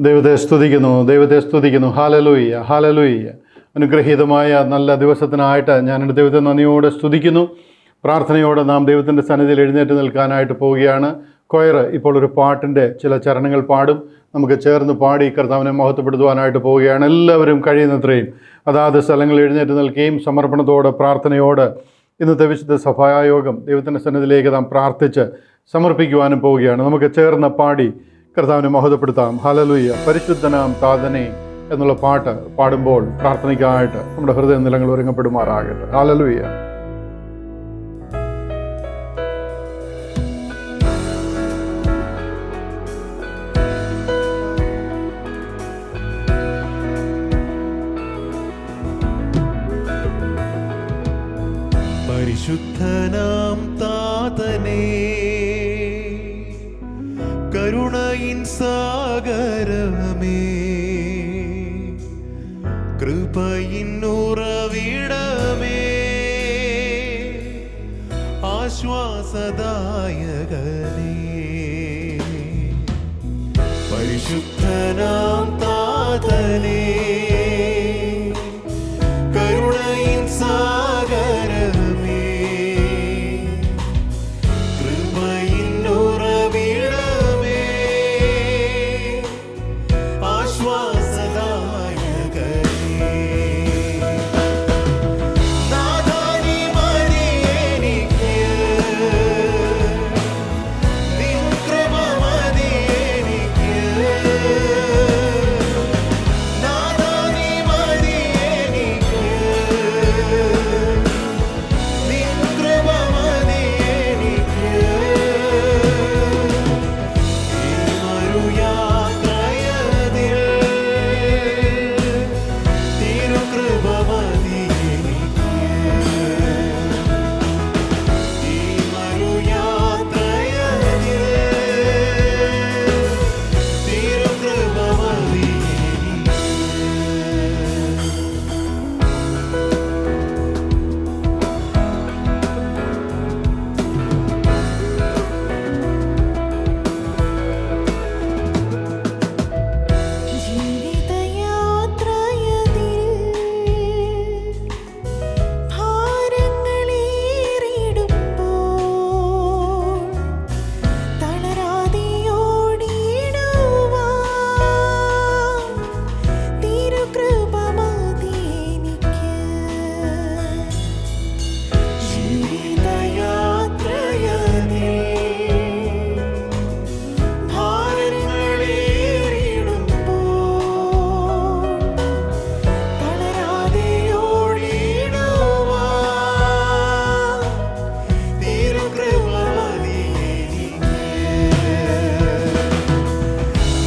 ദൈവത്തെ സ്തുതിക്കുന്നു. Hallelujah, hallelujah. അനുഗ്രഹീതമായ നല്ല ദിവസത്തിനായിട്ട് ഞാൻ എൻ്റെ ദൈവത്തെ നന്ദിയോടെ സ്തുതിക്കുന്നു. പ്രാർത്ഥനയോടെ നാം ദൈവത്തിൻ്റെ സന്നിധിയിൽ എഴുന്നേറ്റ് നിൽക്കാനായിട്ട് പോവുകയാണ്. കൊയർ ഇപ്പോൾ ഒരു പാട്ടിൻ്റെ ചില ചരണങ്ങൾ പാടും. നമുക്ക് ചേർന്ന് പാടി കർത്താവിനെ മഹത്വപ്പെടുത്തുവാനായിട്ട് പോവുകയാണ്. എല്ലാവരും കഴിയുന്നത്രയും അതാത് സ്ഥലങ്ങളിൽ എഴുന്നേറ്റ് നിൽക്കുകയും സമർപ്പണത്തോടെ പ്രാർത്ഥനയോട് ഇന്നത്തെ വിശുദ്ധ സഭായോഗം ദൈവത്തിൻ്റെ സന്നിധിയിലേക്ക് നാം പ്രാർത്ഥിച്ച് സമർപ്പിക്കുവാനും പോവുകയാണ്. നമുക്ക് ചേർന്ന് പാടി കർത്താവിനെ മഹത്വപ്പെടുത്താം. ഹല്ലേലൂയ. പരിശുദ്ധനാം താതനേ എന്നുള്ള പാട്ട് പാടുമ്പോൾ പ്രാർത്ഥനയ്ക്കായിട്ട് നമ്മുടെ ഹൃദയ നിലങ്ങൾ ഒരുങ്ങപ്പെടുമാറാകട്ടെ. ഹല്ലേലൂയ. പരിശുദ്ധനാം താതനേ, കരുണയിൻ സാഗരമേ, കൃപയിൻ ഉറവിടമേ, ആശ്വാസദായകനേ. പരിശുദ്ധനാം താതനേ, കരുണയിൻ സാഗരമേ, കൃപയിൻ ഉറവിടമേ, ആശ്വാസദായകനേ. നാഥാ നീ മതി എനിക്ക്, നിൻ കൃപ മതി എനിക്ക്. നാഥാ നീ മതി എനിക്ക്, നിൻ കൃപ മതി എനിക്ക്. ഈ മരുയാത്രയതിൽ തിരുകൃപ മതി എനിക്ക്. ഈ മരുയാത്രയതിൽ തിരുകൃപ മതി എനിക്ക്. ജീവിതയാത്രയതിൽ ഭാരങ്ങളേറിടുമ്പോൾ തളരാതെ ഓടിയിടുവാൻ തിരുകൃപ മതി എനിക്ക്. ജീവിതയാത്രയതിൽ ഭാരങ്ങളേറിടുമ്പോൾ തളരാതെ ഓടിയിടുവാൻ തിരുകൃപ മതി എനിക്ക്.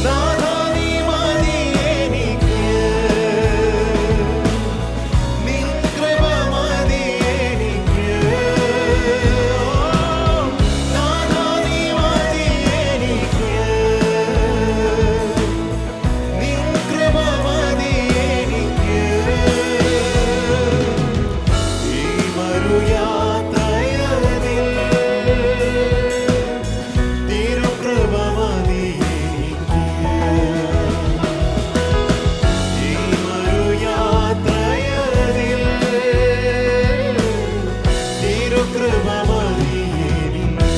നാഥാ നീ മതി എനിക്ക്, നിൻ കൃപ മതി എനിക്ക്. നാഥാ നീ മതി എനിക്ക്, നിൻ കൃപ മതി എനിക്ക്. ഈ മരുയാത്രയതിൽ തിരുകൃപ മതി എനിക്ക്. ഈ മരുയാത്രയതിൽ തിരുകൃപ മതി എനിക്ക്.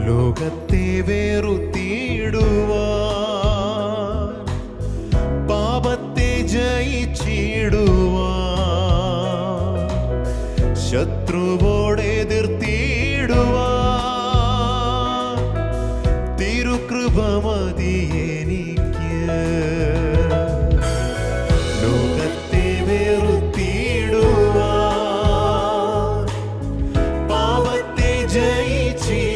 ലോകത്തെ വെറുത്തിടുവാൻ, പാപത്തെ ജയിച്ചിടുവാൻ, ശത്രുവോടെ എതിർത്തിടുവാൻ തിരുകൃപ മതി എനിക്ക്. ലോകത്തെ വെറുത്തിടുവാൻ, പാപത്തെ ജയിച്ചിടുവാൻ,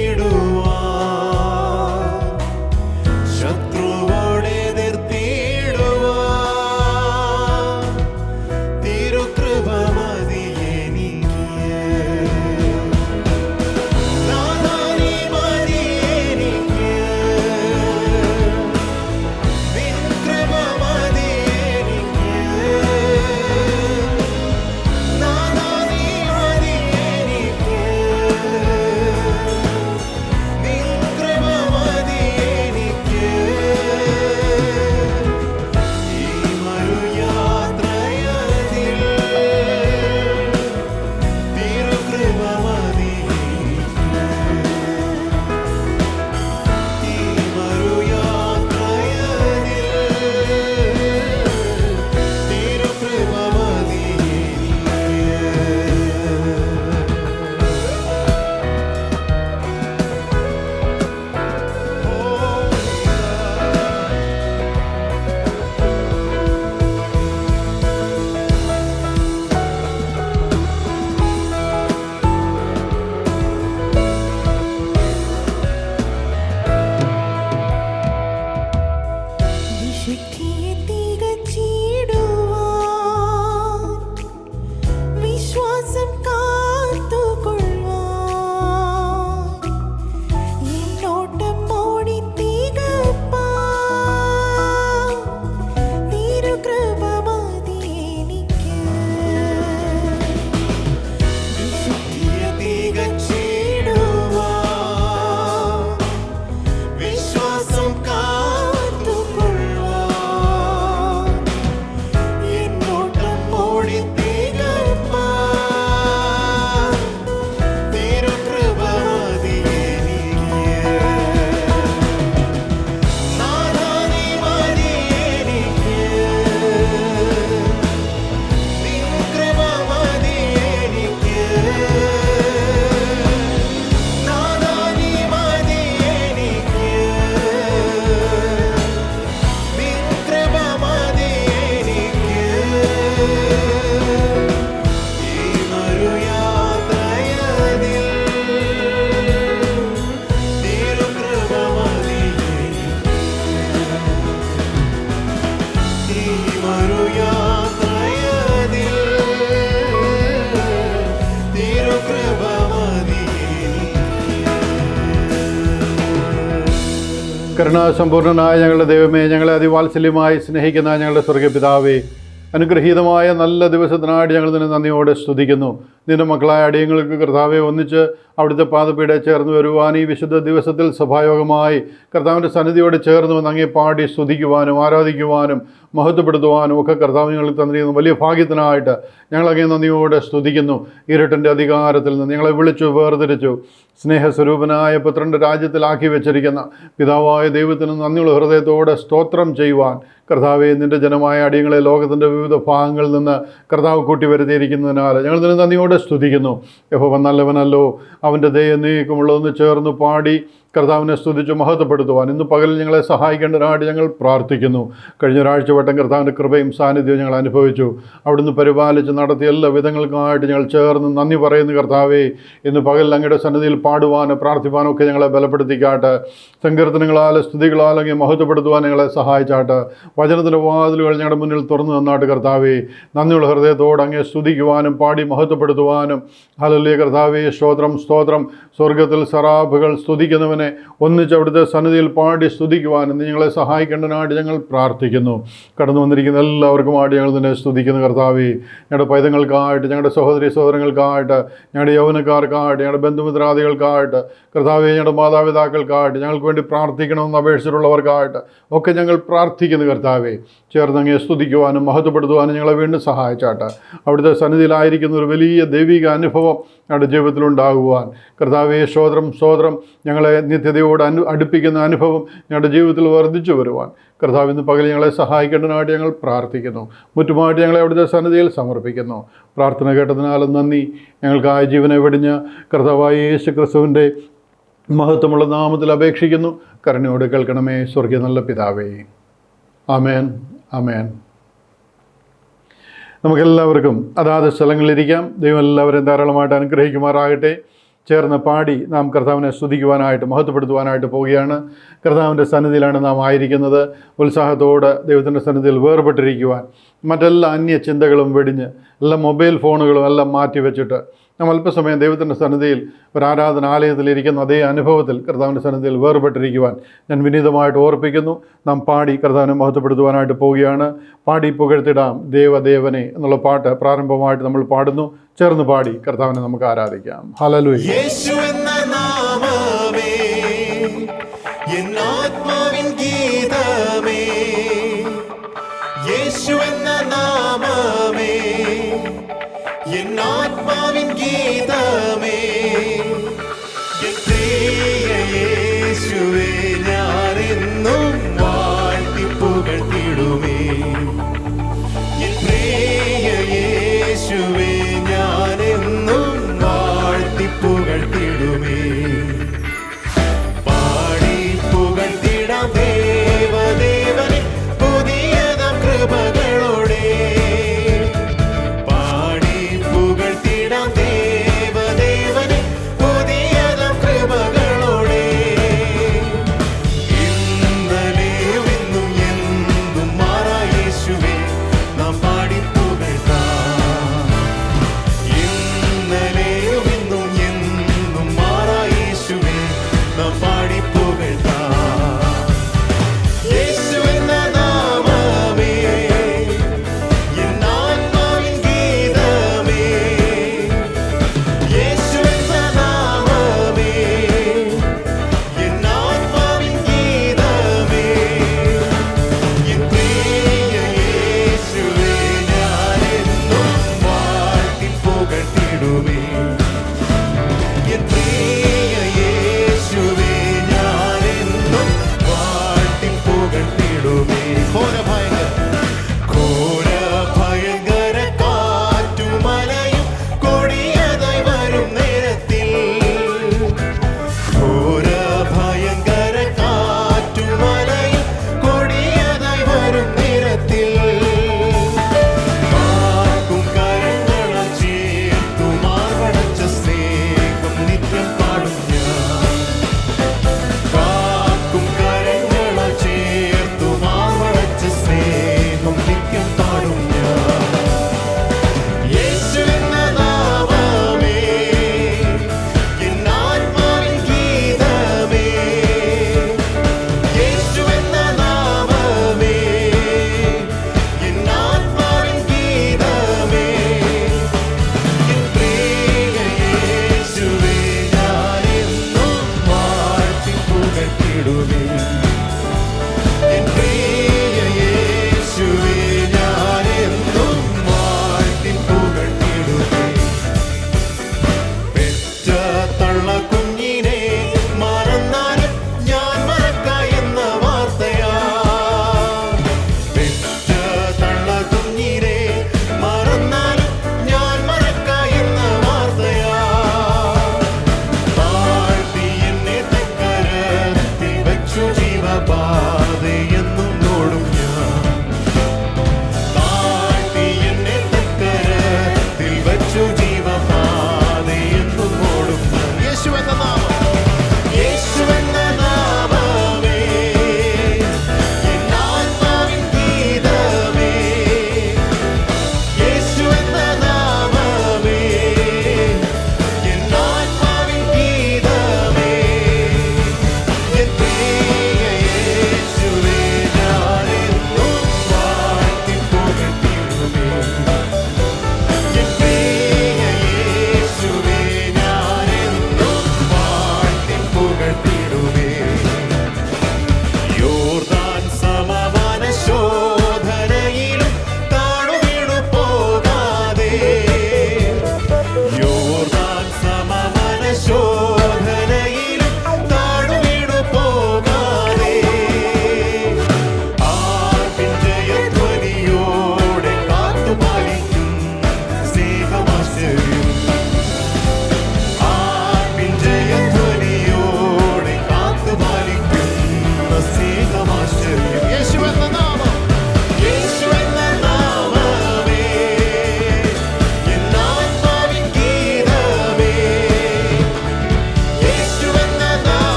ശത്രുവോടെ എതിർത്തിടുവാൻ തിരുകൃപ മതി എനിക്ക്. കരുണാസമ്പൂർണനായ ഞങ്ങളുടെ ദൈവമേ, ഞങ്ങളെ അതിവാത്സല്യമായി സ്നേഹിക്കുന്ന ഞങ്ങളുടെ സ്വർഗ്ഗപിതാവേ, അനുഗ്രഹീതമായ നല്ല ദിവസത്തിനായിട്ട് ഞങ്ങൾ നിന്നെ നന്ദിയോടെ സ്തുതിക്കുന്നു. നിന്റെ മക്കളായ അടിയങ്ങൾക്ക് കർത്താവെ ഒന്നിച്ച് അവിടുത്തെ പാദപീഠ ചേർന്ന് വരുവാൻ ഈ വിശുദ്ധ ദിവസത്തിൽ സഭായോഗമായി കർത്താവിൻ്റെ സന്നിധിയോട് ചേർന്ന് വന്ന് അങ്ങേ പാടി സ്തുതിക്കുവാനും ആരാധിക്കുവാനും മഹത്വപ്പെടുത്തുവാനും ഒക്കെ കർത്താവ് ഞങ്ങൾ തന്നിരിക്കുന്ന വലിയ ഭാഗ്യത്തിനായിട്ട് ഞങ്ങളങ്ങേ നന്ദിയോടെ സ്തുതിക്കുന്നു. ഇരുട്ടിൻ്റെ അധികാരത്തിൽ നിന്ന് ഞങ്ങളെ വിളിച്ചു വേർതിരിച്ചു സ്നേഹസ്വരൂപനായ പുത്രൻ്റെ രാജ്യത്തിലാക്കി വെച്ചിരിക്കുന്ന പിതാവായ ദൈവത്തിന് നന്ദിയുള്ള ഹൃദയത്തോടെ സ്തോത്രം ചെയ്യുവാൻ കർത്താവെ, നിൻ്റെ ജനമായ അടിയങ്ങളെ ലോകത്തിൻ്റെ വിവിധ ഭാഗങ്ങളിൽ നിന്ന് കർത്താവ് കൂട്ടി വരുത്തിയിരിക്കുന്നതിനാൽ ഞങ്ങൾ നിന്നെ നന്ദിയോടെ സ്തുതിക്കുന്നു. യഹോവ നല്ലവനല്ലോ, അവൻ്റെ ദയ നീക്കമുള്ളതെന്ന് ചേർന്ന് പാടി കർത്താവിനെ സ്തുതിച്ച് മഹത്വപ്പെടുത്തുവാൻ ഇന്ന് പകലിൽ ഞങ്ങളെ സഹായിക്കേണ്ടതിനായിട്ട് ഞങ്ങൾ പ്രാർത്ഥിക്കുന്നു. കഴിഞ്ഞ ഒരാഴ്ച വട്ടം കർത്താവിൻ്റെ കൃപയും സാന്നിധ്യവും ഞങ്ങൾ അനുഭവിച്ചു. അവിടുന്ന് പരിപാലിച്ച് നടത്തിയ എല്ലാ വിധങ്ങൾക്കായിട്ട് ഞങ്ങൾ ചേർന്ന് നന്ദി പറയുന്നു. കർത്താവേ, ഇന്ന് പകലിൽ അങ്ങയുടെ സന്നിധിയിൽ പാടുവാനും പ്രാർത്ഥിപ്പാനും ഒക്കെ ഞങ്ങളെ ബലപ്പെടുത്തിക്കാട്ട്. സങ്കീർത്തനങ്ങളാൽ സ്തുതികളാൽ അങ്ങ് മഹത്വപ്പെടുത്തുവാൻ ഞങ്ങളെ സഹായിച്ചാട്ട്. വചനത്തിൻ്റെ വാതിലുകൾ ഞങ്ങളുടെ മുന്നിൽ തുറന്നു തന്നാട്ട് കർത്താവേ, നന്ദിയുള്ള ഹൃദയത്തോട് അങ്ങേ സ്തുതിക്കുവാനും പാടി മഹത്വപ്പെടുത്തുവാനും. ഹല്ലേലൂയ കർത്താവേ, സ്തോത്രം സ്തോത്രം. സ്വർഗത്തിൽ സറാഫുകൾ സ്തുതിക്കുന്നവൻ ഒന്നിച്ച് അവിടുത്തെ സന്നിധിയിൽ പാടി സ്തുതിക്കുവാനും നിങ്ങളെ സഹായിക്കേണ്ടതിനായിട്ട് ഞങ്ങൾ പ്രാർത്ഥിക്കുന്നു. കടന്നു വന്നിരിക്കുന്ന എല്ലാവർക്കുമായിട്ട് ഞങ്ങൾ തന്നെ സ്തുതിക്കുന്നു. കർത്താവേ, ഞങ്ങളുടെ പൈതങ്ങൾക്കായിട്ട്, ഞങ്ങളുടെ സഹോദരി സഹോദരങ്ങൾക്കായിട്ട്, ഞങ്ങളുടെ യൗവനക്കാർക്കായിട്ട്, ഞങ്ങളുടെ ബന്ധുമിത്രാദികൾക്കായിട്ട്, കർത്താവേ, ഞങ്ങളുടെ മാതാപിതാക്കൾക്കായിട്ട്, ഞങ്ങൾക്ക് വേണ്ടി പ്രാർത്ഥിക്കണമെന്ന് അപേക്ഷിച്ചിട്ടുള്ളവർക്കായിട്ട് ഒക്കെ ഞങ്ങൾ പ്രാർത്ഥിക്കുന്നു. കർത്താവേ, ചേർന്നങ്ങെ സ്തുതിക്കുവാനും മഹത്വപ്പെടുത്തുവാനും ഞങ്ങളെ വീണ്ടും സഹായിച്ചാട്ട്. അവിടുത്തെ സന്നിധിയിലായിരിക്കുന്ന ഒരു വലിയ ദൈവിക അനുഭവം ഞങ്ങളുടെ ജീവിതത്തിലുണ്ടാകുവാൻ കർത്താവേ, സ്തോത്രം സ്തോത്രം. ഞങ്ങളെ നിത്യതയോട് അടുപ്പിക്കുന്ന അനുഭവം ഞങ്ങളുടെ ജീവിതത്തിൽ വർദ്ധിച്ചു വരുവാൻ കർത്താവ് ഇന്ന് പകൽ ഞങ്ങളെ സഹായിക്കേണ്ടതിനായിട്ട് ഞങ്ങൾ പ്രാർത്ഥിക്കുന്നു. മുറ്റുമായിട്ട് ഞങ്ങളെ അവിടുത്തെ സന്നിധിയിൽ സമർപ്പിക്കുന്നു. പ്രാർത്ഥന കേട്ടതിനാലും നന്ദി. ഞങ്ങൾക്കായ ജീവനെ വെടിഞ്ഞ കർത്താവായ യേശു ക്രിസ്തുവിൻ്റെ മഹത്വമുള്ള നാമത്തിൽ അപേക്ഷിക്കുന്നു. കരുണയോട് കേൾക്കണമേ സ്വർഗീയ നല്ല പിതാവേ. ആമേൻ, ആമേൻ. നമുക്കെല്ലാവർക്കും അതാത് സ്ഥലങ്ങളിലിരിക്കാം. ദൈവം എല്ലാവരെയും ധാരാളമായിട്ട് അനുഗ്രഹിക്കുമാറാകട്ടെ. ചേർന്ന് പാടി നാം കർത്താവിനെ സ്തുതിക്കുവാനായിട്ട് മഹത്വപ്പെടുത്തുവാനായിട്ട് പോവുകയാണ്. കർത്താവിൻ്റെ സന്നിധിയിലാണ് നാം ആയിരിക്കുന്നത്. ഉത്സാഹത്തോടെ ദൈവത്തിൻ്റെ സന്നിധിയിൽ വേർപെട്ടിരിക്കുവാൻ, മറ്റെല്ലാ അന്യ ചിന്തകളും വെടിഞ്ഞ് എല്ലാ മൊബൈൽ ഫോണുകളും എല്ലാം മാറ്റിവെച്ചിട്ട് നാം അല്പസമയം ദൈവത്തിൻ്റെ സന്നിധിയിൽ ഒരു ആരാധനാലയത്തിലിരിക്കുന്ന അതേ അനുഭവത്തിൽ കർത്താവിൻ്റെ സന്നിധിയിൽ വേർപെട്ടിരിക്കുവാൻ ഞാൻ വിനീതമായിട്ട് ഓർപ്പിക്കുന്നു. നാം പാടി കർത്താവിനെ മഹത്വപ്പെടുത്തുവാനായിട്ട് പോവുകയാണ്. പാടി പുകഴ്ത്തിടാം ദേവദേവനെ എന്നുള്ള പാട്ട് പ്രാരംഭമായിട്ട് നമ്മൾ പാടുന്നു. ചേർന്ന് പാടി കർത്താവിനെ നമുക്ക് ആരാധിക്കാം. ഹല്ലേലൂയ. യേശു എന്ന നാമമേ എൻ ആത്മാവിൻ ഗീതമേ, യേശു എന്ന നാമമേ എൻ ആത്മാവിൻ ഗീതമേ, എൻ പ്രിയ യേശുവേ ഞാനെന്നും വാഴ്ത്തി പുകഴ്ത്തിടുമേ, എൻ പ്രിയ യേശുവേ ഞാനെന്നും വാഴ്ത്തി പുകഴ്ത്തിടുമേ. പാടി പുകഴ്ത്തിടാം ദേവദേവനെ പുതിയതാം കൃപകളോടെ, പാടി പുകഴ്ത്തിടാം ദേവദേവനെ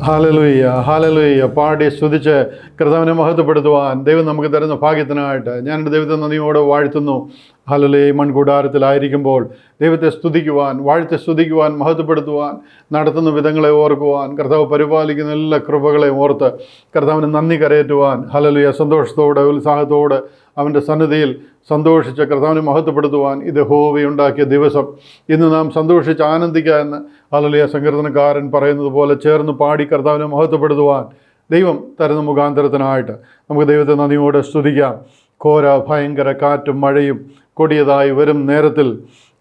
ഹല്ലേലൂയ, ഹല്ലേലൂയ. പാടി സ്തുതിച്ച് കർത്താവിനെ മഹത്വപ്പെടുത്തുവാൻ ദൈവം നമുക്ക് തരുന്ന ഭാഗ്യത്തിനായിട്ട് ഞാൻ എൻ്റെ ദൈവത്തെ നന്ദിയോടെ വാഴ്ത്തുന്നു. ഹല്ലേലൂയ. മൺകൂടാരത്തിലായിരിക്കുമ്പോൾ ദൈവത്തെ സ്തുതിക്കുവാൻ, വാഴ്ത്തി സ്തുതിക്കുവാൻ, മഹത്വപ്പെടുത്തുവാൻ, നടത്തുന്ന വിധങ്ങളെ ഓർക്കുവാൻ, കർത്താവ് പരിപാലിക്കുന്ന എല്ലാ കൃപകളെയും ഓർത്ത് കർത്താവിന് നന്ദി കരയേറ്റുവാൻ, ഹല്ലേലൂയ, സന്തോഷത്തോടെ ഉത്സാഹത്തോടെ അവൻ്റെ സന്നിധിയിൽ സന്തോഷിച്ച് കർത്താവിനെ മഹത്വപ്പെടുത്തുവാൻ ഇത് യഹോവയുണ്ടാക്കിയ ദിവസം. ഇന്ന് നാം സന്തോഷിച്ച് ആനന്ദിക്കുക എന്ന് ഹല്ലേലൂയ സങ്കീർത്തനക്കാരൻ പറയുന്നത് പോലെ ചേർന്ന് പാടി കർത്താവിനെ മഹത്വപ്പെടുത്തുവാൻ ദൈവം തരുന്ന മുഖാന്തരത്തിനായിട്ട് നമുക്ക് ദൈവത്തെ നന്ദിയോടെ സ്തുതിക്കാം. ഘോര ഭയങ്കര കാറ്റും മഴയും കൊടിയതായി വരും നേരത്തിൽ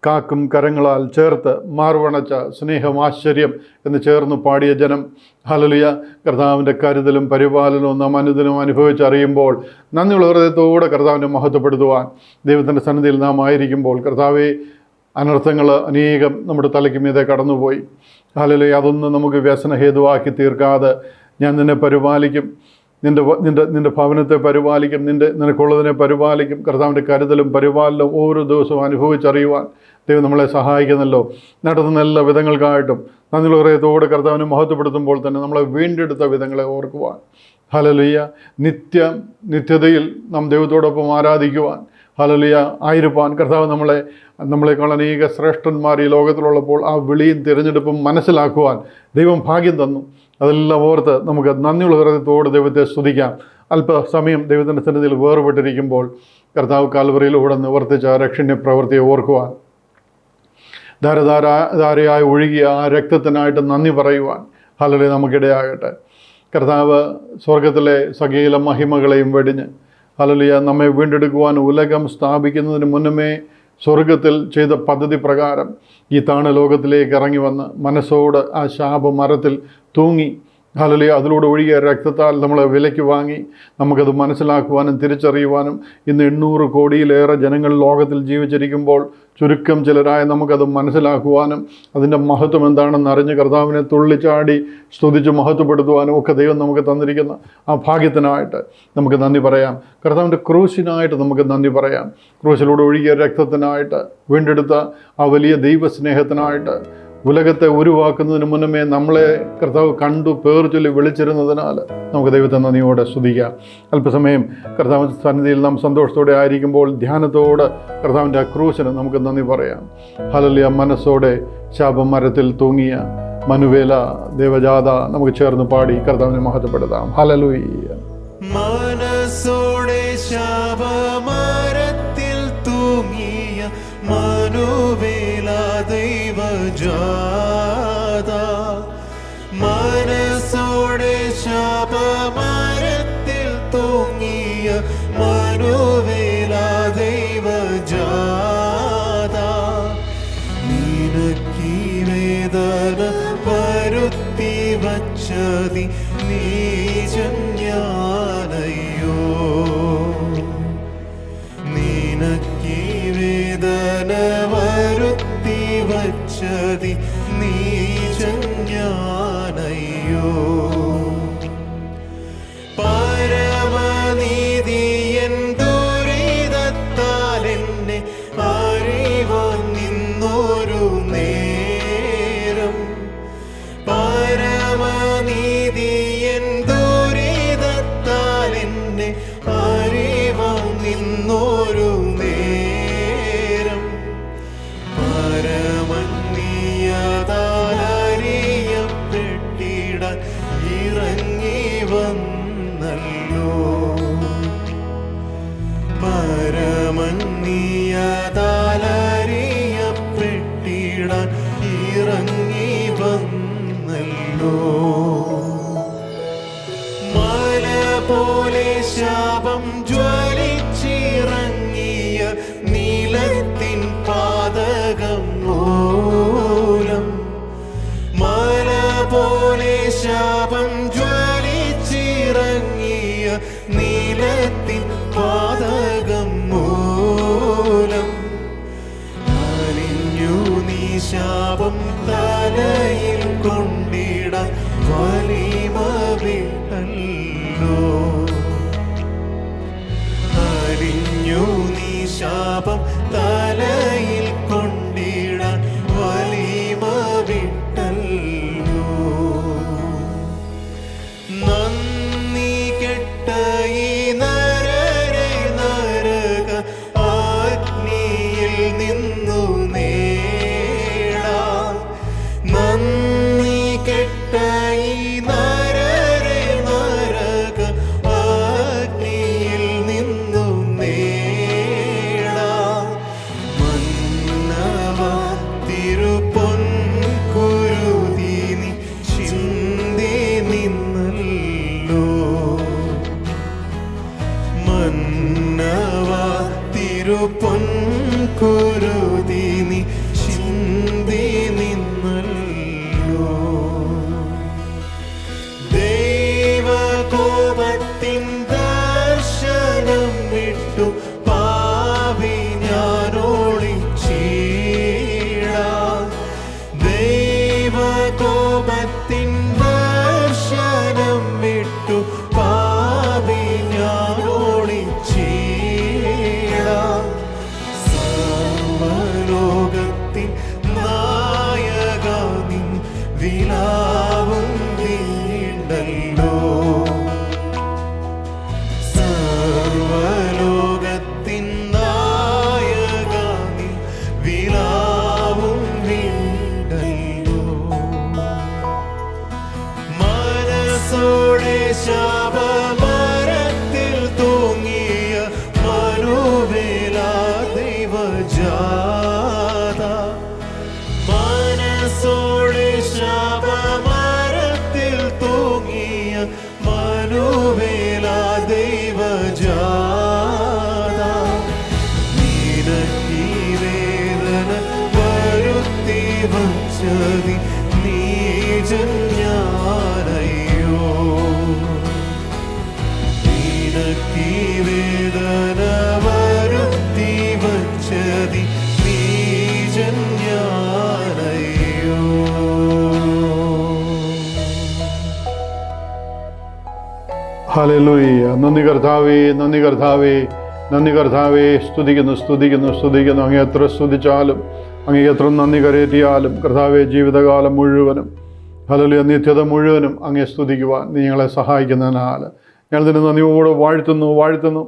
കാക്കും കരങ്ങളാൽ ചേർത്ത് മാർവണച്ച സ്നേഹം ആശ്ചര്യം എന്ന് ചേർന്ന് പാടിയ ജനം, ഹല്ലേലൂയ, കർത്താവിൻ്റെ കരുതലും പരിപാലനവും നാം അനുദിനം അനുഭവിച്ചറിയുമ്പോൾ നന്ദിയുള്ള ഹൃദയത്തോടെ കർത്താവിനെ മഹത്വപ്പെടുത്തുവാൻ ദൈവത്തിൻ്റെ സന്നിധിയിൽ നാം ആയിരിക്കുമ്പോൾ, കർത്താവെ, അനർത്ഥങ്ങൾ അനേകം നമ്മുടെ തലയ്ക്ക് മീതെ കടന്നുപോയി. ഹല്ലേലൂയ, അതൊന്നും നമുക്ക് വ്യസനഹേതുവാക്കി തീർക്കാതെ ഞാൻ നിന്നെ പരിപാലിക്കും, നിൻ്റെ ഭവനത്തെ പരിപാലിക്കും, നിനക്കുള്ളതിനെ പരിപാലിക്കും. കർത്താവിൻ്റെ കരുതലും പരിപാലനവും ഓരോ ദിവസവും അനുഭവിച്ചറിയുവാൻ ദൈവം നമ്മളെ സഹായിക്കുന്നല്ലോ. നടത്തുന്ന എല്ലാ വിധങ്ങൾക്കായിട്ടും നന്ദിയുള്ള ഹൃദയത്തോടെ കർത്താവിനെ മഹത്വപ്പെടുത്തുമ്പോൾ തന്നെ നമ്മളെ വീണ്ടെടുത്ത വിധങ്ങളെ ഓർക്കുവാൻ, ഹല്ലേലൂയ, നിത്യതയിൽ നാം ദൈവത്തോടൊപ്പം ആരാധിക്കുവാൻ, ഹല്ലേലൂയ, ആയിരിക്കാൻ കർത്താവ് നമ്മളെക്കാൾ അനേക ശ്രേഷ്ഠന്മാർ ഈ ലോകത്തിലുള്ളപ്പോൾ ആ വിളിയും തിരഞ്ഞെടുപ്പും മനസ്സിലാക്കുവാൻ ദൈവം ഭാഗ്യം തന്നു. അതെല്ലാം ഓർത്ത് നമുക്ക് നന്ദിയുള്ള ഹൃദയത്തോട് ദൈവത്തെ സ്തുതിക്കാം. അല്പസമയം ദൈവത്തിൻ്റെ സന്നിധിയിൽ വേർപെട്ടിരിക്കുമ്പോൾ കർത്താവ് കാൽവറിയിലൂടെ നിവർത്തിച്ച രക്ഷണ്യ പ്രവൃത്തിയെ ഓർക്കുവാൻ, ധാരധാരയായി ഒഴുകിയ ആ രക്തത്തിനായിട്ട് നന്ദി പറയുവാൻ, ഹല്ലേലൂയ, നമുക്കിടയാകട്ടെ. കർത്താവ് സ്വർഗത്തിലെ സകല മഹിമകളെയും വെടിഞ്ഞ്, ഹല്ലേലൂയ, നമ്മെ വീണ്ടെടുക്കുവാൻ ഉലകം സ്ഥാപിക്കുന്നതിന് മുന്നമേ സ്വർഗത്തിൽ ചെയ്ത പദ്ധതി പ്രകാരം ഈ താണ ലോകത്തിലേക്ക് ഇറങ്ങി വന്ന് മനസ്സോട് ആ ശാപമരത്തിൽ തൂങ്ങി, ഹല്ലേലൂയ, അതിലൂടെ ഒഴുകിയ രക്തത്താൽ നമ്മളെ വിലയ്ക്ക് വാങ്ങി നമുക്കത് മനസ്സിലാക്കുവാനും തിരിച്ചറിയുവാനും ഇന്ന് 800 കോടിയിലേറെ ജനങ്ങൾ ലോകത്തിൽ ജീവിച്ചിരിക്കുമ്പോൾ ചുരുക്കം ചിലരായ നമുക്കത് മനസ്സിലാക്കുവാനും അതിൻ്റെ മഹത്വം എന്താണെന്ന് അറിഞ്ഞ് കർത്താവിനെ തുള്ളിച്ചാടി സ്തുതിച്ച് മഹത്വപ്പെടുത്തുവാനും ഒക്കെ ദൈവം നമുക്ക് തന്നിരിക്കുന്ന ആ ഭാഗ്യത്തിനായിട്ട് നമുക്ക് നന്ദി പറയാം. കർത്താവിൻ്റെ ക്രൂശിനായിട്ട് നമുക്ക് നന്ദി പറയാം. ക്രൂശിലൂടെ ഒഴുകിയ രക്തത്തിനായിട്ട്, വീണ്ടെടുത്ത ആ വലിയ ദൈവസ്നേഹത്തിനായിട്ട്, ഉലകത്തെ ഉരുവാക്കുന്നതിന് മുന്നമേ നമ്മളെ കർത്താവ് കണ്ടു പേർ ചൊല്ലി വിളിച്ചിരുന്നതിനാൽ നമുക്ക് ദൈവത്തെ നന്ദിയോടെ സ്തുതിക്കാം. അല്പസമയം കർത്താവിൻ്റെ സന്നിധിയിൽ നാം സന്തോഷത്തോടെ ആയിരിക്കുമ്പോൾ ധ്യാനത്തോടെ കർത്താവിൻ്റെ ആ ക്രൂശിന് നമുക്ക് നന്ദി പറയാം. ഹല്ലേലൂയ, മനസ്സോടെ ശാപമരത്തിൽ തൂങ്ങിയ മനുവേല ദേവജാത നമുക്ക് ചേർന്ന് പാടി കർത്താവിനെ മഹത്വപ്പെടുത്താം. ഹല്ലേലൂയ. മനസ്സോടെ ശാപമരത്തിൽ തൂങ്ങിയ മനുവേല ദൈവജാത, മനസ്സോടെ ശാപമരത്തിൽ തൂങ്ങിയ മനുവേല ദൈവജാത, നിനക്കീ വേദന വരുത്തി വച്ചതി നീചന്യാനയ്യോ, നിനക്കീ വേദന വരുത്തി വച്ചതി നീചന്യാനയ്യോ, പരമനീതിയൻ ദുരിതത്താൽ എന്നെ അറിവാൻ നിന്നൊരു നേരം, പരമനീതിയൻ ദുരിതത്താൽ എന്നെ അറിവാൻ നിന്നൊരു നേരം, പരമനീയതാലറിയപ്പെട്ടിടാൻ ഇറങ്ങി വന്നല്ലോ, പരമനീയതാലറിയപ്പെട്ടിടാൻ ഇറങ്ങി വന്നല്ലോ. മല പോലെ ശാപം ജ്വലിച്ചിറങ്ങിയ നീലത്തിൻ പാതകം മൂലം, മല പോലെ ശാപം ജ്വലിച്ചിറങ്ങിയ നീലത്തിൻ പാതകം മൂലം, അലിഞ്ഞു നീ ശാപം തലയിൽ കൊണ്ടിടാൻ വലിമ വിട്ടല്ലോ, അലിഞ്ഞു നീ ശാപം തലയിൽ കൊണ്ടിടാൻ വലിമ വിട്ടല്ലോ. കോപത്തിൻ ദർശനം വിട്ടു പാപി ഞാനോടിച്ചീടാം. സർവ്വലോകത്തിൻ നായക നിൻ വിലാപം വീണ്ടല്ലോ. സർവ്വലോകത്തിൻ നായക നിൻ വിലാപം വീണ്ടല്ലോ. മനസ്സോടെ ശാപമരത്തിൽ തൂങ്ങിയ മനുവേലാ ദൈവജാത. മനസ്സോടെ ശാപമരത്തിൽ തൂങ്ങിയ മനുവേലാ ദൈവജാത. നിനക്കീ വേദന വരുത്തി വച്ചതി നീചൻ ഞാനയ്യോ. നിനക്കീ വേദന വരുത്തി വച്ചതി നീചൻ ഞാനയ്യോ. ഹല്ലേലൂയ. നന്ദി കർത്താവേ, നന്ദി കർത്താവേ, നന്ദി കർത്താവേ. സ്തുതിക്കുന്നു, സ്തുതിക്കുന്നു, സ്തുതിക്കുന്നു. അങ്ങേ എത്ര സ്തുതിച്ചാലും അങ്ങേ എത്ര നന്ദി കരയറ്റിയാലും കർത്താവേ, ജീവിതകാലം മുഴുവനും ഹല്ലേലൂയ, നിത്യത മുഴുവനും അങ്ങേ സ്തുതിക്കുവാൻ നീ ഞങ്ങളെ സഹായിക്കുന്നതിനാൽ ഞങ്ങൾ നിന്നെ നന്ദിയോടെ വാഴ്ത്തുന്നു.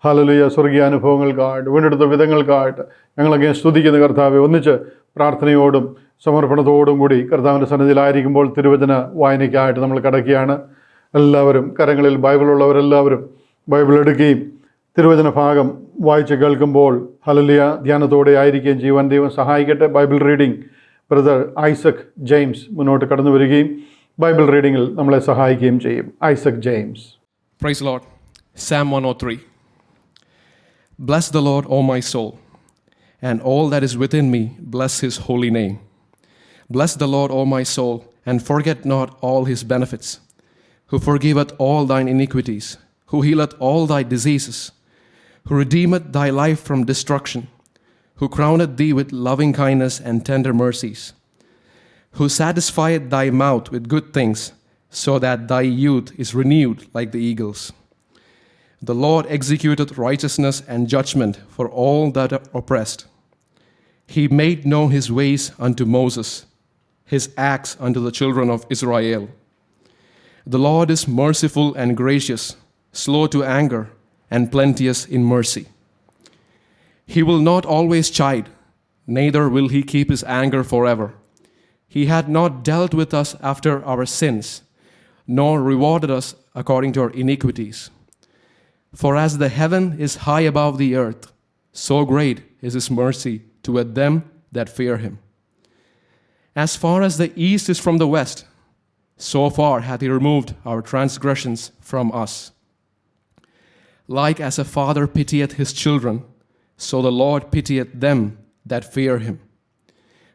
ഹല്ലേലൂയ. സ്വർഗീയ അനുഭവങ്ങൾക്കായിട്ട്, വീണ്ടെടുത്ത വിധങ്ങൾക്കായിട്ട് ഞങ്ങളങ്ങേ സ്തുതിക്കുന്ന കർത്താവെ. ഒന്നിച്ച് പ്രാർത്ഥനയോടും സമർപ്പണത്തോടും കൂടി കർത്താവിൻ്റെ സന്നിധിയിലായിരിക്കുമ്പോൾ തിരുവചന വായനയ്ക്കായിട്ട് നമ്മൾ കടക്കുകയാണ്. എല്ലാവരും കരങ്ങളിൽ ബൈബിളുള്ളവരെല്ലാവരും ബൈബിൾ എടുക്കുകയും തിരുവചന ഭാഗം വായിച്ച് കേൾക്കുമ്പോൾ ഹല്ലേലൂയ ധ്യാനത്തോടെ ആയിരിക്കുകയും ചെയ്യുവാൻ ദൈവം സഹായിക്കട്ടെ. Bible reading brother Isaac James മുന്നോട്ട് കടന്നു വരികയും ബൈബിൾ റീഡിങ്ങിൽ നമ്മളെ സഹായിക്കുകയും ചെയ്യും. Isaac James. Praise the Lord. Psalm 103. Bless the Lord, O my soul, and all that is within me, bless his holy name. Bless the Lord, O my soul, and forget not all his benefits, who forgiveth all thine iniquities, who healeth all thy diseases, who redeemeth thy life from destruction, who crowneth thee with loving kindness and tender mercies, who satisfieth thy mouth with good things, so that thy youth is renewed like the eagles. The Lord executeth righteousness and judgment for all that are oppressed. He made known his ways unto Moses, his acts unto the children of Israel. The Lord is merciful and gracious, slow to anger, and plenteous in mercy. He will not always chide, neither will he keep his anger forever. He had not dealt with us after our sins, nor rewarded us according to our iniquities. For as the heaven is high above the earth, so great is his mercy toward them that fear him. As far as the east is from the west, so far hath he removed our transgressions from us. Like as a father pitieth his children, so the Lord pitieth them that fear him.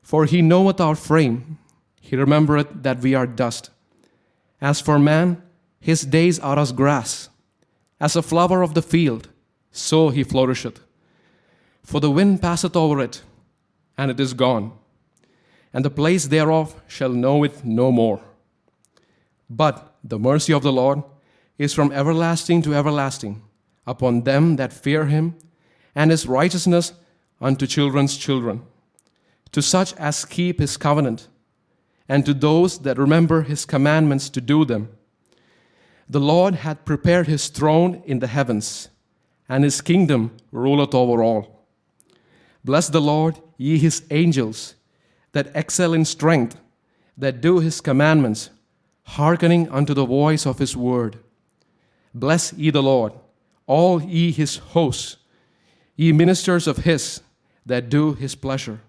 For he knoweth our frame, he remembereth that we are dust. As for man, his days are as grass, as a flower of the field, so he flourisheth. For the wind passeth over it, and it is gone, and the place thereof shall know it no more. But the mercy of the Lord is from everlasting to everlasting upon them that fear him, and his righteousness unto children's children, to such as keep his covenant, and to those that remember his commandments to do them. The Lord hath prepared his throne in the heavens, and his kingdom ruleth over all. Bless the Lord, ye his angels, that excel in strength, that do his commandments, hearkening unto the voice of his word. Bless ye the Lord, all ye his hosts, ye ministers of his, that do his pleasure.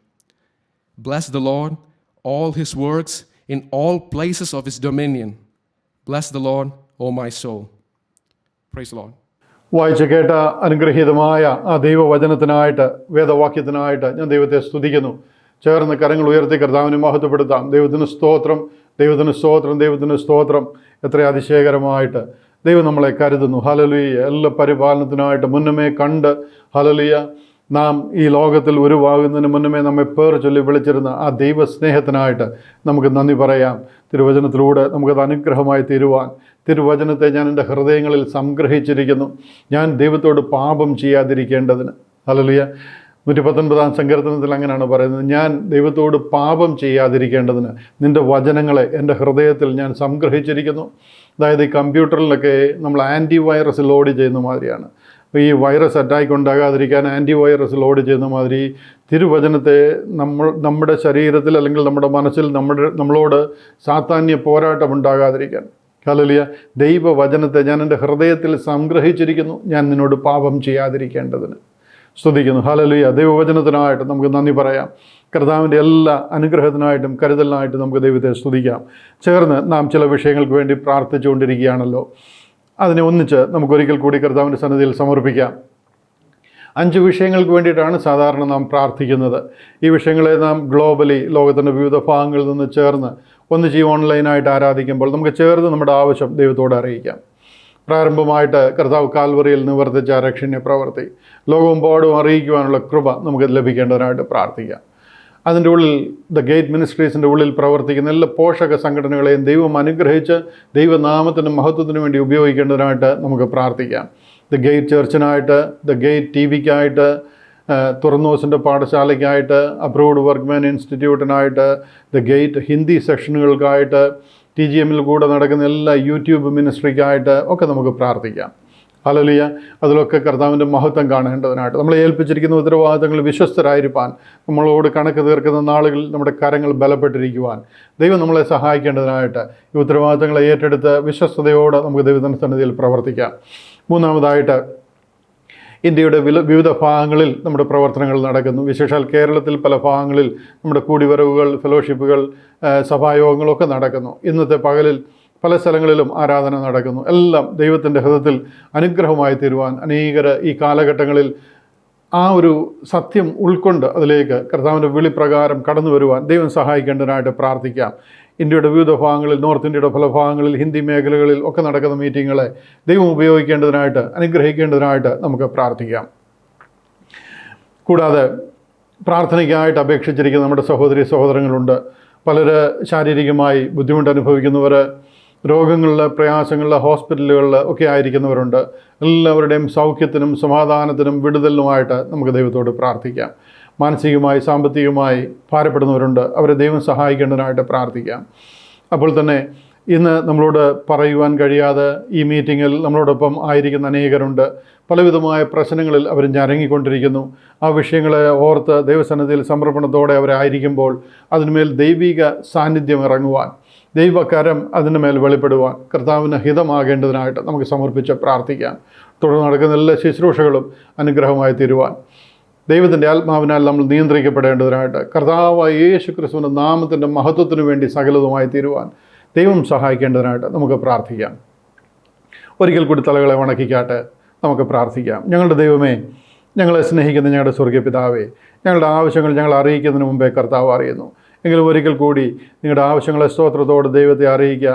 Bless the Lord, all his works in all places of his dominion. Bless the Lord, O my soul. Praise the Lord. വായിച്ച് കേട്ട അനുഗ്രഹീതമായ ആ ദൈവവചനത്തിനായിട്ട് വേദവാക്യത്തിനായിട്ട് ഞാൻ ദൈവത്തെ സ്തുതിക്കുന്നു. ചേർന്ന് കരങ്ങൾ ഉയർത്തി കർത്താവിനെ മഹത്വപ്പെടുത്താം. ദൈവത്തിന് സ്തോത്രം, ദൈവത്തിന് സ്തോത്രം, ദൈവത്തിന് സ്തോത്രം. എത്ര അതിശയകരമായിട്ട് ദൈവം നമ്മളെ കരുതുന്നു. ഹല്ലേലൂയ. എല്ലാ പരിപാലനത്തിനായിട്ട് മുന്നമേ കണ്ട് ഹല്ലേലൂയ നാം ഈ ലോകത്തിൽ ഉരുവാകുന്നതിന് മുന്നമേ നമ്മെ പേർ ചൊല്ലി വിളിച്ചിരുന്ന ആ ദൈവസ്നേഹത്തിനായിട്ട് നമുക്ക് നന്ദി പറയാം. തിരുവചനത്തിലൂടെ നമുക്കത് അനുഗ്രഹമായി തീരുവാൻ, തിരുവചനത്തെ ഞാൻ എൻ്റെ ഹൃദയങ്ങളിൽ സംഗ്രഹിച്ചിരിക്കുന്നു, ഞാൻ ദൈവത്തോട് പാപം ചെയ്യാതിരിക്കേണ്ടതിന്. ഹല്ലേലൂയ. 119-ാം സങ്കീർത്തനത്തിൽ അങ്ങനെയാണ് പറയുന്നത്, ഞാൻ ദൈവത്തോട് പാപം ചെയ്യാതിരിക്കേണ്ടതിന് നിൻ്റെ വചനങ്ങളെ എൻ്റെ ഹൃദയത്തിൽ ഞാൻ സംഗ്രഹിച്ചിരിക്കുന്നു. അതായത് ഈ കമ്പ്യൂട്ടറിലൊക്കെ നമ്മൾ ആൻറ്റി വൈറസ് ലോഡ് ചെയ്യുന്ന മാതിരിയാണ്. ഈ വൈറസ് അറ്റാക്ക് ഉണ്ടാകാതിരിക്കാൻ ആൻറ്റി വൈറസ് ലോഡ് ചെയ്യുന്ന മാതിരി തിരുവചനത്തെ നമ്മുടെ ശരീരത്തിൽ അല്ലെങ്കിൽ നമ്മുടെ മനസ്സിൽ നമ്മളോട് സാത്താന്യ പോരാട്ടം ഉണ്ടാകാതിരിക്കാൻ. ഹല്ലേലൂയ. ദൈവവചനത്തെ ഞാൻ എൻ്റെ ഹൃദയത്തിൽ സംഗ്രഹിച്ചിരിക്കുന്നു, ഞാൻ നിന്നോട് പാപം ചെയ്യാതിരിക്കേണ്ടതിന്. സ്തുതിക്കുന്നു. ഹല്ലേലൂയ. ദൈവവചനത്തിനായിട്ട് നമുക്ക് നന്ദി പറയാം. കർത്താവിൻ്റെ എല്ലാ അനുഗ്രഹത്തിനായിട്ടും കരുതലിനായിട്ടും നമുക്ക് ദൈവത്തെ സ്തുതിക്കാം. ചേർന്ന് നാം ചില വിഷയങ്ങൾക്ക് വേണ്ടി പ്രാർത്ഥിച്ചുകൊണ്ടിരിക്കുകയാണല്ലോ. അതിനെ ഒന്നിച്ച് നമുക്കൊരിക്കൽ കൂടി കർത്താവിൻ്റെ സന്നിധിയിൽ സമർപ്പിക്കാം. 5 വിഷയങ്ങൾക്ക് വേണ്ടിയിട്ടാണ് സാധാരണ നാം പ്രാർത്ഥിക്കുന്നത്. ഈ വിഷയങ്ങളെ നാം ഗ്ലോബലി ലോകത്തിൻ്റെ വിവിധ ഭാഗങ്ങളിൽ നിന്ന് ചേർന്ന് ഒന്നിച്ച് ഈ ഓൺലൈനായിട്ട് ആരാധിക്കുമ്പോൾ നമുക്ക് ചേർന്ന് നമ്മുടെ ആവശ്യം ദൈവത്തോട് അറിയിക്കാം. പ്രാരംഭമായിട്ട് കർത്താവ് കാൽവറിയിൽ നിവർത്തിച്ച രക്ഷണ്യ പ്രവൃത്തി ലോകമെമ്പാടും അറിയിക്കുവാനുള്ള കൃപ നമുക്ക് ലഭിക്കേണ്ടതിനായിട്ട് പ്രാർത്ഥിക്കാം. അതിൻ്റെ ഉള്ളിൽ ദ ഗേറ്റ് മിനിസ്ട്രീസിൻ്റെ ഉള്ളിൽ പ്രവർത്തിക്കുന്ന എല്ലാ പോഷക സംഘടനകളെയും ദൈവം അനുഗ്രഹിച്ച് ദൈവനാമത്തിൻ്റെ മഹത്വത്തിന് വേണ്ടി ഉപയോഗിക്കേണ്ടതിനായിട്ട് നമുക്ക് പ്രാർത്ഥിക്കാം. ദ ഗേറ്റ് ചർച്ചിനായിട്ട്, ദ ഗേറ്റ് TV-ക്കായിട്ട്, തുറന്നോസിൻ്റെ പാഠശാലയ്ക്കായിട്ട്, അപ്രൂവ്ഡ് വർക്ക്മാൻ ഇൻസ്റ്റിറ്റ്യൂട്ടിനായിട്ട്, ദ ഗേറ്റ് ഹിന്ദി സെക്ഷനുകൾക്കായിട്ട്, TGM-ൽ കൂടെ നടക്കുന്ന എല്ലാ യൂട്യൂബ് മിനിസ്ട്രിക്കായിട്ട് ഒക്കെ നമുക്ക് പ്രാർത്ഥിക്കാം. ഹല്ലേലൂയ. അതിലൊക്കെ കർത്താവിൻ്റെ മഹത്വം കാണേണ്ടതിനായിട്ട് നമ്മളെ ഏൽപ്പിച്ചിരിക്കുന്ന ഉത്തരവാദിത്തങ്ങൾ വിശ്വസ്തരായിരിക്കാൻ, നമ്മളോട് കണക്ക് തീർക്കുന്ന നാളുകളിൽ നമ്മുടെ കരങ്ങൾ ബലപ്പെട്ടിരിക്കുവാൻ ദൈവം നമ്മളെ സഹായിക്കേണ്ടതിനായിട്ട് ഈ ഉത്തരവാദിത്തങ്ങളെ ഏറ്റെടുത്ത് വിശ്വസ്തയോടെ നമുക്ക് ദൈവത്തിൻ്റെ സന്നിധിയിൽ പ്രവർത്തിക്കാം. മൂന്നാമതായിട്ട്, ഇന്ത്യയുടെ വിവിധ ഭാഗങ്ങളിൽ നമ്മുടെ പ്രവർത്തനങ്ങൾ നടക്കുന്നു. വിശേഷാൽ കേരളത്തിൽ പല ഭാഗങ്ങളിൽ നമ്മുടെ കൂടിവരവുകൾ, ഫെലോഷിപ്പുകൾ, സഭായോഗങ്ങളൊക്കെ നടക്കുന്നു. ഇന്നത്തെ പകലിൽ പല സ്ഥലങ്ങളിലും ആരാധന നടക്കുന്നു. എല്ലാം ദൈവത്തിൻ്റെ ഹൃദയത്തിൽ അനുഗ്രഹമായി തീരുവാൻ അനേകർ ഈ കാലഘട്ടങ്ങളിൽ ആ ഒരു സത്യം ഉൾക്കൊണ്ട് അതിലേക്ക് കർത്താവിൻ്റെ വിളിപ്രകാരം കടന്നു വരുവാൻ ദൈവം സഹായിക്കേണ്ടതിനായിട്ട് പ്രാർത്ഥിക്കാം. ഇന്ത്യയുടെ വിവിധ ഭാഗങ്ങളിൽ, നോർത്ത് ഇന്ത്യയുടെ പല ഭാഗങ്ങളിൽ, ഹിന്ദി മേഖലകളിൽ ഒക്കെ നടക്കുന്ന മീറ്റിങ്ങുകളെ ദൈവം ഉപയോഗിക്കേണ്ടതിനായിട്ട്, അനുഗ്രഹിക്കേണ്ടതിനായിട്ട് നമുക്ക് പ്രാർത്ഥിക്കാം. കൂടാതെ പ്രാർത്ഥനയ്ക്കായിട്ട് അപേക്ഷിച്ചിരിക്കുന്ന നമ്മുടെ സഹോദരി സഹോദരങ്ങളുണ്ട്. പലർ ശാരീരികമായി ബുദ്ധിമുട്ട് അനുഭവിക്കുന്നവർ, രോഗങ്ങളിൽ, പ്രയാസങ്ങളിൽ, ഹോസ്പിറ്റലുകളിൽ ഒക്കെ ആയിരിക്കുന്നവരുണ്ട്. എല്ലാവരുടെയും സൗഖ്യത്തിനും സമാധാനത്തിനും വിടുതലിനുമായിട്ട് നമുക്ക് ദൈവത്തോട് പ്രാർത്ഥിക്കാം. മാനസികമായി സാമ്പത്തികമായി ഭാരപ്പെടുന്നവരുണ്ട്, അവരെ ദൈവം സഹായിക്കേണ്ടതിനായിട്ട് പ്രാർത്ഥിക്കാം. അപ്പോൾ തന്നെ ഇന്ന് നമ്മളോട് പറയുവാൻ കഴിയാതെ ഈ മീറ്റിങ്ങിൽ നമ്മളോടൊപ്പം ആയിരിക്കുന്ന അനേകരുണ്ട്. പലവിധമായ പ്രശ്നങ്ങളിൽ അവർ ഞരങ്ങിക്കൊണ്ടിരിക്കുന്നു. ആ വിഷയങ്ങളെ ഓർത്ത് ദൈവസന്നിധിയിൽ സമർപ്പണത്തോടെ അവരായിരിക്കുമ്പോൾ അതിന്മേൽ ദൈവിക സാന്നിധ്യം ഇറങ്ങുവാൻ, ദൈവകരം അതിൻ്റെ മേൽ വെളിപ്പെടുവാൻ കർത്താവിന് ഹിതമാകേണ്ടതിനായിട്ട് നമുക്ക് സമർപ്പിച്ച് പ്രാർത്ഥിക്കാം. തുടർന്ന് നടക്കുന്ന എല്ലാ ശുശ്രൂഷകളും അനുഗ്രഹമായി തീരുവാൻ ദൈവത്തിൻ്റെ ആത്മാവിനാൽ നമ്മൾ നിയന്ത്രിക്കപ്പെടേണ്ടതിനായിട്ട് കർത്താവായ യേശു ക്രിസ്തുവിൻ്റെ നാമത്തിൻ്റെ മഹത്വത്തിനു വേണ്ടി സകലതുമായി തീരുവാൻ ദൈവം സഹായിക്കേണ്ടതിനായിട്ട് നമുക്ക് പ്രാർത്ഥിക്കാം. ഒരിക്കൽ കൂടി തലകളെ വണക്കിക്കാട്ടെ, നമുക്ക് പ്രാർത്ഥിക്കാം. ഞങ്ങളുടെ ദൈവമേ, ഞങ്ങളെ സ്നേഹിക്കുന്ന ഞങ്ങളുടെ സ്വർഗീയ പിതാവേ, ഞങ്ങളുടെ ആവശ്യങ്ങൾ ഞങ്ങൾ അറിയിക്കുന്നതിന് മുമ്പേ കർത്താവ് അറിയുന്നു. എങ്കിലും ഒരിക്കൽ കൂടി നിങ്ങളുടെ ആവശ്യങ്ങളെ സ്തോത്രത്തോടെ ദൈവത്തെ അറിയിക്കുക.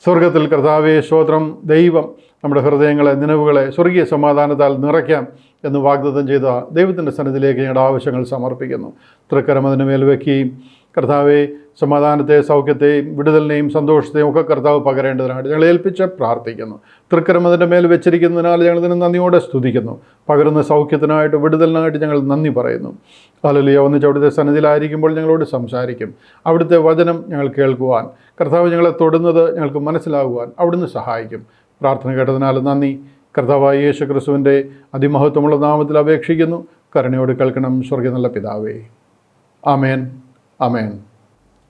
സ്വർഗത്തിൽ കർത്താവേ സ്തോത്രം, ദൈവം നമ്മുടെ ഹൃദയങ്ങളെ, നിലവുകളെ സ്വർഗീയ സമാധാനത്താൽ നിറയ്ക്കാം എന്ന് വാഗ്ദത്തം ചെയ്ത ദൈവത്തിൻ്റെ സന്നിധിയിലേക്ക് ഞങ്ങളുടെ ആവശ്യങ്ങൾ സമർപ്പിക്കുന്നു. തൃക്കരം അതിന് മേൽ വയ്ക്കുകയും കർത്താവെ സമാധാനത്തെ, സൗഖ്യത്തെയും വിടുതലിനെയും സന്തോഷത്തെയും ഒക്കെ കർത്താവ് പകരേണ്ടതിനായിട്ട് ഞങ്ങൾ ഏൽപ്പിച്ച് പ്രാർത്ഥിക്കുന്നു. തൃക്കരം അതിൻ്റെ മേൽ വെച്ചിരിക്കുന്നതിനാൽ ഞങ്ങളിതിന് നന്ദിയോടെ സ്തുതിക്കുന്നു. പകരുന്ന സൗഖ്യത്തിനായിട്ട്, വിടുതലിനായിട്ട് ഞങ്ങൾ നന്ദി പറയുന്നു. ഹല്ലേലൂയ. ഒന്നിച്ച് അവിടുത്തെ സന്നിധിയിലായിരിക്കുമ്പോൾ ഞങ്ങളോട് സംസാരിക്കും. അവിടുത്തെ വചനം ഞങ്ങൾ കേൾക്കുവാൻ, കർത്താവ് ഞങ്ങളെ തൊടുന്നത് ഞങ്ങൾക്ക് മനസ്സിലാകുവാൻ അവിടുന്ന് സഹായിക്കും. പ്രാർത്ഥന കേട്ടതിനാൽ നന്ദി. കർത്താവായ യേശു ക്രിസ്തുവിൻ്റെ അതിമഹത്വമുള്ള നാമത്തിൽ അപേക്ഷിക്കുന്നു. കരുണയോട് കേൾക്കണം സ്വർഗ്ഗ നല്ല പിതാവേ. ആമേൻ, ആമേൻ.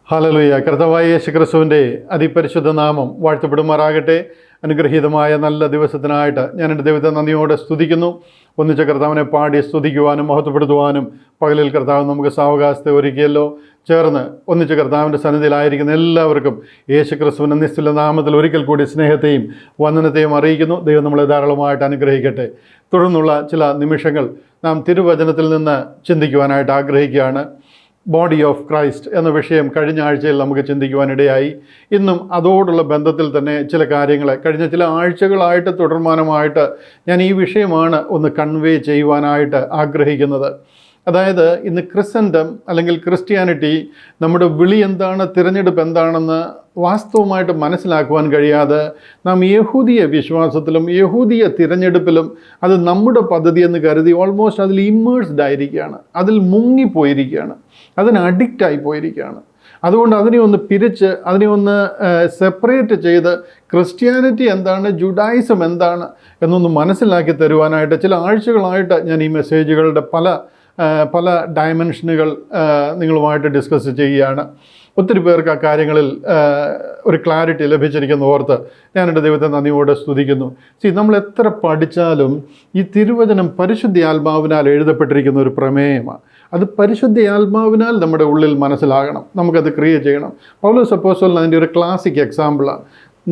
ഹല്ലേലൂയ. കർത്താവായ യേശു ക്രിസ്തുവിൻ്റെ അതിപരിശുദ്ധ നാമം വാഴ്ത്തപ്പെടുമാറാകട്ടെ. അനുഗ്രഹീതമായ നല്ല ദിവസത്തിനായിട്ട് ഞാൻ എൻ്റെ ദൈവത്തെ നന്ദിയോടെ സ്തുതിക്കുന്നു. ഒന്നിച്ച് കർത്താവിനെ പാടി സ്തുതിക്കുവാനും മഹത്വപ്പെടുത്തുവാനും പകലിൽ കർത്താവ് നമുക്ക് സാവകാശത്തെ ഒരുക്കിയല്ലോ. ചേർന്ന് ഒന്നിച്ച് കർത്താവിൻ്റെ സന്നിധിയിലായിരിക്കുന്ന എല്ലാവർക്കും യേശു ക്രിസ്തുവിൻ്റെ നിസ്തുല നാമത്തിൽ ഒരിക്കൽ കൂടി സ്നേഹത്തെയും വന്ദനത്തെയും അറിയിക്കുന്നു. ദൈവം നമ്മളെ ധാരാളമായിട്ട് അനുഗ്രഹിക്കട്ടെ. തുടർന്നുള്ള ചില നിമിഷങ്ങൾ നാം തിരുവചനത്തിൽ നിന്ന് ചിന്തിക്കുവാനായിട്ട് ആഗ്രഹിക്കുകയാണ്. ബോഡി ഓഫ് ക്രൈസ്റ്റ് എന്ന വിഷയം കഴിഞ്ഞ ആഴ്ചയിൽ നമുക്ക് ചിന്തിക്കുവാനിടയായി. ഇന്നും അതോടുള്ള ബന്ധത്തിൽ തന്നെ ചില കാര്യങ്ങളെ കഴിഞ്ഞ ചില ആഴ്ചകളായിട്ട് തുടർമാനമായിട്ട് ഞാൻ ഈ വിഷയമാണ് ഒന്ന് കൺവേ ചെയ്യുവാനായിട്ട് ആഗ്രഹിക്കുന്നത്. അതായത് ഇന്ന് ക്രിസ്ത്യൻഡം അല്ലെങ്കിൽ ക്രിസ്ത്യാനിറ്റി നമ്മുടെ വിളി എന്താണ്, തിരഞ്ഞെടുപ്പ് എന്താണെന്ന് വാസ്തവമായിട്ട് മനസ്സിലാക്കുവാൻ കഴിയാതെ നാം യഹൂദിയ വിശ്വാസത്തിലും യഹൂദിയ തിരഞ്ഞെടുപ്പിലും അത് നമ്മുടെ പദ്ധതി എന്ന് കരുതി ഓൾമോസ്റ്റ് അതിൽ ഇമ്മേഴ്സ്ഡ് ആയിരിക്കുകയാണ്, അതിൽ മുങ്ങിപ്പോയിരിക്കുകയാണ്, അതിന് അഡിക്റ്റായി പോയിരിക്കുകയാണ്. അതുകൊണ്ട് അതിനെ ഒന്ന് പിരിച്ച് അതിനെ ഒന്ന് സെപ്പറേറ്റ് ചെയ്ത് ക്രിസ്ത്യാനിറ്റി എന്താണ്, ജുഡായിസം എന്താണ് എന്നൊന്ന് മനസ്സിലാക്കി തരുവാനായിട്ട് ചില ആഴ്ചകളായിട്ട് ഞാൻ ഈ മെസ്സേജുകളുടെ പല ഡയമെൻഷനുകൾ നിങ്ങളുമായിട്ട് ഡിസ്കസ് ചെയ്യുകയാണ്. ഒത്തിരി പേർക്ക് ആ കാര്യങ്ങളിൽ ഒരു ക്ലാരിറ്റി ലഭിച്ചിരിക്കുന്ന ഓർത്ത് ഞാൻ എൻ്റെ ദൈവത്തെ നന്ദിയോടെ സ്തുതിക്കുന്നു. നമ്മൾ എത്ര പഠിച്ചാലും ഈ തിരുവചനം പരിശുദ്ധാത്മാവിനാൽ എഴുതപ്പെട്ടിരിക്കുന്ന ഒരു പ്രമേയമാണ്. അത് പരിശുദ്ധാത്മാവിനാൽ നമ്മുടെ ഉള്ളിൽ മനസ്സിലാകണം, നമുക്കത് ക്രിയ ചെയ്യണം. പൗലോസ് അപ്പോസ്തലൻ അതിൻ്റെ ഒരു ക്ലാസിക് എക്സാമ്പിളാണ്.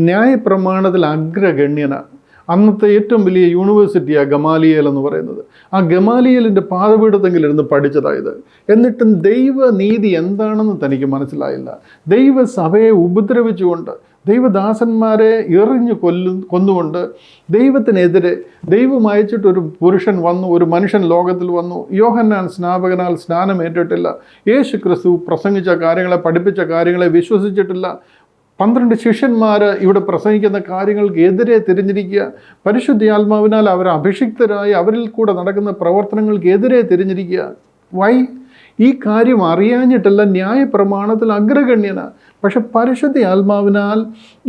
ന്യായപ്രമാണത്തിൽ അഗ്രഗണ്യനാണ്. അന്നത്തെ ഏറ്റവും വലിയ യൂണിവേഴ്സിറ്റിയാണ് ഗമാലിയേൽ എന്ന് പറയുന്നത്. ആ ഗമാലിയേലിൻ്റെ പാദപീഠത്തെങ്കിലിരുന്ന് പഠിച്ചതായത്. എന്നിട്ടും ദൈവനീതി എന്താണെന്ന് തനിക്ക് മനസ്സിലായില്ല. ദൈവസഭയെ ഉപദ്രവിച്ചുകൊണ്ട്, ദൈവദാസന്മാരെ എറിഞ്ഞു കൊന്നുകൊണ്ട്, ദൈവത്തിനെതിരെ ദൈവം അയച്ചിട്ടൊരു പുരുഷൻ വന്നു, ഒരു മനുഷ്യൻ ലോകത്തിൽ വന്നു. യോഹന്നാൻ സ്നാപകനാൽ സ്നാനം ഏറ്റിട്ടില്ല. യേശു ക്രിസ്തു പ്രസംഗിച്ച കാര്യങ്ങളെ, പഠിപ്പിച്ച കാര്യങ്ങളെ വിശ്വസിച്ചിട്ടില്ല. 12 ശിഷ്യന്മാർ ഇവിടെ പ്രസംഗിക്കുന്ന കാര്യങ്ങൾക്ക് എതിരെ തിരിഞ്ഞിരിക്കുക. പരിശുദ്ധാത്മാവിനാൽ അവർ അഭിഷിക്തരായി അവരിൽ കൂടെ നടക്കുന്ന പ്രവർത്തനങ്ങൾക്ക് എതിരെ തിരിഞ്ഞിരിക്കുക. വൈ? ഈ കാര്യം അറിയാഞ്ഞിട്ടല്ല, ന്യായപ്രമാണത്തിൽ അഗ്രഗണ്യനാണ്. പക്ഷെ പരിശുദ്ധാത്മാവിനാൽ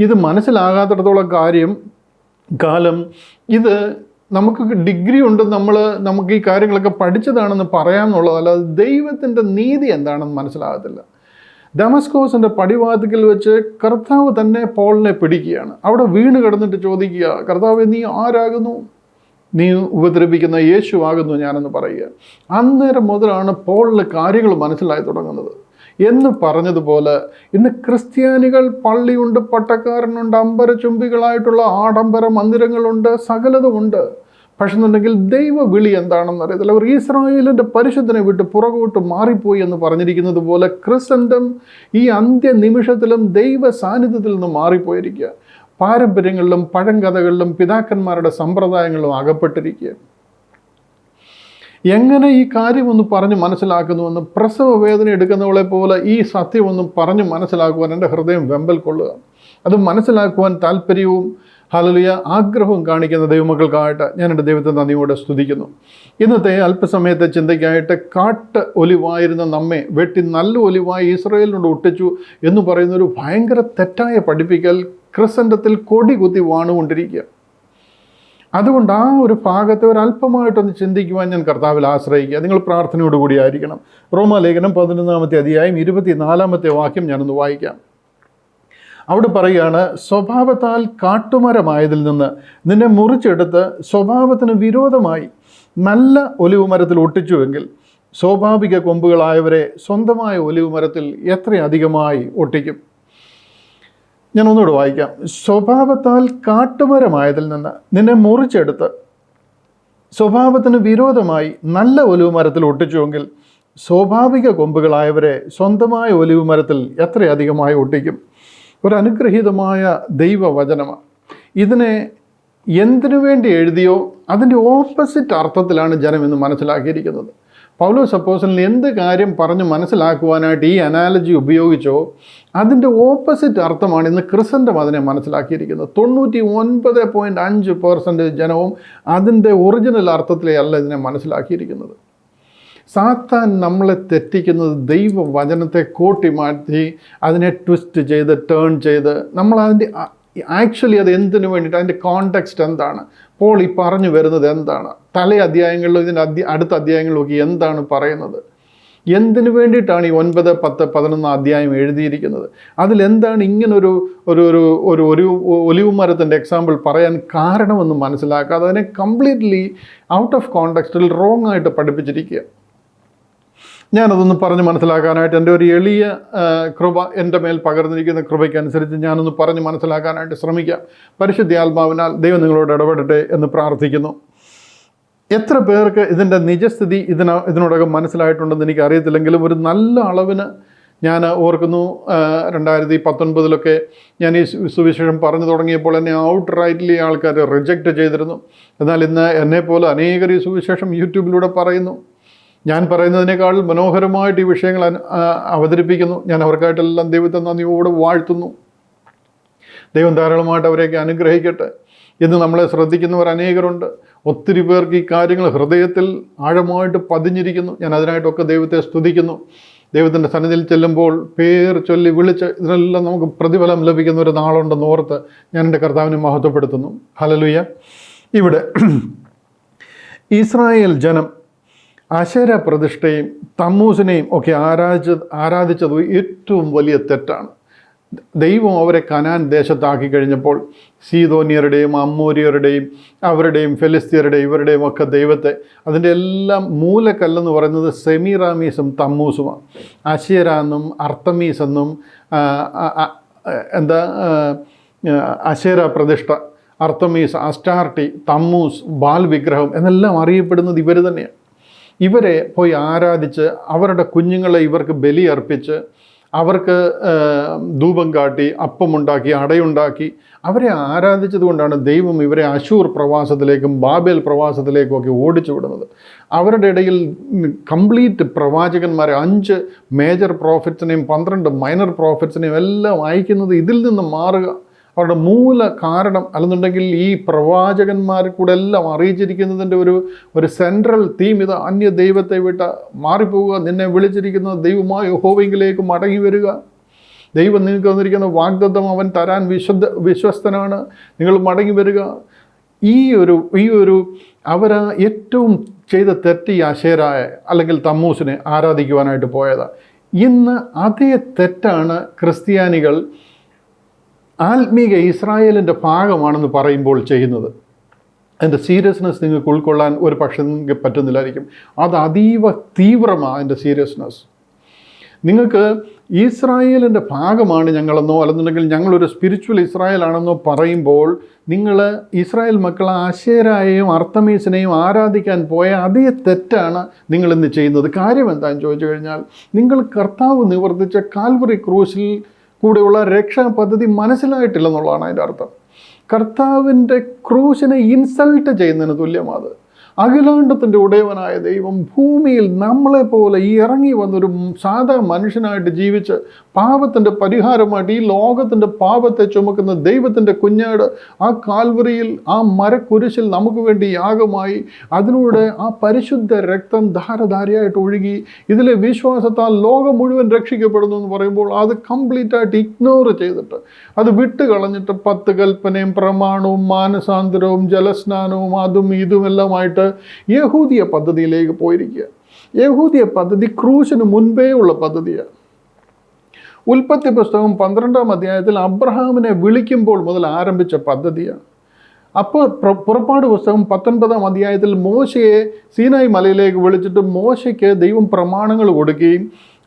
ഇത് മനസ്സിലാകാത്തിടത്തോളം കാലം ഇത് നമുക്ക് ഡിഗ്രി ഉണ്ട്, നമുക്ക് ഈ കാര്യങ്ങളൊക്കെ പഠിച്ചതാണെന്ന് പറയാമെന്നുള്ളതല്ല, ദൈവത്തിൻ്റെ നീതി എന്താണെന്ന് മനസ്സിലാകത്തില്ല. ദമസ്കോസിൻ്റെ പടിവാതിക്കൽ വെച്ച് കർത്താവ് തന്നെ പോളിനെ പിടിക്കുകയാണ്. അവിടെ വീണ് കിടന്നിട്ട് ചോദിക്കുക, കർത്താവേ, നീ ആരാകുന്നു? നീ ഉപദ്രവിക്കുന്ന യേശു ആകുന്നു ഞാനെന്ന് പറയുക. അന്നേരം മുതലാണ് പോളിന് കാര്യങ്ങൾ മനസ്സിലായി തുടങ്ങുന്നത്. എന്ന് പറഞ്ഞതുപോലെ ഇന്ന് ക്രിസ്ത്യാനികൾ പള്ളിയുണ്ട്, പട്ടക്കാരനുണ്ട്, അമ്പരചുംബികളായിട്ടുള്ള ആഡംബര മന്ദിരങ്ങളുണ്ട്, സകലതുമുണ്ട്. പക്ഷെ എന്നുണ്ടെങ്കിൽ ദൈവ വിളി എന്താണെന്ന് അറിയത്തില്ല. അവർ ഇസ്രായേലിൻ്റെ പരിശുദ്ധനെ വിട്ട് പുറകോട്ട് മാറിപ്പോയി എന്ന് പറഞ്ഞിരിക്കുന്നത് പോലെ ക്രിസ്ത്യൻഡം ഈ അന്ത്യനിമിഷത്തിലും ദൈവ സാന്നിധ്യത്തിൽ നിന്ന് മാറിപ്പോയിരിക്കുക. പാരമ്പര്യങ്ങളിലും പഴങ്കഥകളിലും പിതാക്കന്മാരുടെ സമ്പ്രദായങ്ങളിലും അകപ്പെട്ടിരിക്കുക. എങ്ങനെ ഈ കാര്യമൊന്ന് പറഞ്ഞ് മനസ്സിലാക്കുന്നുവെന്ന് പ്രസവ വേദന എടുക്കുന്നവളെ പോലെ ഈ സത്യമൊന്നും പറഞ്ഞ് മനസ്സിലാക്കുവാൻ എൻ്റെ ഹൃദയം വെമ്പൽ കൊള്ളുക. അത് മനസ്സിലാക്കുവാൻ താല്പര്യവും ഹല്ലേലൂയ ആഗ്രഹവും കാണിക്കുന്ന ദൈവമക്കൾക്കായിട്ട് ഞാൻ എൻ്റെ ദൈവത്തെ നന്ദിയോടെ സ്തുതിക്കുന്നു. ഇന്നത്തെ അല്പസമയത്തെ ചിന്തയ്ക്കായിട്ട് കാട്ട് ഒലിവായിരുന്ന നമ്മെ വെട്ടി നല്ല ഒലിവായി ഇസ്രായേലിനോട് ഒട്ടിച്ചു എന്ന് പറയുന്നൊരു ഭയങ്കര തെറ്റായ പഠിപ്പിക്കൽ ക്രിസ്ത്യൻഡത്തിൽ കൊടി കുത്തി വാണുകൊണ്ടിരിക്കുക. അതുകൊണ്ട് ആ ഒരു ഭാഗത്തെ ഒരല്പമായിട്ടൊന്ന് ചിന്തിക്കുവാൻ ഞാൻ കർത്താവിൽ ആശ്രയിക്കുക. നിങ്ങൾ പ്രാർത്ഥനയോടുകൂടി ആയിരിക്കണം. റോമാലേഖനം 11-ാമത്തെ അധ്യായം 24-ാമത്തെ വാക്യം ഞാനൊന്ന് വായിക്കാം. അവിടെ പറയുകയാണ്, സ്വഭാവത്താൽ കാട്ടുമരമായതിൽ നിന്ന് നിന്നെ മുറിച്ചെടുത്ത് സ്വഭാവത്തിന് വിരോധമായി നല്ല ഒലിവ് മരത്തിൽ ഒട്ടിച്ചുവെങ്കിൽ സ്വാഭാവിക കൊമ്പുകളായവരെ സ്വന്തമായ ഒലിവ് മരത്തിൽ എത്രയധികമായി ഒട്ടിക്കും. ഞാൻ ഒന്നുകൂടെ വായിക്കാം. സ്വഭാവത്താൽ കാട്ടുമരമായതിൽ നിന്ന് നിന്നെ മുറിച്ചെടുത്ത് സ്വഭാവത്തിന് വിരോധമായി നല്ല ഒലിവ് മരത്തിൽ ഒട്ടിച്ചുവെങ്കിൽ സ്വാഭാവിക കൊമ്പുകളായവരെ സ്വന്തമായ ഒലിവ് മരത്തിൽ എത്രയധികമായി ഒട്ടിക്കും. ഒരു അനുഗ്രഹീതമായ ദൈവവചനമാണ്. ഇതിനെ എന്തിനു വേണ്ടി എഴുതിയോ അതിൻ്റെ ഓപ്പോസിറ്റ് അർത്ഥത്തിലാണ് ജനം ഇന്ന് മനസ്സിലാക്കിയിരിക്കുന്നത്. പൗലോസ് അപ്പോസ്തലൻ എന്ത് കാര്യം പറഞ്ഞ് മനസ്സിലാക്കുവാനായിട്ട് ഈ അനാലജി ഉപയോഗിച്ചോ അതിൻ്റെ ഓപ്പോസിറ്റ് അർത്ഥമാണ് ഇന്ന് ക്രിസ്ത്യൻഡം അതിനെ മനസ്സിലാക്കിയിരിക്കുന്നത്. 99.5% ജനവും അതിൻ്റെ ഒറിജിനൽ അർത്ഥത്തിലല്ല ഇതിനെ മനസ്സിലാക്കിയിരിക്കുന്നത്. സാത്താൻ നമ്മളെ തെറ്റിക്കുന്നത് ദൈവവചനത്തെ കൂട്ടി മാറ്റി അതിനെ ട്വിസ്റ്റ് ചെയ്ത് ടേൺ ചെയ്ത് നമ്മളതിൻ്റെ ആക്ച്വലി അത് എന്തിനു വേണ്ടിയിട്ട്, അതിൻ്റെ കോണ്ടെക്സ്റ്റ് എന്താണ്, പോൾ ഈ പറഞ്ഞു വരുന്നത് എന്താണ്, തലേ അധ്യായങ്ങളിലും ഇതിൻ്റെ അടുത്ത അധ്യായങ്ങളിലൊക്കെ എന്താണ് പറയുന്നത്, എന്തിനു വേണ്ടിയിട്ടാണ് ഈ 9, 10, 11 അധ്യായം എഴുതിയിരിക്കുന്നത്, അതിലെന്താണ് ഇങ്ങനൊരു ഒരു ഒരു ഒരു ഒരു ഒലിവ് മരത്തിൻ്റെ എക്സാമ്പിൾ പറയാൻ കാരണമെന്ന് മനസ്സിലാക്കാതെ അതിനെ കംപ്ലീറ്റ്ലി ഔട്ട് ഓഫ് കോണ്ടെക്സ്റ്റിൽ റോങ് ആയിട്ട് പഠിപ്പിച്ചിരിക്കുക. ഞാനതൊന്ന് പറഞ്ഞ് മനസ്സിലാക്കാനായിട്ട് എൻ്റെ ഒരു എളിയ കൃപ എൻ്റെ മേൽ പകർന്നിരിക്കുന്ന കൃപയ്ക്കനുസരിച്ച് ഞാനൊന്ന് പറഞ്ഞ് മനസ്സിലാക്കാനായിട്ട് ശ്രമിക്കാം. പരിശുദ്ധാത്മാവിനാൽ ദൈവം നിങ്ങളോട് ഇടപെടട്ടെ എന്ന് പ്രാർത്ഥിക്കുന്നു. എത്ര പേർക്ക് ഇതിൻ്റെ നിജസ്ഥിതി ഇതിനോടകം മനസ്സിലായിട്ടുണ്ടെന്ന് എനിക്കറിയത്തില്ലെങ്കിലും ഒരു നല്ല അളവിന് ഞാൻ ഓർക്കുന്നു 2019 ഞാൻ ഈ സുവിശേഷം പറഞ്ഞു തുടങ്ങിയപ്പോൾ എന്നെ ഔട്ട് റൈറ്റ്ലി ആൾക്കാർ റിജക്റ്റ് ചെയ്തിരുന്നു. എന്നാൽ ഇന്ന് എന്നെപ്പോലെ അനേകർ ഈ സുവിശേഷം യൂട്യൂബിലൂടെ പറയുന്നു. ഞാൻ പറയുന്നതിനേക്കാൾ മനോഹരമായിട്ട് ഈ വിഷയങ്ങൾ അവതരിപ്പിക്കുന്നു. ഞാൻ അവർക്കായിട്ടെല്ലാം ദൈവത്തെ നന്ദിയോട് വാഴ്ത്തുന്നു. ദൈവം ധാരാളമായിട്ട് അവരെയൊക്കെ അനുഗ്രഹിക്കട്ടെ. ഇന്ന് നമ്മളെ ശ്രദ്ധിക്കുന്നവർ അനേകരുണ്ട്. ഒത്തിരി പേർക്ക് ഈ കാര്യങ്ങൾ ഹൃദയത്തിൽ ആഴമായിട്ട് പതിഞ്ഞിരിക്കുന്നു. ഞാൻ അതിനായിട്ടൊക്കെ ദൈവത്തെ സ്തുതിക്കുന്നു. ദൈവത്തിൻ്റെ സന്നിധിയിൽ ചെല്ലുമ്പോൾ പേർ ചൊല്ലി വിളിച്ച് ഇതിനെല്ലാം നമുക്ക് പ്രതിഫലം ലഭിക്കുന്ന ഒരു നാളുണ്ടെന്ന് ഓർത്ത് ഞാൻ എൻ്റെ കർത്താവിനെ മഹത്വപ്പെടുത്തുന്നു. ഹല്ലേലൂയ. ഇവിടെ ഇസ്രായേൽ ജനം അശേര പ്രതിഷ്ഠയും തമ്മൂസിനെയും ഒക്കെ ആരാധിച്ചത് ഏറ്റവും വലിയ തെറ്റാണ്. ദൈവം അവരെ കനാൻ ദേശത്താക്കി കഴിഞ്ഞപ്പോൾ സീദോന്യരുടെയും അമ്മോര്യരുടെയും അവരുടെയും ഫെലിസ്തീയരുടെയും ഇവരുടെയും ഒക്കെ ദൈവത്തെ അതിൻ്റെ എല്ലാം മൂലക്കല്ലെന്ന് പറയുന്നത് സെമീറാമീസും തമ്മൂസുമാണ്. അശേര എന്നും അർത്തമീസ് എന്നും അശേര പ്രതിഷ്ഠ, അർത്തമീസ്, അസ്റ്റാർട്ടി, തമ്മൂസ്, ബാൽ വിഗ്രഹം എന്നെല്ലാം അറിയപ്പെടുന്നത് ഇവർ തന്നെയാണ്. ഇവരെ പോയി ആരാധിച്ച് അവരുടെ കുഞ്ഞുങ്ങളെ ഇവർക്ക് ബലി അർപ്പിച്ച് അവർക്ക് ധൂപം കാട്ടി അപ്പമുണ്ടാക്കി അടയുണ്ടാക്കി അവരെ ആരാധിച്ചത് കൊണ്ടാണ് ദൈവം ഇവരെ അശൂർ പ്രവാസത്തിലേക്കും ബാബേൽ പ്രവാസത്തിലേക്കും ഒക്കെ ഓടിച്ചു വിടുന്നത്. അവരുടെ ഇടയിൽ കംപ്ലീറ്റ് പ്രവാചകന്മാരെ 5 മേജർ പ്രോഫിറ്റ്സിനെയും 12 മൈനർ പ്രോഫിറ്റ്സിനെയും എല്ലാം അയക്കുന്നത് ഇതിൽ നിന്ന് മാറുക. അവരുടെ മൂല കാരണം അല്ലെന്നുണ്ടെങ്കിൽ ഈ പ്രവാചകന്മാരെ കൂടെ എല്ലാം അറിയിച്ചിരിക്കുന്നതിൻ്റെ ഒരു സെൻട്രൽ തീം ഇത്: അന്യ ദൈവത്തെ വിട്ട് മാറിപ്പോവുക, നിന്നെ വിളിച്ചിരിക്കുന്ന ദൈവമായ യഹോവയിലേക്ക് മടങ്ങി വരിക, ദൈവം നിങ്ങൾക്ക് തന്നിരിക്കുന്ന വാഗ്ദത്തം അവൻ തരാൻ വിശ്വസ്തനാണ്, നിങ്ങൾ മടങ്ങി വരിക. ഈ ഒരു അവർ ഏറ്റവും ചെയ്ത തെറ്റ് ഈ അശേരായ അല്ലെങ്കിൽ തമ്മൂസിനെ ആരാധിക്കുവാനായിട്ട് പോയതാണ്. ഇന്ന് അതേ തെറ്റാണ് ക്രിസ്ത്യാനികൾ ആത്മീക ഇസ്രായേലിൻ്റെ ഭാഗമാണെന്ന് പറയുമ്പോൾ ചെയ്യുന്നത്. അതിൻ്റെ സീരിയസ്നെസ് നിങ്ങൾക്ക് ഉൾക്കൊള്ളാൻ ഒരു പക്ഷേ നിങ്ങൾക്ക് പറ്റുന്നില്ലായിരിക്കും. അത് അതീവ തീവ്രമാണ് അതിൻ്റെ സീരിയസ്നെസ്. നിങ്ങൾക്ക് ഇസ്രായേലിൻ്റെ ഭാഗമാണ് ഞങ്ങളെന്നോ അല്ലെന്നുണ്ടെങ്കിൽ ഞങ്ങളൊരു സ്പിരിച്വൽ ഇസ്രായേലാണെന്നോ പറയുമ്പോൾ നിങ്ങൾ ഇസ്രായേൽ മക്കളെ അശേരായെയും അർത്തമീസിനെയും ആരാധിക്കാൻ പോയ അതേ തെറ്റാണ് നിങ്ങളിന്ന് ചെയ്യുന്നത്. കാര്യം എന്താണെന്ന് ചോദിച്ചു കഴിഞ്ഞാൽ, നിങ്ങൾ കർത്താവ് നിവർത്തിച്ച കാൽവറി ക്രൂശിൽ കൂടെയുള്ള രക്ഷാ പദ്ധതി മനസ്സിലായിട്ടില്ലെന്നുള്ളതാണ് അതിൻ്റെ അർത്ഥം. കർത്താവിൻ്റെ ക്രൂശിനെ ഇൻസൾട്ട് ചെയ്യുന്നതിന് തുല്യമാണ്. അഖിലാണ്ടത്തിൻ്റെ ഉടയവനായ ദൈവം ഭൂമിയിൽ നമ്മളെപ്പോലെ ഈ ഇറങ്ങി വന്നൊരു സാധാ മനുഷ്യനായിട്ട് ജീവിച്ച് പാപത്തിൻ്റെ പരിഹാരമായിട്ട് ഈ ലോകത്തിൻ്റെ പാപത്തെ ചുമക്കുന്ന ദൈവത്തിൻ്റെ കുഞ്ഞാട് ആ കാൽവറിയിൽ ആ മരക്കുരിശിൽ നമുക്ക് വേണ്ടി യാഗമായി അതിലൂടെ ആ പരിശുദ്ധ രക്തം ധാരധാരയായിട്ട് ഒഴുകി ഇതിലെ വിശ്വാസത്താൽ ലോകം മുഴുവൻ രക്ഷിക്കപ്പെടുന്നു എന്ന് പറയുമ്പോൾ അത് കംപ്ലീറ്റായിട്ട് ഇഗ്നോർ ചെയ്തിട്ട് അത് വിട്ട് കളഞ്ഞിട്ട് 10 കൽപ്പനയും പ്രമാണവും മാനസാന്തരവും ജലസ്നാനവും അതും ഇതുമെല്ലാമായിട്ട് യഹൂദിയ പദ്ധതിയിലേക്ക് പോയിരിക്കുക. യഹൂദിയ പദ്ധതി ക്രൂശിന് മുൻപേ ഉള്ള പദ്ധതിയാണ്. ഉൽപ്പത്തി പുസ്തകം 12-ാം അധ്യായത്തിൽ അബ്രഹാമിനെ വിളിക്കുമ്പോൾ മുതൽ ആരംഭിച്ച പദ്ധതിയാണ്. അപ്പോൾ പുറപ്പാട് പുസ്തകം 19-ാം അധ്യായത്തിൽ മോശയെ സീനായി മലയിലേക്ക് വിളിച്ചിട്ട് മോശയ്ക്ക് ദൈവം പ്രമാണങ്ങൾ കൊടുക്കുകയും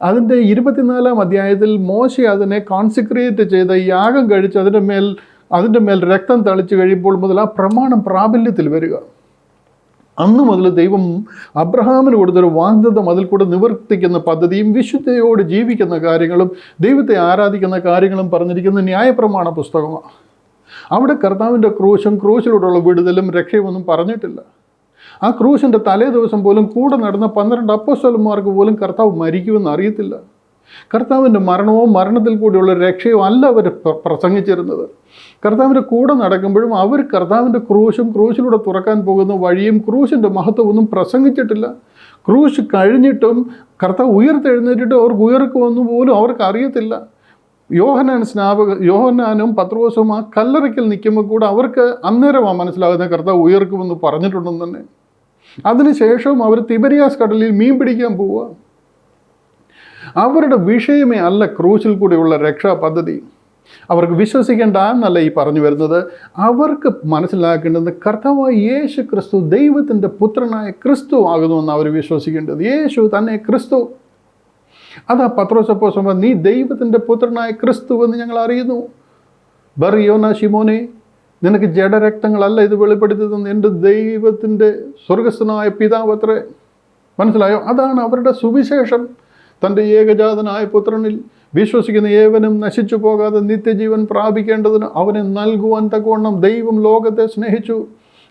അതിൻ്റെ 24-ാം അധ്യായത്തിൽ മോശ അതിനെ കോൺസിക്രേറ്റ് ചെയ്ത് യാഗം കഴിച്ച് അതിൻ്റെ മേൽ രക്തം തളിച്ച് കഴിയുമ്പോൾ മുതൽ ആ പ്രമാണം പ്രാബല്യത്തിൽ വരിക. അന്ന് മുതൽ ദൈവം അബ്രഹാമിന് കൊടുത്തൊരു വാഗ്ദത്തം അതിൽ കൂടെ നിവർത്തിക്കുന്ന പദ്ധതിയും വിശുദ്ധയോട് ജീവിക്കുന്ന കാര്യങ്ങളും ദൈവത്തെ ആരാധിക്കുന്ന കാര്യങ്ങളും പറഞ്ഞിരിക്കുന്ന ന്യായപ്രമാണ പുസ്തകമാണ്. അവിടെ കർത്താവിൻ്റെ ക്രൂശിലൂടെയുള്ള വിടുതലും രക്ഷയുമൊന്നും പറഞ്ഞിട്ടില്ല. ആ ക്രൂശിൻ്റെ തലേ ദിവസം പോലും കൂടെ നടന്ന 12 അപ്പോസ്തലന്മാർക്ക് പോലും കർത്താവ് മരിക്കുമെന്ന് അറിയത്തില്ല. കർത്താവിൻ്റെ മരണമോ മരണത്തിൽ കൂടിയുള്ള രക്ഷയോ അല്ല അവർ പ്രസംഗിച്ചിരുന്നത്. കർത്താവിൻ്റെ കൂടെ നടക്കുമ്പോഴും അവർ കർത്താവിൻ്റെ ക്രൂശിലൂടെ തുറക്കാൻ പോകുന്ന വഴിയും ക്രൂശിൻ്റെ മഹത്വമൊന്നും പ്രസംഗിച്ചിട്ടില്ല. ക്രൂശ് കഴിഞ്ഞിട്ടും കർത്താവ് ഉയർത്തെഴുന്നേറ്റിട്ട് അവർക്ക് ഉയർക്കുമെന്ന് പോലും അവർക്ക് അറിയത്തില്ല. യോഹന്നാനും പത്രോസും ആ കല്ലറയ്ക്കൽ നിൽക്കുമ്പോൾ കൂടെ അവർക്ക് അന്നേരമാണ് മനസ്സിലാകുന്ന കർത്താവ് ഉയർക്കുമെന്ന് പറഞ്ഞിട്ടുണ്ടെന്ന് തന്നെ. അതിനുശേഷവും അവർ തിബരിയാസ് കടലിൽ മീൻ പിടിക്കാൻ പോവുക. അവരുടെ വിഷയമേ അല്ല ക്രൂശിൽ കൂടെയുള്ള രക്ഷാ പദ്ധതി. അവർക്ക് വിശ്വസിക്കേണ്ട എന്നല്ല ഈ പറഞ്ഞു വരുന്നത്. അവർക്ക് മനസ്സിലാക്കേണ്ടത് കർത്താവായ യേശു ക്രിസ്തു ദൈവത്തിൻ്റെ പുത്രനായ ക്രിസ്തു ആകുന്നുവെന്ന് അവർ വിശ്വസിക്കേണ്ടത്. യേശു തന്നെ ക്രിസ്തു. അതാ പത്രോസ് അപ്പോസ്തലൻ, നീ ദൈവത്തിൻ്റെ പുത്രനായ ക്രിസ്തു എന്ന് ഞങ്ങൾ അറിയുന്നു. ബർയോന ശിമോനെ, നിനക്ക് ജഡരക്തങ്ങളല്ല ഇത് വെളിപ്പെടുത്തി തന്നത്, എൻ്റെ ദൈവത്തിൻ്റെ സ്വർഗസ്ഥനായ പിതാവ് അത്രേ. മനസ്സിലായോ? അതാണ് അവരുടെ സുവിശേഷം. തൻ്റെ ഏകജാതനായ പുത്രനിൽ വിശ്വസിക്കുന്ന ഏവനും നശിച്ചു പോകാതെ നിത്യജീവൻ പ്രാപിക്കേണ്ടതിന് അവനെ നൽകുവാൻ തക്കവണ്ണം ദൈവം ലോകത്തെ സ്നേഹിച്ചു.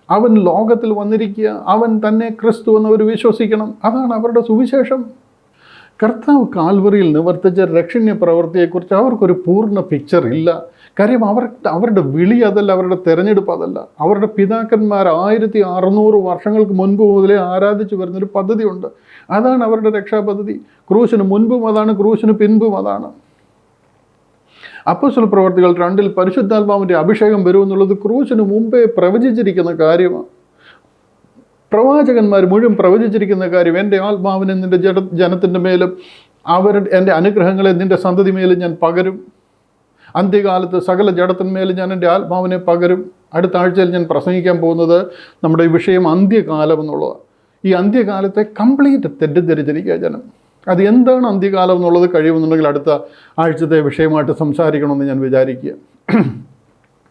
അവൻ ലോകത്തിൽ വന്നിരിക്കുക, അവൻ തന്നെ ക്രിസ്തു എന്നവർ വിശ്വസിക്കണം. അതാണ് അവരുടെ സുവിശേഷം. കർത്താവ് കാൽവറിയിൽ നിവർത്തിച്ച രക്ഷണ്യ പ്രവൃത്തിയെക്കുറിച്ച് അവർക്കൊരു പൂർണ്ണ പിക്ചർ ഇല്ല. കാര്യം അവരുടെ വിളി അതല്ല, അവരുടെ തെരഞ്ഞെടുപ്പ് അതല്ല. അവരുടെ പിതാക്കന്മാർ 1600 വർഷങ്ങൾക്ക് മുൻപ് മുതലേ ആരാധിച്ചു വരുന്നൊരു പദ്ധതിയുണ്ട്. അതാണ് അവരുടെ രക്ഷാപദ്ധതി. ക്രൂശിന് മുൻപും അതാണ്, ക്രൂശിന് പിൻപും അതാണ്. അപ്പോസ്തല പ്രവർത്തികൾ 2 പരിശുദ്ധാത്മാവിൻ്റെ അഭിഷേകം വരുമെന്നുള്ളത് ക്രൂശിന് മുമ്പേ പ്രവചിച്ചിരിക്കുന്ന കാര്യമാണ്. പ്രവാചകന്മാർ മുഴുവൻ പ്രവചിച്ചിരിക്കുന്ന കാര്യം, എൻ്റെ ആത്മാവിനെ നിൻ്റെ ജനത്തിൻ്റെ മേലും എൻ്റെ അനുഗ്രഹങ്ങളെ നിൻ്റെ സന്തതി മേലും ഞാൻ പകരും. അന്ത്യകാലത്ത് സകല ജഡത്തിന്മേലും ഞാൻ എൻ്റെ ആത്മാവിനെ പകരും. അടുത്ത ആഴ്ചയിൽ ഞാൻ പ്രസംഗിക്കാൻ പോകുന്നത് നമ്മുടെ ഈ വിഷയം അന്ത്യകാലം എന്നുള്ളതാണ്. ഈ അന്ത്യകാലത്തെ കംപ്ലീറ്റ് തെറ്റിദ്ധരിച്ചിരിക്കുക ജനം. അത് എന്താണ് അന്ത്യകാലം എന്നുള്ളത് കഴിയുമെന്നുണ്ടെങ്കിൽ അടുത്ത ആഴ്ചത്തെ വിഷയമായിട്ട് സംസാരിക്കണമെന്ന് ഞാൻ വിചാരിക്കുക.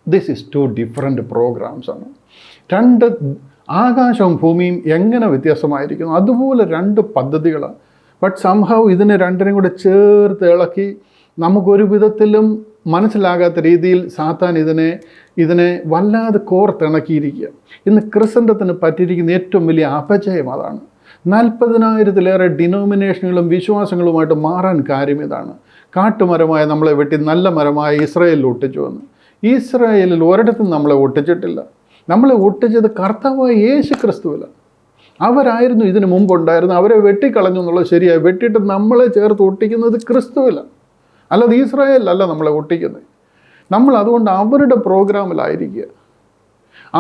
ദിസ് ഈസ് 2 ഡിഫറെൻറ്റ് പ്രോഗ്രാംസ് ആണ്. 2 ആകാശവും ഭൂമിയും എങ്ങനെ വ്യത്യാസമായിരിക്കുന്നു അതുപോലെ 2 പദ്ധതികളാണ്. ബട്ട് സംഹവ് ഇതിനെ രണ്ടിനെയും കൂടെ ചേർത്ത് ഇളക്കി നമുക്കൊരു വിധത്തിലും മനസ്സിലാകാത്ത രീതിയിൽ സാത്താൻ ഇതിനെ വല്ലാതെ കോർത്തിണക്കിയിരിക്കുക. ഇന്ന് ക്രിസ്തണ്ടത്തിന് പറ്റിയിരിക്കുന്ന ഏറ്റവും വലിയ അപജയം അതാണ്. 40,000-ലേറെ ഡിനോമിനേഷനുകളും വിശ്വാസങ്ങളുമായിട്ട് മാറാൻ കാര്യം ഇതാണ്. കാട്ടുമരമായ നമ്മളെ വെട്ടി നല്ല മരമായ ഇസ്രായേലിൽ ഒട്ടിച്ചു വന്ന്. ഇസ്രായേലിൽ ഒരിടത്തും നമ്മളെ ഒട്ടിച്ചിട്ടില്ല. നമ്മളെ ഒട്ടിച്ചത് കർത്താവായ യേശു ക്രിസ്തുവിലാണ്. അവരായിരുന്നു ഇതിനു മുമ്പുണ്ടായിരുന്നു. അവരെ വെട്ടിക്കളഞ്ഞു എന്നുള്ളത് ശരിയായി. വെട്ടിയിട്ട് നമ്മളെ ചേർത്ത് ഒട്ടിക്കുന്നത് ക്രിസ്തുവിലാണ്, അല്ലാതെ ഇസ്രായേലിലല്ല നമ്മളെ ഒട്ടിക്കുന്നത്. നമ്മൾ അതുകൊണ്ട് അവരുടെ പ്രോഗ്രാമിലായിരിക്കുക.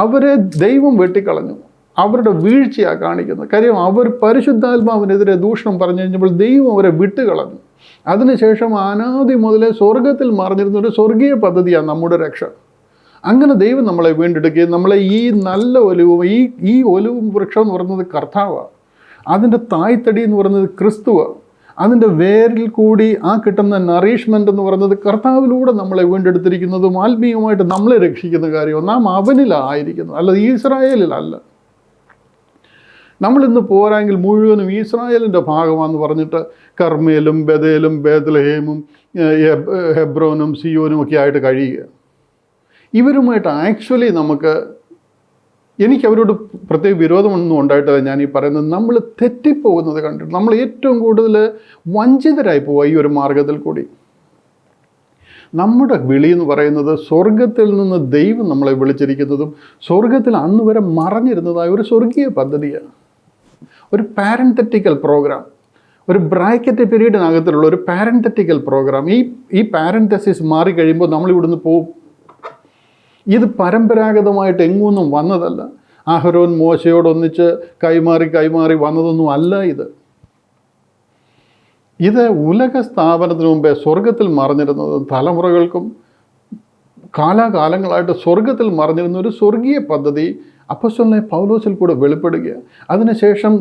അവരെ ദൈവം വെട്ടിക്കളഞ്ഞു, അവരുടെ വീഴ്ചയാണ് കാണിക്കുന്നത്. കാര്യം അവർ പരിശുദ്ധാത്മാവിനെതിരെ ദൂഷണം പറഞ്ഞു കഴിഞ്ഞപ്പോൾ ദൈവം അവരെ വിട്ടുകളഞ്ഞു. അതിനുശേഷം അനാദി മുതലേ സ്വർഗത്തിൽ മറിഞ്ഞിരുന്ന ഒരു സ്വർഗീയ പദ്ധതിയാണ് നമ്മുടെ രക്ഷ. അങ്ങനെ ദൈവം നമ്മളെ വീണ്ടെടുക്കുകയും നമ്മളെ ഈ നല്ല ഒലിവും ഈ ഒലിവും വൃക്ഷം എന്ന് പറയുന്നത് കർത്താവാണ്. അതിൻ്റെ തായ്തടി എന്ന് പറയുന്നത് ക്രിസ്തുവാണ്. അതിൻ്റെ വേരിൽ കൂടി ആ കിട്ടുന്ന നറീഷ്മെൻ്റ് എന്ന് പറയുന്നത് കർത്താവിലൂടെ നമ്മളെ വീണ്ടെടുത്തിരിക്കുന്നതും ആത്മീയമായിട്ട് നമ്മളെ രക്ഷിക്കുന്ന കാര്യവും നാം അവനിലായിരിക്കുന്നു, അല്ലാതെ ഇസ്രായേലിലല്ല. നമ്മളിന്ന് പോരാങ്കിൽ മുഴുവനും ഇസ്രായേലിൻ്റെ ഭാഗമാണെന്ന് പറഞ്ഞിട്ട് കർമ്മേലും ബഥേലും ബേത്ലഹേമും ഹെബ്രോനും സിയോനും ഒക്കെ ആയിട്ട് കഴിയുക. ഇവരുമായിട്ട് ആക്ച്വലി എനിക്ക് അവരോട് പ്രത്യേക വിരോധമൊന്നും ഉണ്ടായിട്ടില്ല. ഞാൻ ഈ പറയുന്നത് നമ്മൾ തെറ്റിപ്പോകുന്നത് കണ്ടിട്ട് നമ്മൾ ഏറ്റവും കൂടുതൽ വഞ്ചിതരായി പോവുക ഈ ഒരു മാർഗത്തിൽ കൂടി. നമ്മുടെ വിളി എന്ന് പറയുന്നത് സ്വർഗത്തിൽ നിന്ന് ദൈവം നമ്മളെ വിളിച്ചിരിക്കുന്നതും സ്വർഗത്തിൽ അന്ന് വരെ മറഞ്ഞിരുന്നതായ ഒരു സ്വർഗീയ പദ്ധതിയാണ്. ഒരു പാരൻതറ്റിക്കൽ പ്രോഗ്രാം, ഒരു ബ്രാക്കറ്റ് പീരീഡിനകത്തിലുള്ള ഒരു പാരൻതറ്റിക്കൽ പ്രോഗ്രാം. ഈ പാരൻതസിസ് മാറിക്കഴിയുമ്പോൾ നമ്മളിവിടുന്ന് പോവും. ഇത് പരമ്പരാഗതമായിട്ട് എങ്ങൊന്നും വന്നതല്ല. അഹരോൻ മോശയോടൊന്നിച്ച് കൈമാറി വന്നതൊന്നും അല്ല. ഇത് ഉലക സ്ഥാപനത്തിന് മുമ്പേ സ്വർഗത്തിൽ മറിഞ്ഞിരുന്നത്, തലമുറകൾക്കും കാലാകാലങ്ങളായിട്ട് സ്വർഗത്തിൽ മറിഞ്ഞിരുന്ന ഒരു സ്വർഗീയ പദ്ധതി അപ്പോസ്തലനായ പൗലോസിൽ കൂടെ വെളിപ്പെടുക. അതിനുശേഷം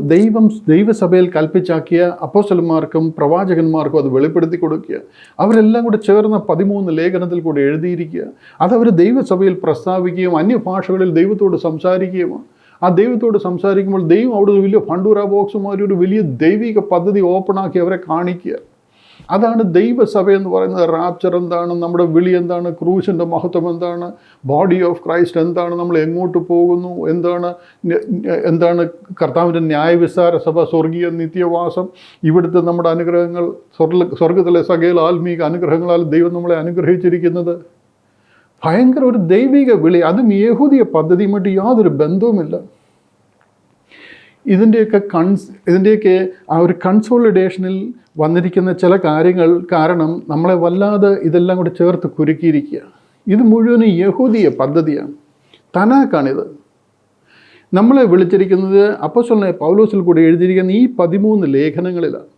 ദൈവസഭയിൽ കൽപ്പിച്ചാക്കിയ അപ്പോസ്തലന്മാർക്കും പ്രവാചകന്മാർക്കും അത് വെളിപ്പെടുത്തി കൊടുക്കുക. അവരെല്ലാം കൂടെ ചേർന്ന 13 ലേഖനത്തിൽ കൂടെ എഴുതിയിരിക്കുക. അതവർ ദൈവസഭയിൽ പ്രസ്താവിക്കുകയും അന്യഭാഷകളിൽ ദൈവത്തോട് സംസാരിക്കുകയുമാണ്. ആ ദൈവത്തോട് സംസാരിക്കുമ്പോൾ ദൈവം അവിടെ വലിയ ഫണ്ടൂറ ബോക്സുമാരി ഒരു വലിയ ദൈവിക പദ്ധതി ഓപ്പണാക്കി അവരെ കാണിക്കുക. അതാണ് ദൈവസഭ എന്ന് പറയുന്നത്. റാപ്ചർ എന്താണ്, നമ്മുടെ വിളി എന്താണ്, ക്രൂശിൻ്റെ മഹത്വം എന്താണ്, ബോഡി ഓഫ് ക്രൈസ്റ്റ് എന്താണ്, നമ്മൾ എങ്ങോട്ട് പോകുന്നു, എന്താണ് കർത്താവിൻ്റെ ന്യായവിസ്താര സഭ, സ്വർഗീയ നിത്യവാസം, ഇവിടുത്തെ നമ്മുടെ അനുഗ്രഹങ്ങൾ, സ്വർഗത്തിലെ സകല ആത്മീക അനുഗ്രഹങ്ങളാൽ ദൈവം നമ്മളെ അനുഗ്രഹിച്ചിരിക്കുന്നത്. ഭയങ്കര ഒരു ദൈവിക വിളി. അതും യഹൂദിയ പദ്ധതിയുമായിട്ട് യാതൊരു ബന്ധവുമില്ല. ഇതിൻ്റെയൊക്കെ ആ ഒരു കൺസോളിഡേഷനിൽ വന്നിരിക്കുന്ന ചില കാര്യങ്ങൾ കാരണം നമ്മളെ വല്ലാതെ ഇതെല്ലാം കൂടി ചേർത്ത് കുരുക്കിയിരിക്കുക. ഇത് മുഴുവനും യഹൂദിയ പദ്ധതിയാണ്, തനാക്കാണിത്. നമ്മളെ വിളിച്ചിരിക്കുന്നത് അപ്പോസ്തലനായ പൗലോസിൽ കൂടി എഴുതിയിരിക്കുന്ന ഈ 13 ലേഖനങ്ങളിലാണ്.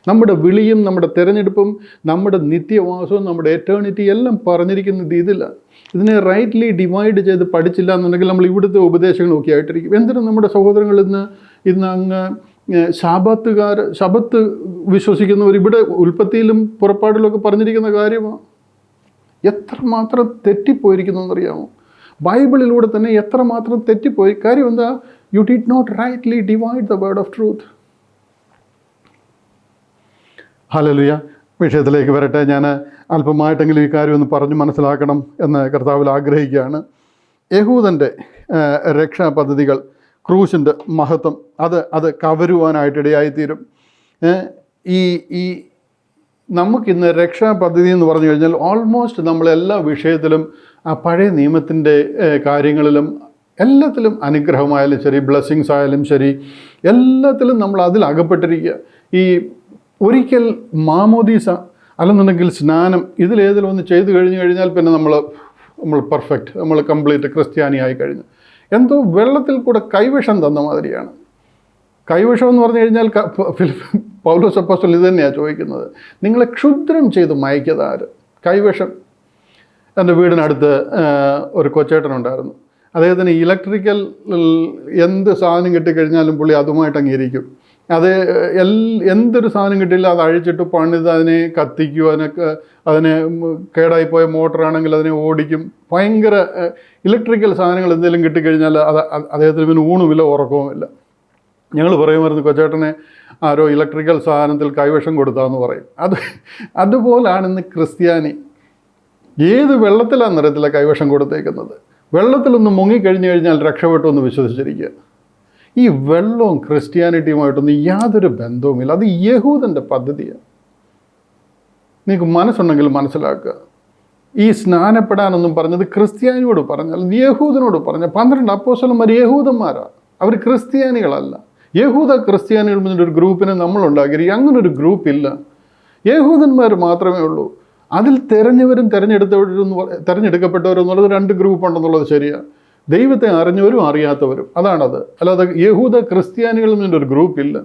നമ്മുടെ വിളിയും നമ്മുടെ തിരഞ്ഞെടുപ്പും നമ്മുടെ നിത്യവാസവും നമ്മുടെ എറ്റേണിറ്റി എല്ലാം പറഞ്ഞിരിക്കുന്നത് ഇതിലാണ്. ഇതിനെ റൈറ്റ്ലി ഡിവൈഡ് ചെയ്ത് പഠിച്ചില്ല എന്നുണ്ടെങ്കിൽ നമ്മൾ ഇവിടുത്തെ ഉപദേശങ്ങളൊക്കെ ആയിട്ടിരിക്കും. എന്തിനും നമ്മുടെ സഹോദരങ്ങൾ ഇന്ന് അങ്ങ് ശബത്ത് വിശ്വസിക്കുന്നവർ ഇവിടെ ഉൽപ്പത്തിയിലും പുറപ്പാടിലൊക്കെ പറഞ്ഞിരിക്കുന്ന കാര്യമാണ്. എത്രമാത്രം തെറ്റിപ്പോയിരിക്കുന്നു എന്നറിയാമോ? ബൈബിളിലൂടെ തന്നെ എത്രമാത്രം തെറ്റിപ്പോയി. കാര്യം എന്താ? You did not rightly divide the word of truth. Hallelujah. വിഷയത്തിലേക്ക് വരട്ടെ. ഞാൻ അല്പമായിട്ടെങ്കിലും ഈ കാര്യം ഒന്ന് പറഞ്ഞ് മനസ്സിലാക്കണം എന്ന് കർത്താവിൽ ആഗ്രഹിക്കുകയാണ്. യഹൂദൻ്റെ രക്ഷാ പദ്ധതികൾ, ക്രൂശിൻ്റെ മഹത്വം അത് കവരുവാനായിട്ടിടയായിത്തീരും. ഈ നമുക്കിന്ന് രക്ഷാ പദ്ധതി എന്ന് പറഞ്ഞു കഴിഞ്ഞാൽ ഓൾമോസ്റ്റ് നമ്മളെല്ലാ വിഷയത്തിലും ആ പഴയ നിയമത്തിൻ്റെ കാര്യങ്ങളിലും എല്ലാത്തിലും അനുഗ്രഹമായാലും ശരി, ബ്ലെസ്സിങ്സ് ആയാലും ശരി, എല്ലാത്തിലും നമ്മൾ അതിൽ അകപ്പെട്ടിരിക്കുക. ഈ ഒരിക്കൽ മാമോദീസ അല്ലെന്നുണ്ടെങ്കിൽ സ്നാനം, ഇതിലേതിലും ഒന്ന് ചെയ്തു കഴിഞ്ഞാൽ പിന്നെ നമ്മൾ പെർഫെക്റ്റ്, നമ്മൾ കംപ്ലീറ്റ് ക്രിസ്ത്യാനിയായി കഴിഞ്ഞു. എന്തോ വെള്ളത്തിൽ കൂടെ കൈവിഷം തന്ന മാതിരിയാണ്. കൈവിഷം എന്ന് പറഞ്ഞു കഴിഞ്ഞാൽ പൗലോസ് അപ്പോസ്തലൻ ഇത് തന്നെയാണ് ചോദിക്കുന്നത്. നിങ്ങളെ ക്ഷുദ്രം ചെയ്ത് മയക്കിയതാര്? കൈവിഷം. എൻ്റെ വീടിനടുത്ത് ഒരു കൊച്ചേട്ടനുണ്ടായിരുന്നു. അദ്ദേഹത്തിന് ഇലക്ട്രിക്കൽ എന്ത് സാധനം കിട്ടിക്കഴിഞ്ഞാലും പുള്ളി അതുമായിട്ട് അങ്ങിരിക്കും. അത് എന്തൊരു സാധനം കിട്ടിയില്ല അത് അഴിച്ചിട്ട് പണിത് അതിനെ കത്തിക്കും, അതിനെ കേടായിപ്പോയ മോട്ടറാണെങ്കിൽ അതിനെ ഓടിക്കും. ഭയങ്കര ഇലക്ട്രിക്കൽ സാധനങ്ങൾ എന്തെങ്കിലും കിട്ടിക്കഴിഞ്ഞാൽ അദ്ദേഹത്തിന് പിന്നെ ഊണുമില്ല ഉറക്കവുമില്ല. ഞങ്ങൾ പറയുമായിരുന്നു, കൊച്ചേട്ടനെ ആരോ ഇലക്ട്രിക്കൽ സാധനത്തിൽ കൈവശം കൊടുത്താന്ന് പറയും. അതുപോലാണ് ഇന്ന് ക്രിസ്ത്യാനി. ഏത് വെള്ളത്തിലാണെന്ന് അറിയത്തില്ല കൈവശം കൊടുത്തേക്കുന്നത്. വെള്ളത്തിലൊന്ന് മുങ്ങിക്കഴിഞ്ഞു കഴിഞ്ഞാൽ രക്ഷപ്പെട്ടു എന്ന് വിശ്വസിച്ചിരിക്കുക. ഈ വെള്ളവും ക്രിസ്ത്യാനിറ്റിയുമായിട്ടൊന്നും യാതൊരു ബന്ധവുമില്ല. അത് യഹൂദൻ്റെ പദ്ധതിയാണ്. നിങ്ങൾക്ക് മനസ്സുണ്ടെങ്കിൽ മനസ്സിലാക്കുക. ഈ സ്നാനപ്പെടാനൊന്നും പറഞ്ഞത് ക്രിസ്ത്യാനിയോട് പറഞ്ഞാൽ, യഹൂദനോട് പറഞ്ഞാൽ 12 അപ്പോസ്തലന്മാർ യഹൂദന്മാരാണ്, അവർ ക്രിസ്ത്യാനികളല്ല. യഹൂദ ക്രിസ്ത്യാനികൾ എന്നൊരു ഗ്രൂപ്പിനെ നമ്മളുണ്ടാക്കി. അങ്ങനൊരു ഗ്രൂപ്പില്ല. യഹൂദന്മാർ മാത്രമേ ഉള്ളൂ. അതിൽ തിരഞ്ഞവരും തിരഞ്ഞെടുക്കപ്പെട്ടവരും എന്നുള്ളത് 2 ഗ്രൂപ്പുണ്ടെന്നുള്ളത് ശരിയാണ്. ദൈവത്തെ അറിഞ്ഞവരും അറിയാത്തവരും, അതാണത്. അല്ലാതെ യഹൂദ ക്രിസ്ത്യാനികളിൽ നിന്നൊരു ഗ്രൂപ്പില്ല.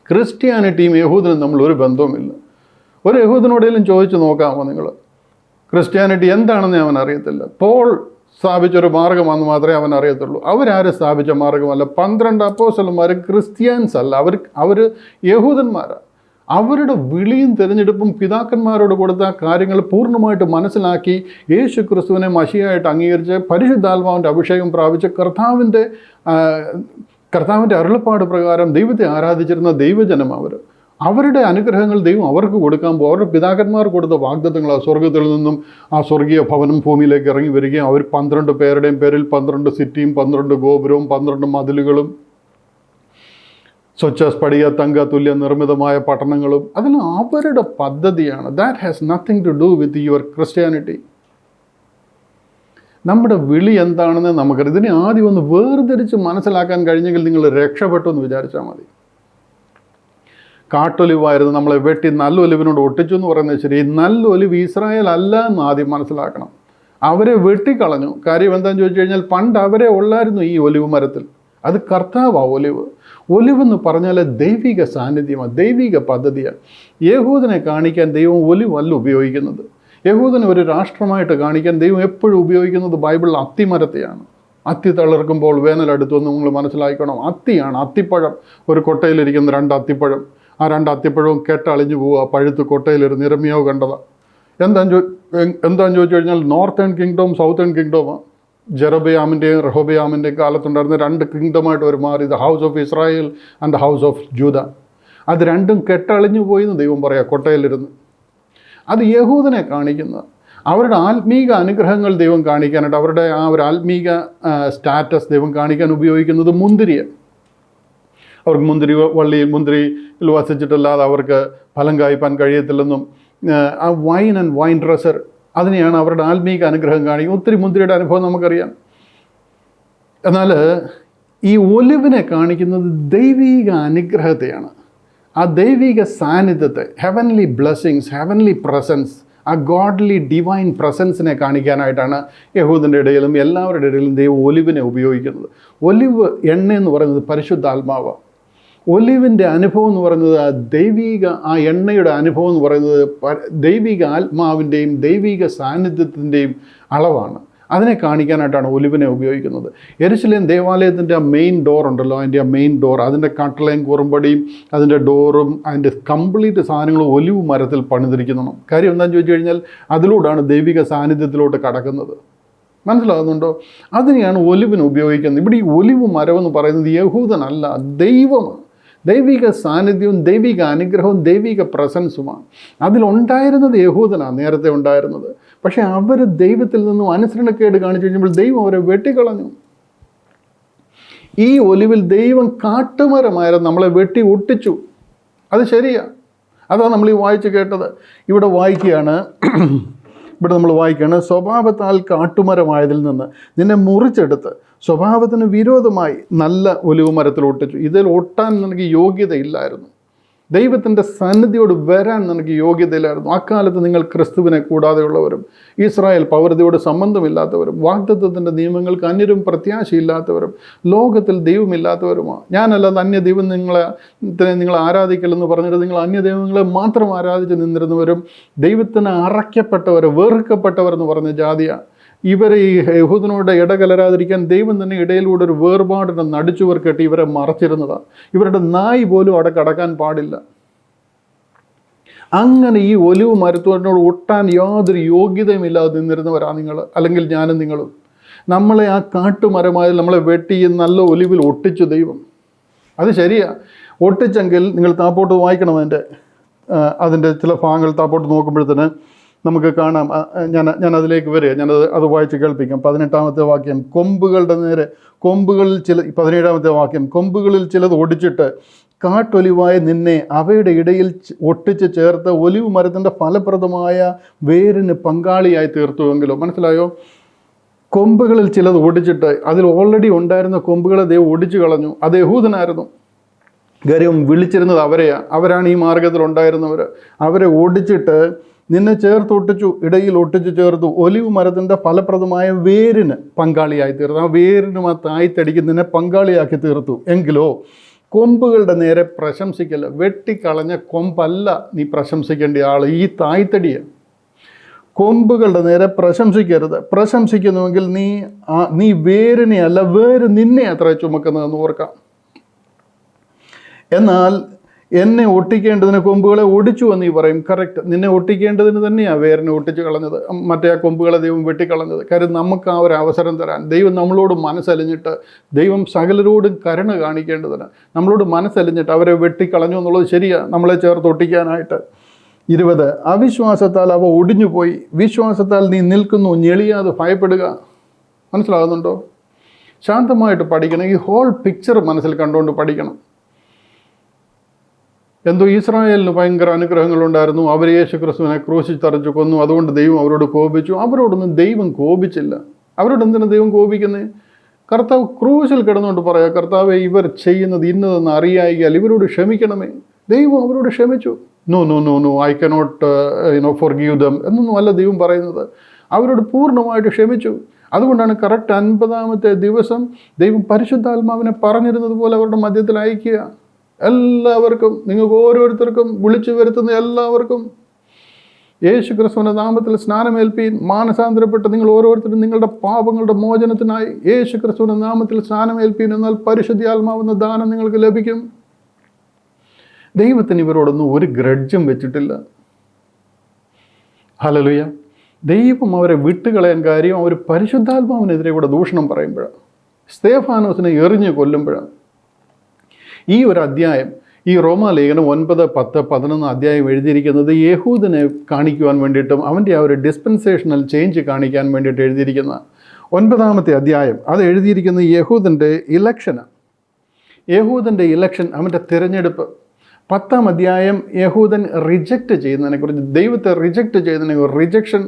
ക്രിസ്ത്യാനിറ്റിയും യഹൂദനും തമ്മിൽ ഒരു ബന്ധവുമില്ല. ഒരു യഹൂദനോടെങ്കിലും ചോദിച്ചു നോക്കാമോ നിങ്ങൾ? ക്രിസ്ത്യാനിറ്റി എന്താണെന്ന് അവൻ അറിയത്തില്ല. പോൾ സ്ഥാപിച്ചൊരു മാർഗമാണെന്ന് മാത്രമേ അവൻ അറിയത്തുള്ളൂ. അവരാരും സ്ഥാപിച്ച മാർഗമല്ല. 12 അപ്പോസ്തലന്മാർ ക്രിസ്ത്യാൻസ് അല്ല, അവർ യഹൂദന്മാരാണ്. അവരുടെ വിളിയും തിരഞ്ഞെടുപ്പും പിതാക്കന്മാരോട് കൊടുത്ത കാര്യങ്ങൾ പൂർണ്ണമായിട്ട് മനസ്സിലാക്കി യേശു ക്രിസ്തുവിനെ മശിയായിട്ട് അംഗീകരിച്ച് പരിശുദ്ധാത്മാവിൻ്റെ അഭിഷേകം പ്രാപിച്ച് കർത്താവിൻ്റെ അരുളപ്പാട് പ്രകാരം ദൈവത്തെ ആരാധിച്ചിരുന്ന ദൈവജനം അവരുടെ അനുഗ്രഹങ്ങൾ ദൈവം അവർക്ക് കൊടുക്കാൻ പോകും. അവരുടെ പിതാക്കന്മാർ കൊടുത്ത വാഗ്ദത്തങ്ങൾ സ്വർഗത്തിൽ നിന്നും ആ സ്വർഗീയ ഭവനം ഭൂമിയിലേക്ക് ഇറങ്ങി വരികയും അവർ 12 പേരുടെയും പേരിൽ 12 സിറ്റിയും 12 ഗോപുരവും 12 മതിലുകളും സ്വച്ഛ സ്ഫടിക തങ്ക തുല്യ നിർമ്മിതമായ പട്ടണങ്ങളും അതെല്ലാം അവരുടെ പദ്ധതിയാണ്. That has nothing to do with your Christianity. നമ്മുടെ വിളി എന്താണെന്ന് നമുക്കറിയാം. ഇതിനെ ആദ്യം ഒന്ന് വേർതിരിച്ച് മനസ്സിലാക്കാൻ കഴിഞ്ഞെങ്കിൽ നിങ്ങൾ രക്ഷപ്പെട്ടു എന്ന് വിചാരിച്ചാൽ മതി. കാട്ടൊലിവായിരുന്നു, നമ്മളെ വെട്ടി നല്ലൊലിവിനോട് ഒട്ടിച്ചു എന്ന് പറയുന്നത് ശരി. നല്ലൊലിവ് ഇസ്രായേൽ അല്ല എന്ന് ആദ്യം മനസ്സിലാക്കണം. അവരെ വെട്ടിക്കളഞ്ഞു. കാര്യം എന്താണെന്ന് ചോദിച്ചു കഴിഞ്ഞാൽ പണ്ട് അവരെ ഉള്ളായിരുന്നു ഈ ഒലിവ് മരത്തിൽ. അത് കർത്താവാണ് ഒലിവ്. ഒലിവെന്ന് പറഞ്ഞാൽ ദൈവിക സാന്നിധ്യമാണ്, ദൈവിക പദ്ധതിയാണ്. യഹൂദനെ കാണിക്കാൻ ദൈവം ഒലിവല്ല ഉപയോഗിക്കുന്നത്. യഹൂദനെ ഒരു രാഷ്ട്രമായിട്ട് കാണിക്കാൻ ദൈവം എപ്പോഴും ഉപയോഗിക്കുന്നത് ബൈബിളിൽ അത്തിമരത്തെയാണ്. അത്തി തളിർക്കുമ്പോൾ വേനലെടുത്തുവെന്ന് നിങ്ങൾ മനസ്സിലാക്കണം. അത്തിയാണ്, അത്തിപ്പഴം. ഒരു കൊട്ടയിലിരിക്കുന്ന 2 അത്തിപ്പഴം. ആ 2 അത്തിപ്പഴവും കെട്ടളിഞ്ഞു പോവുക, പഴുത്ത് കൊട്ടയിലിരുന്ന് ഇരമ്യാവ് കണ്ടതാണ്. എന്താണെന്ന് ചോദിച്ചു കഴിഞ്ഞാൽ നോർത്തേൺ കിങ്ഡവും സൗത്തേൺ കിങ്ഡവുമാണ്. ജെറബയാമിൻ്റെയും റഹോബയാമിൻ്റെയും കാലത്തുണ്ടായിരുന്ന 2 കിങ്ഡമായിട്ട് അവർ മാറി. The house of Israel and the house of Judah. അത് രണ്ടും കെട്ടളിഞ്ഞു പോയി എന്ന് ദൈവം പറയാം കൊട്ടയിലിരുന്ന്. അത് യഹൂദനെ കാണിക്കുന്നത്. അവരുടെ ആത്മീക അനുഗ്രഹങ്ങൾ ദൈവം കാണിക്കാനായിട്ട്, അവരുടെ ആ ഒരു ആത്മീക സ്റ്റാറ്റസ് ദൈവം കാണിക്കാൻ ഉപയോഗിക്കുന്നത് മുന്തിരിയാണ്. അവർക്ക് മുന്തിരിയിൽ വസിച്ചിട്ടല്ലാതെ അവർക്ക് ഫലം കായ്പാൻ കഴിയത്തില്ലെന്നും ആ വൈൻ ആൻഡ് വൈൻ ഡ്രസ്സർ അതിനെയാണ് അവരുടെ ആത്മീക അനുഗ്രഹം കാണിക്കുക. ഒത്തിരി മുന്തിരിയുടെ അനുഭവം നമുക്കറിയാം. എന്നാൽ ഈ ഒലിവിനെ കാണിക്കുന്നത് ദൈവിക അനുഗ്രഹത്തെയാണ്, ആ ദൈവിക സാന്നിധ്യത്തെ, ഹെവൻലി ബ്ലെസ്സിങ്സ്, ഹെവൻലി പ്രസൻസ്, ആ ഗോഡ്ലി ഡിവൈൻ പ്രസൻസിനെ കാണിക്കാനായിട്ടാണ് യഹൂദൻ്റെ ഇടയിലും എല്ലാവരുടെ ഇടയിലും ദൈവം ഒലിവിനെ ഉപയോഗിക്കുന്നത്. ഒലിവ് എണ്ണ എന്ന് പറയുന്നത് പരിശുദ്ധാത്മാവാണ്. ഒലിവിൻ്റെ അനുഭവം എന്ന് പറയുന്നത് ആ എണ്ണയുടെ അനുഭവം എന്ന് പറയുന്നത് ദൈവിക ആത്മാവിൻ്റെയും ദൈവിക സാന്നിധ്യത്തിൻ്റെയും അളവാണ്. അതിനെ കാണിക്കാനായിട്ടാണ് ഒലിവിനെ ഉപയോഗിക്കുന്നത്. യെരുശലേം ദേവാലയത്തിൻ്റെ ആ മെയിൻ ഡോർ ഉണ്ടല്ലോ, അതിൻ്റെ ആ മെയിൻ ഡോർ, അതിൻ്റെ കട്ടളയും കുറുമ്പടിയും അതിൻ്റെ ഡോറും അതിൻ്റെ കംപ്ലീറ്റ് സാധനങ്ങളും ഒലിവ് മരത്തിൽ പണിതിരിക്കുന്നതാണ്. കാര്യം എന്താണെന്ന് ചോദിച്ചു കഴിഞ്ഞാൽ അതിലൂടെയാണ് ദൈവിക സാന്നിധ്യത്തിലോട്ട് കടക്കുന്നത്. മനസ്സിലാകുന്നുണ്ടോ? അതിനെയാണ് ഒലിവിന് ഉപയോഗിക്കുന്നത്. ഇവിടെ ഈ ഒലിവ് മരം എന്ന് പറയുന്നത് യഹൂദനല്ല, ദൈവമാണ്. ദൈവിക സാന്നിധ്യവും ദൈവിക അനുഗ്രഹവും ദൈവിക പ്രസൻസുമാണ്. അതിലുണ്ടായിരുന്നത് യഹൂദനാണ് നേരത്തെ ഉണ്ടായിരുന്നത്. പക്ഷേ അവർ ദൈവത്തിൽ നിന്നും അനുസരണക്കേട് കാണിച്ചു കഴിഞ്ഞപ്പോൾ ദൈവം അവരെ വെട്ടിക്കളഞ്ഞു. ഈ ഒലിവിൽ ദൈവം കാട്ടുമരമായിരുന്നു നമ്മളെ വെട്ടി ഒട്ടിച്ചു. അത് ശരിയാണ്. അതാണ് നമ്മൾ ഈ വായിച്ച് കേട്ടത്. ഇവിടെ നമ്മൾ വായിക്കുകയാണ്, സ്വഭാവത്താൽ കാട്ടുമരമായതിൽ നിന്ന് നിന്നെ മുറിച്ചെടുത്ത് സ്വഭാവത്തിന് വിരോധമായി നല്ല ഒലിവ് മരത്തിൽ ഒട്ടിച്ചു. ഇതിൽ ഒട്ടാൻ നിനക്ക് യോഗ്യതയില്ലായിരുന്നു. ദൈവത്തിൻ്റെ സന്നിധിയോട് വരാൻ നിനക്ക് യോഗ്യതയില്ലായിരുന്നു. അക്കാലത്ത് നിങ്ങൾ ക്രിസ്തുവിനെ കൂടാതെയുള്ളവരും ഇസ്രായേൽ പൗരതയോട് സംബന്ധമില്ലാത്തവരും വാഗ്ദത്തത്തിൻ്റെ നിയമങ്ങൾക്ക് അന്യരും പ്രത്യാശയില്ലാത്തവരും ലോകത്തിൽ ദൈവമില്ലാത്തവരുമാണ്. ഞാനല്ലാതെ അന്യ ദൈവം നിങ്ങൾ ആരാധിക്കലെന്ന് പറഞ്ഞിട്ട് നിങ്ങൾ അന്യ ദൈവങ്ങളെ മാത്രം ആരാധിച്ച് നിന്നിരുന്നവരും ദൈവത്തിന് അറയ്ക്കപ്പെട്ടവർ, വെറുക്കപ്പെട്ടവർ എന്ന് പറഞ്ഞ ജാതിയാണ്. ഇവരെ ഈ യഹൂദനോട് ഇടകലരാതിരിക്കാൻ ദൈവം തന്നെ ഇടയിലൂടെ ഒരു വേർപാടിനെ നടിച്ചുവർ കെട്ടി ഇവരെ മറച്ചിരുന്നതാണ്. ഇവരുടെ നായി പോലും അവിടെ കടക്കാൻ പാടില്ല. അങ്ങനെ ഈ ഒലിവ് മരത്തോടിനോട് ഒട്ടാൻ യാതൊരു യോഗ്യതയുമില്ലാതെ നിന്നിരുന്നവരാണ് നിങ്ങൾ, അല്ലെങ്കിൽ ഞാനും നിങ്ങളും. നമ്മളെ ആ കാട്ടുമരമായി നമ്മളെ വെട്ടി നല്ല ഒലിവിൽ ഒട്ടിച്ചു ദൈവം. അത് ശരിയാ. ഒട്ടിച്ചെങ്കിൽ നിങ്ങൾ താപ്പോട്ട് വായിക്കണം. അതിൻ്റെ ചില ഭാഗങ്ങൾ താപ്പോട്ട് നോക്കുമ്പോഴത്തേന് നമുക്ക് കാണാം. ഞാൻ അതിലേക്ക് വരിക. അത് വായിച്ച് കേൾപ്പിക്കാം. 18-ാമത്തെ വാക്യം, കൊമ്പുകളുടെ നേരെ കൊമ്പുകളിൽ 17-ാമത്തെ വാക്യം, കൊമ്പുകളിൽ ചിലത് ഒടിച്ചിട്ട് കാട്ടൊലിവായ നിന്നെ അവയുടെ ഇടയിൽ ഒട്ടിച്ച് ചേർത്ത് ഒലിവ് മരത്തിൻ്റെ ഫലപ്രദമായ വേരിന് പങ്കാളിയായി തീർത്തുവെങ്കിലോ. മനസ്സിലായോ? കൊമ്പുകളിൽ ചിലത് ഒടിച്ചിട്ട്, അതിൽ ഓൾറെഡി ഉണ്ടായിരുന്ന കൊമ്പുകളെ ദൈവം ഒടിച്ചു കളഞ്ഞു. അത് യഹൂദനായിരുന്നു. കാര്യം വിളിച്ചിരുന്നത് അവരാണ് ഈ മാർഗത്തിൽ ഉണ്ടായിരുന്നവർ. അവരെ ഒടിച്ചിട്ട് നിന്നെ ചേർത്തൊട്ടിച്ചു, ഇടയിൽ ഒട്ടിച്ചു ചേർത്തു. ഒലിവ് മരത്തിൻ്റെ ഫലപ്രദമായ വേരിന് പങ്കാളിയായി തീർത്തു. ആ വേരിനും ആ തായ്തടിക്ക് നിന്നെ പങ്കാളിയാക്കി തീർത്തു. എങ്കിലോ കൊമ്പുകളുടെ നേരെ പ്രശംസിക്കല്ല. വെട്ടിക്കളഞ്ഞ കൊമ്പല്ല നീ പ്രശംസിക്കേണ്ട ആൾ, ഈ തായ്തടിയെ. കൊമ്പുകളുടെ നേരെ പ്രശംസിക്കരുത്. പ്രശംസിക്കുന്നുവെങ്കിൽ നീ വേരിനെ അല്ല, വേര് നിന്നെ അത്ര ചുമക്കുന്നതെന്ന് ഓർക്കാം. എന്നാൽ എന്നെ ഒട്ടിക്കേണ്ടതിന് കൊമ്പുകളെ ഒടിച്ചു എന്ന് നീ പറയും. കറക്റ്റ്. നിന്നെ ഒട്ടിക്കേണ്ടതിന് തന്നെയാണ് വേരിനെ ഒട്ടിച്ചു കളഞ്ഞത്, മറ്റേ ആ കൊമ്പുകളെ ദൈവം വെട്ടിക്കളഞ്ഞത്. കാര്യം നമുക്ക് ആ ഒരു അവസരം തരാൻ ദൈവം നമ്മളോട് മനസ്സലിഞ്ഞിട്ട്, ദൈവം സകലരോടും കരുണ കാണിക്കേണ്ടതിന് നമ്മളോട് മനസ്സലിഞ്ഞിട്ട് അവരെ വെട്ടിക്കളഞ്ഞു എന്നുള്ളത് ശരിയാണ്, നമ്മളെ ചേർത്ത് ഒട്ടിക്കാനായിട്ട്. 20, അവിശ്വാസത്താൽ അവ ഒടിഞ്ഞുപോയി, വിശ്വാസത്താൽ നീ നിൽക്കുന്നു, ഞെളിയാതെ ഭയപ്പെടുക. മനസ്സിലാകുന്നുണ്ടോ? ശാന്തമായിട്ട് പഠിക്കണം. ഈ ഹോൾ പിക്ചർ മനസ്സിൽ കണ്ടുകൊണ്ട് പഠിക്കണം. എന്തോ ഇസ്രായേലിന് ഭയങ്കര അനുഗ്രഹങ്ങളുണ്ടായിരുന്നു. അവർ യേശു ക്രിസ്തുവിനെ ക്രൂശിച്ച് തറച്ചു കൊന്നു. അതുകൊണ്ട് ദൈവം അവരോട് കോപിച്ചു. അവരോടൊന്നും ദൈവം കോപിച്ചില്ല. അവരോട് എന്തിനാണ് ദൈവം കോപിക്കുന്നത്? കർത്താവ് ക്രൂശിൽ കിടന്നുകൊണ്ട് പറയാം, കർത്താവെ ഇവർ ചെയ്യുന്നത് ഇന്നതെന്ന് അറിയായികയാൽ ഇവരോട് ക്ഷമിക്കണമേ. ദൈവം അവരോട് ക്ഷമിച്ചു. No I cannot forgive them എന്നൊന്നും അല്ല ദൈവം പറയുന്നത്. അവരോട് പൂർണ്ണമായിട്ട് ക്ഷമിച്ചു. അതുകൊണ്ടാണ് കറക്റ്റ് 50-ാമത്തെ ദിവസം ദൈവം പരിശുദ്ധാത്മാവിനെ പറഞ്ഞിരുന്നത് പോലെ അവരുടെ മധ്യത്തിൽ അയക്കുക. എല്ലാവർക്കും, നിങ്ങൾക്ക് ഓരോരുത്തർക്കും, വിളിച്ചു വരുത്തുന്ന എല്ലാവർക്കും യേശു ക്രിസ്തുവിൻ്റെ നാമത്തിൽ സ്നാനമേൽപ്പീൻ. മാനസാന്തരപ്പെട്ട് നിങ്ങൾ ഓരോരുത്തരും നിങ്ങളുടെ പാപങ്ങളുടെ മോചനത്തിനായി യേശു ക്രിസ്തുവിൻ്റെ നാമത്തിൽ സ്നാനമേൽപ്പീൻ. എന്നാൽ പരിശുദ്ധാത്മാവെന്ന ദാനം നിങ്ങൾക്ക് ലഭിക്കും. ദൈവത്തിന് ഇവരോടൊന്നും ഒരു ഗ്രഡ്ജും വെച്ചിട്ടില്ല. ഹല്ലേലൂയ. ദൈവം അവരെ വിട്ടുകളയാൻ കാര്യം അവർ പരിശുദ്ധാത്മാവിനെതിരെ കൂടെ ദൂഷണം പറയുമ്പോഴാണ്, സ്തേഫാനോസിനെ എറിഞ്ഞ് കൊല്ലുമ്പോഴാണ്. ഈ ഒരു അധ്യായം, ഈ റോമാലേഖനം 9, 10, 11 അധ്യായം എഴുതിയിരിക്കുന്നത് യഹൂദനെ കാണിക്കുവാൻ വേണ്ടിയിട്ടും അവൻ്റെ ആ ഒരു ഡിസ്പെൻസേഷണൽ ചേഞ്ച് കാണിക്കാൻ വേണ്ടിയിട്ട് എഴുതിയിരിക്കുന്ന 9-ാമത്തെ അധ്യായം. അത് എഴുതിയിരിക്കുന്നത് യഹൂദൻ്റെ ഇലക്ഷനാണ്. യഹൂദൻ്റെ ഇലക്ഷൻ, അവൻ്റെ തിരഞ്ഞെടുപ്പ്. 10-ാം അധ്യായം യഹൂദൻ റിജക്റ്റ് ചെയ്യുന്നതിനെക്കുറിച്ച്, ദൈവത്തെ റിജക്റ്റ് ചെയ്യുന്നതിനെ റിജക്ഷൻ.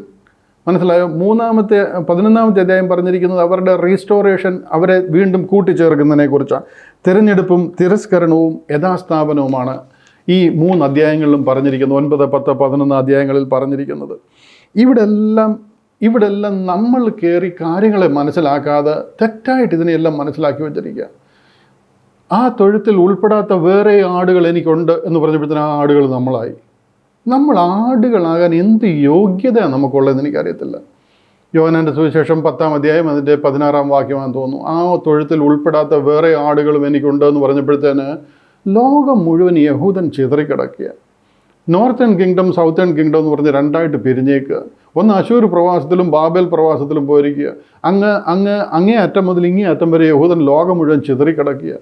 മനസ്സിലായോ? 11-ാമത്തെ അധ്യായം പറഞ്ഞിരിക്കുന്നത് അവരുടെ റീസ്റ്റോറേഷൻ, അവരെ വീണ്ടും കൂട്ടിച്ചേർക്കുന്നതിനെക്കുറിച്ചാണ്. തിരഞ്ഞെടുപ്പും തിരസ്കരണവും യഥാസ്ഥാപനവുമാണ് ഈ 3 അധ്യായങ്ങളിലും പറഞ്ഞിരിക്കുന്നത്. 9, 10, 11 അധ്യായങ്ങളിൽ പറഞ്ഞിരിക്കുന്നത്. ഇവിടെല്ലാം നമ്മൾ കയറി കാര്യങ്ങളെ മനസ്സിലാക്കാതെ തെറ്റായിട്ട് ഇതിനെയെല്ലാം മനസ്സിലാക്കി വെച്ചിരിക്കുക. ആ തൊഴുത്തിൽ ഉൾപ്പെടാത്ത വേറെ ആടുകൾ എനിക്കുണ്ട് എന്ന് പറഞ്ഞപ്പോഴത്തേന് ആ ആടുകൾ നമ്മളായി. നമ്മൾ ആടുകളാകാൻ എന്ത് യോഗ്യതയാണ് നമുക്കുള്ളതെന്ന് എനിക്കറിയത്തില്ല. യോഹന്നാൻ്റെ സുവിശേഷം 10-ാം അധ്യായം അതിൻ്റെ 16-ാം വാക്യമാണെന്ന് തോന്നുന്നു. ആ തൊഴുത്തിൽ ഉൾപ്പെടാത്ത വേറെ ആടുകളും എനിക്കുണ്ട് എന്ന് പറഞ്ഞപ്പോഴത്തേന് ലോകം മുഴുവൻ യഹൂദൻ ചിതറിക്കിടക്കുക. നോർത്തേൺ കിങ്ഡം, സൗത്തേൺ കിങ്ഡം എന്ന് പറഞ്ഞ് രണ്ടായിട്ട് പിരിഞ്ഞേക്കുക. ഒന്ന് അശൂർ പ്രവാസത്തിലും ബാബേൽ പ്രവാസത്തിലും പോയിരിക്കുക. അങ്ങേ അറ്റം മുതൽ ഇങ്ങേ അറ്റം വരെ യഹൂദൻ ലോകം മുഴുവൻ ചിതറിക്കിടക്കുക.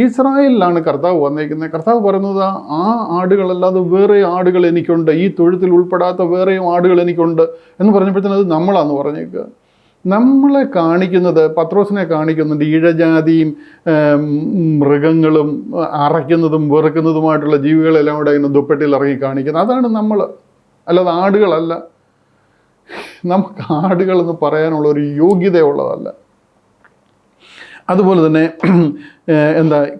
ഇസ്രായേലിലാണ് കർത്താവ് വന്നേക്കുന്നത്. കർത്താവ് പറയുന്നത് ആ ആടുകളല്ലാതെ വേറെ ആടുകൾ എനിക്കുണ്ട്, ഈ തൊഴുത്തിൽ ഉൾപ്പെടാത്ത വേറെയും ആടുകൾ എനിക്കുണ്ട് എന്ന് പറഞ്ഞപ്പോഴത്തേനും അത് നമ്മളാന്ന് പറഞ്ഞേക്കുക. നമ്മളെ കാണിക്കുന്നത്, പത്രോസിനെ കാണിക്കുന്നുണ്ട്, ഈഴജാതിയും മൃഗങ്ങളും അറയ്ക്കുന്നതും വെറുക്കുന്നതുമായിട്ടുള്ള ജീവികളെല്ലാം കൂടെ ഇങ്ങനെ ദുപ്പട്ടിയിൽ ഇറങ്ങി കാണിക്കുന്നത്. അതാണ് നമ്മൾ, അല്ലാതെ ആടുകളല്ല. നമുക്ക് ആടുകളെന്ന് പറയാനുള്ള ഒരു യോഗ്യതയുള്ളതല്ല. അതുപോലെ തന്നെ